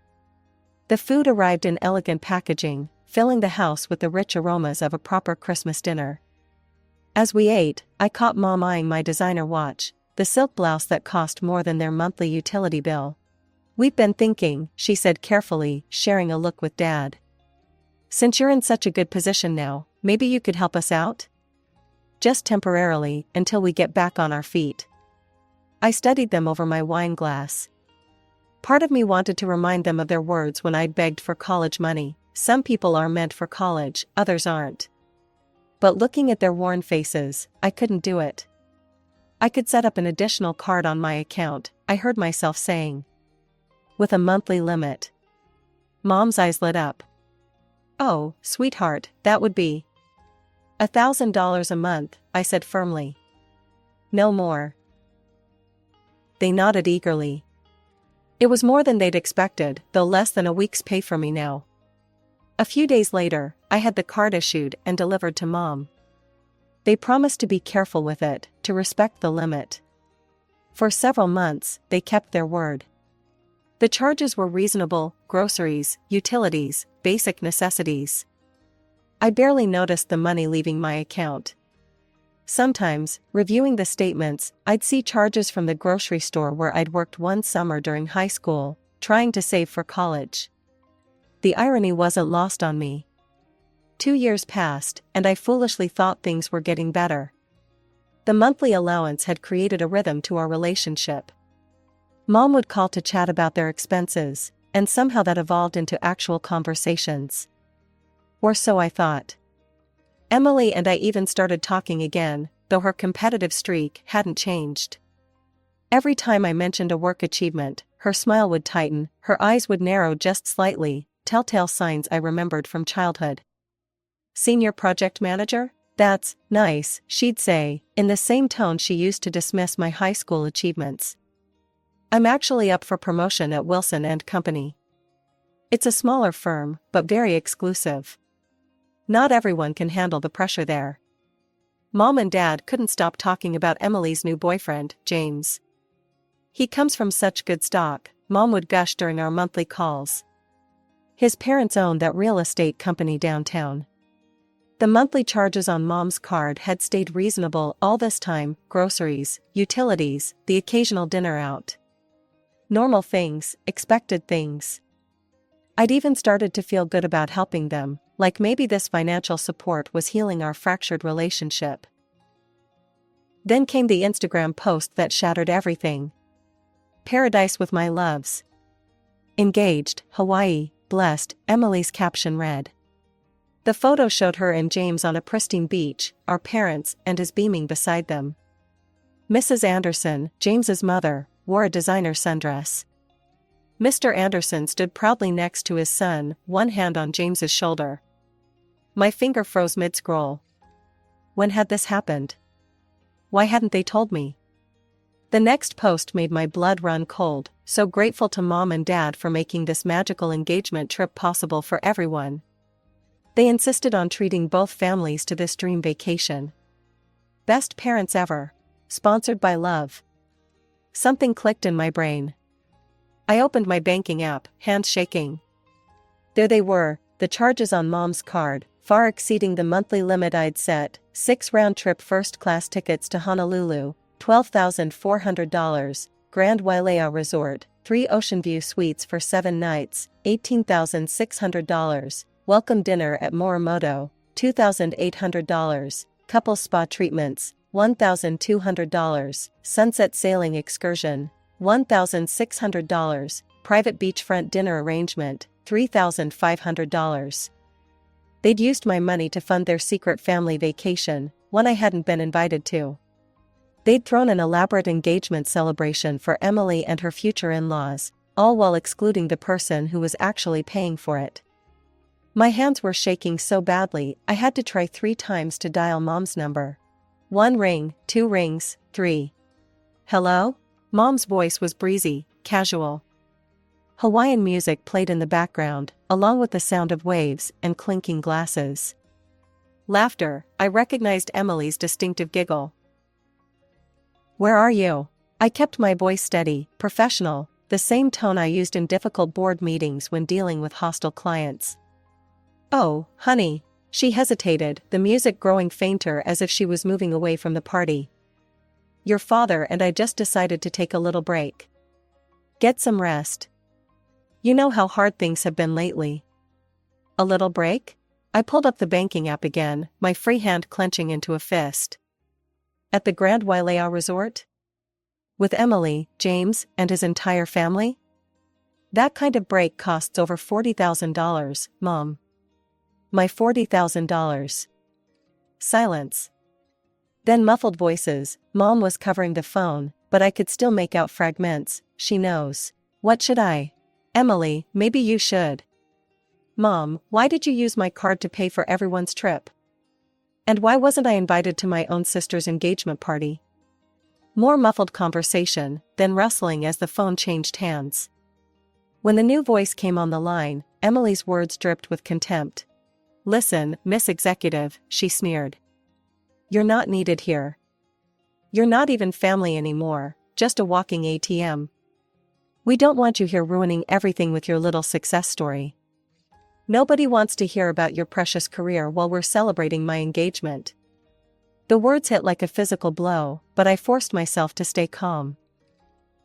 The food arrived in elegant packaging, filling the house with the rich aromas of a proper Christmas dinner. As we ate, I caught Mom eyeing my designer watch, the silk blouse that cost more than their monthly utility bill. "We've been thinking," she said carefully, sharing a look with Dad. "Since you're in such a good position now, maybe you could help us out? Just temporarily, until we get back on our feet." I studied them over my wine glass. Part of me wanted to remind them of their words when I'd begged for college money: "Some people are meant for college, others aren't." But looking at their worn faces, I couldn't do it. "I could set up an additional card on my account," I heard myself saying. "With a monthly limit." Mom's eyes lit up. "Oh, sweetheart, that would be $1,000 a month," I said firmly. "No more." They nodded eagerly. It was more than they'd expected, though less than a week's pay for me now. A few days later, I had the card issued and delivered to Mom. They promised to be careful with it, to respect the limit. For several months, they kept their word. The charges were reasonable: groceries, utilities, basic necessities. I barely noticed the money leaving my account. Sometimes, reviewing the statements, I'd see charges from the grocery store where I'd worked one summer during high school, trying to save for college. The irony wasn't lost on me. 2 years passed, and I foolishly thought things were getting better. The monthly allowance had created a rhythm to our relationship. Mom would call to chat about their expenses, and somehow that evolved into actual conversations. Or so I thought. Emily and I even started talking again, though her competitive streak hadn't changed. Every time I mentioned a work achievement, her smile would tighten, her eyes would narrow just slightly, telltale signs I remembered from childhood. "Senior project manager? That's nice," she'd say, in the same tone she used to dismiss my high school achievements. "I'm actually up for promotion at Wilson & Company. It's a smaller firm, but very exclusive. Not everyone can handle the pressure there." Mom and Dad couldn't stop talking about Emily's new boyfriend, James. "He comes from such good stock," Mom would gush during our monthly calls. "His parents own that real estate company downtown." The monthly charges on Mom's card had stayed reasonable all this time: groceries, utilities, the occasional dinner out. Normal things, expected things. I'd even started to feel good about helping them, like maybe this financial support was healing our fractured relationship. Then came the Instagram post that shattered everything. "Paradise with my loves. Engaged, Hawaii, blessed," Emily's caption read. The photo showed her and James on a pristine beach, our parents and us beaming beside them. Mrs. Anderson, James's mother, wore a designer sundress. Mr. Anderson stood proudly next to his son, one hand on James's shoulder. My finger froze mid-scroll. When had this happened? Why hadn't they told me? The next post made my blood run cold, so grateful to Mom and Dad for making this magical engagement trip possible for everyone. They insisted on treating both families to this dream vacation. Best parents ever. Sponsored by Love. Something clicked in my brain. I opened my banking app, hands shaking. There they were, the charges on Mom's card, far exceeding the monthly limit I'd set: 6 round-trip first-class tickets to Honolulu, $12,400, Grand Wailea Resort, 3 Ocean View suites for 7 nights, $18,600, welcome dinner at Morimoto, $2,800, couple spa treatments, $1,200, sunset sailing excursion, $1,600, private beachfront dinner arrangement, $3,500. They'd used my money to fund their secret family vacation, one I hadn't been invited to. They'd thrown an elaborate engagement celebration for Emily and her future in-laws, all while excluding the person who was actually paying for it. My hands were shaking so badly I had to try 3 times to dial Mom's number. 1 ring, 2 rings, 3. Hello? Mom's voice was breezy, casual. Hawaiian music played in the background, along with the sound of waves and clinking glasses. Laughter. I recognized Emily's distinctive giggle. Where are you? I kept my voice steady, professional, the same tone I used in difficult board meetings when dealing with hostile clients. Oh, honey. She hesitated, the music growing fainter as if she was moving away from the party. Your father and I just decided to take a little break. Get some rest. You know how hard things have been lately. A little break? I pulled up the banking app again, my free hand clenching into a fist. At the Grand Wailea Resort? With Emily, James, and his entire family? That kind of break costs over $40,000, Mom. My $40,000. Silence. Then muffled voices. Mom was covering the phone, but I could still make out fragments. She knows. What should I? Emily, maybe you should. Mom, why did you use my card to pay for everyone's trip? And why wasn't I invited to my own sister's engagement party? More muffled conversation, then rustling as the phone changed hands. When the new voice came on the line, Emily's words dripped with contempt. Listen, Miss Executive, she sneered. You're not needed here. You're not even family anymore, just a walking ATM. We don't want you here ruining everything with your little success story. Nobody wants to hear about your precious career while we're celebrating my engagement. The words hit like a physical blow, but I forced myself to stay calm.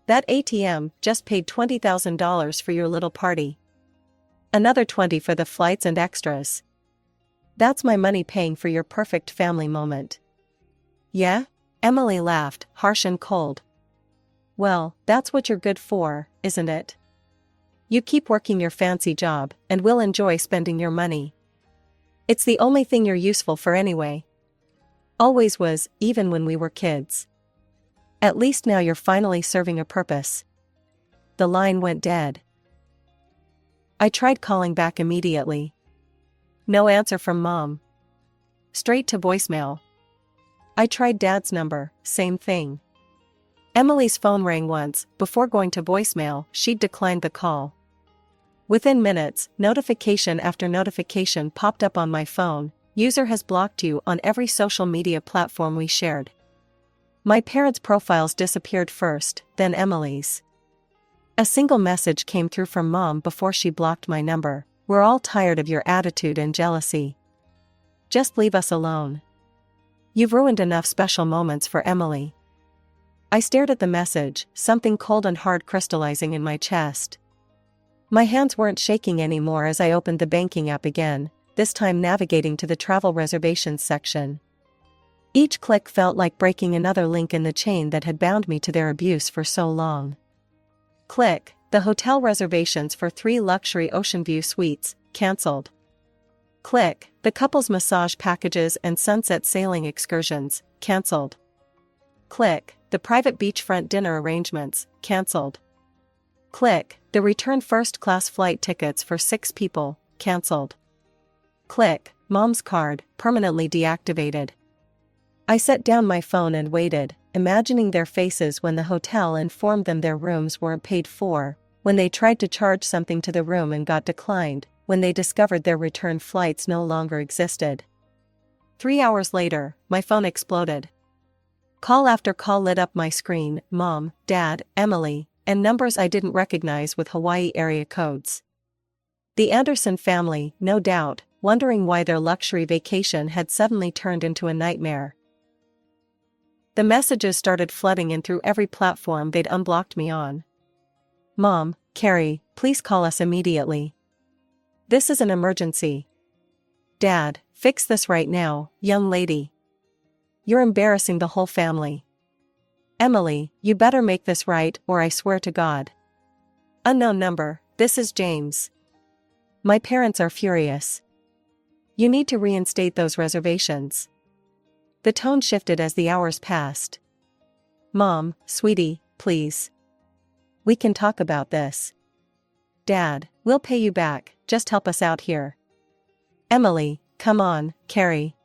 That ATM just paid $20,000 for your little party. Another $20,000 for the flights and extras. That's my money paying for your perfect family moment. Yeah? Emily laughed, harsh and cold. Well, that's what you're good for, isn't it? You keep working your fancy job, and we'll enjoy spending your money. It's the only thing you're useful for anyway. Always was, even when we were kids. At least now you're finally serving a purpose. The line went dead. I tried calling back immediately. No answer from Mom. Straight to voicemail. I tried Dad's number, same thing. Emily's phone rang once. Before going to voicemail, she'd declined the call. Within minutes, notification after notification popped up on my phone. User has blocked you on every social media platform we shared. My parents' profiles disappeared first, then Emily's. A single message came through from Mom before she blocked my number. We're all tired of your attitude and jealousy. Just leave us alone. You've ruined enough special moments for Emily. I stared at the message, something cold and hard crystallizing in my chest. My hands weren't shaking anymore as I opened the banking app again, this time navigating to the travel reservations section. Each click felt like breaking another link in the chain that had bound me to their abuse for so long. Click, the hotel reservations for 3 luxury ocean view suites, cancelled. Click, the couple's massage packages and sunset sailing excursions, cancelled. Click, the private beachfront dinner arrangements, cancelled. Click, the return first-class flight tickets for 6 people, cancelled. Click, Mom's card, permanently deactivated. I set down my phone and waited, imagining their faces when the hotel informed them their rooms weren't paid for, when they tried to charge something to the room and got declined, when they discovered their return flights no longer existed. 3 hours later, my phone exploded. Call after call lit up my screen, Mom, Dad, Emily, and numbers I didn't recognize with Hawaii area codes. The Anderson family, no doubt, wondering why their luxury vacation had suddenly turned into a nightmare. The messages started flooding in through every platform they'd unblocked me on. Mom, Carrie, please call us immediately. This is an emergency. Dad, fix this right now, young lady. You're embarrassing the whole family. Emily, you better make this right or I swear to God. Unknown number, this is James. My parents are furious. You need to reinstate those reservations. The tone shifted as the hours passed. Mom, sweetie, please. We can talk about this. Dad, we'll pay you back, just help us out here. Emily, come on, Carrie.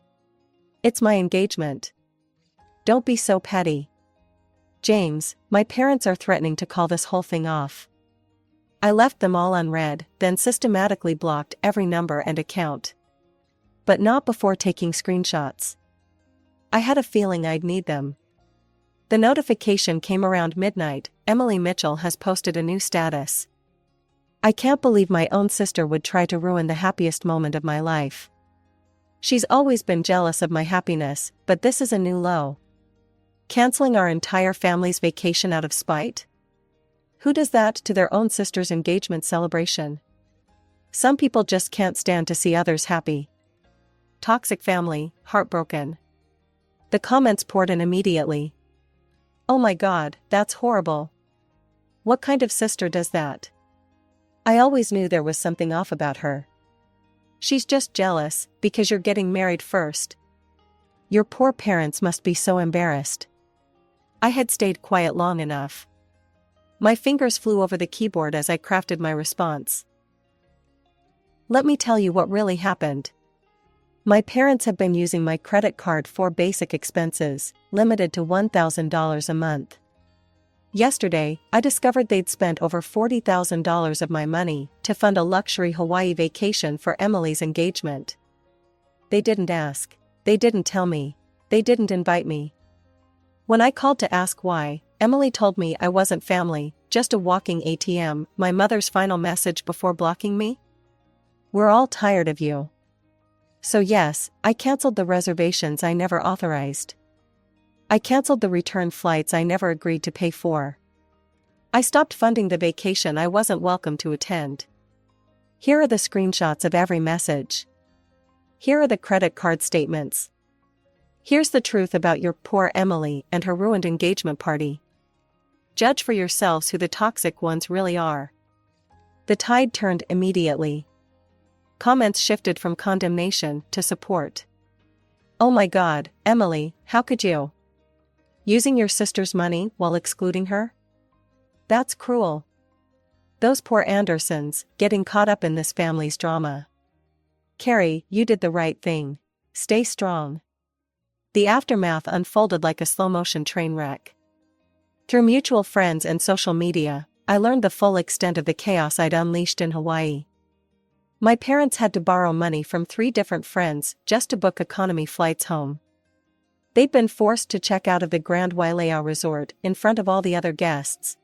It's my engagement. Don't be so petty. James, my parents are threatening to call this whole thing off. I left them all unread, then systematically blocked every number and account. But not before taking screenshots. I had a feeling I'd need them. The notification came around midnight. Emily Mitchell has posted a new status. I can't believe my own sister would try to ruin the happiest moment of my life. She's always been jealous of my happiness, but this is a new low. Canceling our entire family's vacation out of spite? Who does that to their own sister's engagement celebration? Some people just can't stand to see others happy. Toxic family, heartbroken. The comments poured in immediately. Oh my God, that's horrible. What kind of sister does that? I always knew there was something off about her. She's just jealous because you're getting married first. Your poor parents must be so embarrassed. I had stayed quiet long enough. My fingers flew over the keyboard as I crafted my response. Let me tell you what really happened. My parents have been using my credit card for basic expenses, limited to $1,000 a month. Yesterday, I discovered they'd spent over $40,000 of my money to fund a luxury Hawaii vacation for Emily's engagement. They didn't ask. They didn't tell me. They didn't invite me. When I called to ask why, Emily told me I wasn't family, just a walking ATM, my mother's final message before blocking me? We're all tired of you. So yes, I canceled the reservations I never authorized. I canceled the return flights I never agreed to pay for. I stopped funding the vacation I wasn't welcome to attend. Here are the screenshots of every message. Here are the credit card statements. Here's the truth about your poor Emily and her ruined engagement party. Judge for yourselves who the toxic ones really are. The tide turned immediately. Comments shifted from condemnation to support. Oh my God, Emily, how could you? Using your sister's money while excluding her? That's cruel. Those poor Andersons, getting caught up in this family's drama. Carrie, you did the right thing. Stay strong. The aftermath unfolded like a slow-motion train wreck. Through mutual friends and social media, I learned the full extent of the chaos I'd unleashed in Hawaii. My parents had to borrow money from 3 different friends just to book economy flights home. They'd been forced to check out of the Grand Wailea resort in front of all the other guests.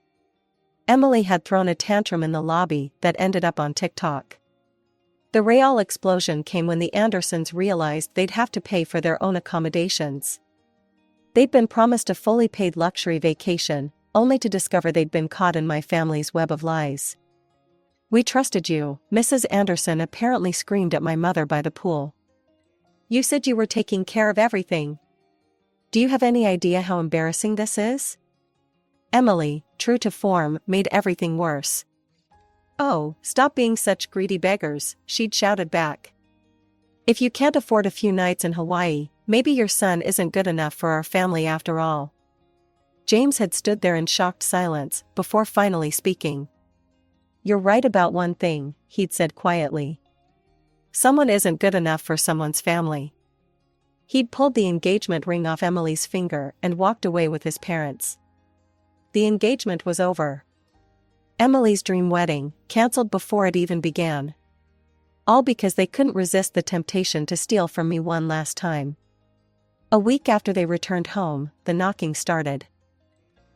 Emily had thrown a tantrum in the lobby that ended up on TikTok. The real explosion came when the Andersons realized they'd have to pay for their own accommodations. They'd been promised a fully paid luxury vacation, only to discover they'd been caught in my family's web of lies. We trusted you, Mrs. Anderson apparently screamed at my mother by the pool. You said you were taking care of everything. Do you have any idea how embarrassing this is? Emily, true to form, made everything worse. Oh, stop being such greedy beggars, she'd shouted back. If you can't afford a few nights in Hawaii, maybe your son isn't good enough for our family after all. James had stood there in shocked silence before finally speaking. You're right about one thing, he'd said quietly. Someone isn't good enough for someone's family. He'd pulled the engagement ring off Emily's finger and walked away with his parents. The engagement was over. Emily's dream wedding, cancelled before it even began. All because they couldn't resist the temptation to steal from me one last time. A week after they returned home, the knocking started.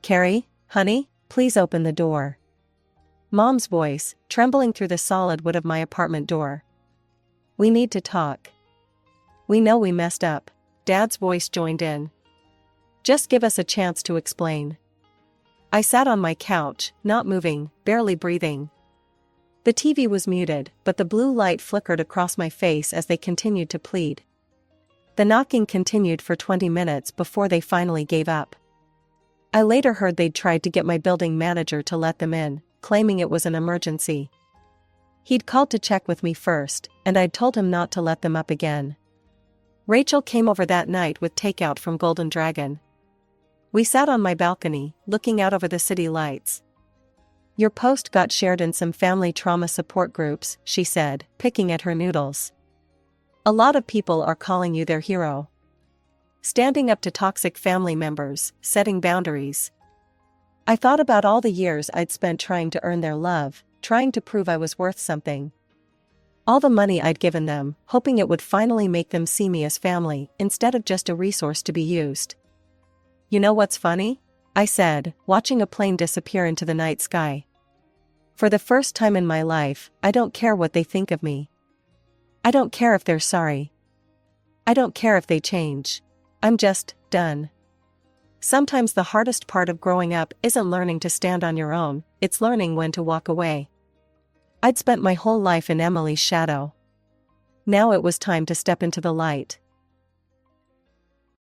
Carrie, honey, please open the door. Mom's voice, trembling through the solid wood of my apartment door. We need to talk. We know we messed up. Dad's voice joined in. Just give us a chance to explain. I sat on my couch, not moving, barely breathing. The TV was muted, but the blue light flickered across my face as they continued to plead. The knocking continued for 20 minutes before they finally gave up. I later heard they'd tried to get my building manager to let them in, claiming it was an emergency. He'd called to check with me first, and I'd told him not to let them up again. Rachel came over that night with takeout from Golden Dragon. We sat on my balcony, looking out over the city lights. Your post got shared in some family trauma support groups, she said, picking at her noodles. A lot of people are calling you their hero. standing up to toxic family members, setting boundaries. I thought about all the years I'd spent trying to earn their love, trying to prove I was worth something. All the money I'd given them, hoping it would finally make them see me as family, instead of just a resource to be used. You know what's funny? I said, watching a plane disappear into the night sky. For the first time in my life, I don't care what they think of me. I don't care if they're sorry. I don't care if they change. I'm just done. Sometimes the hardest part of growing up isn't learning to stand on your own, it's learning when to walk away. I'd spent my whole life in Emily's shadow. Now it was time to step into the light.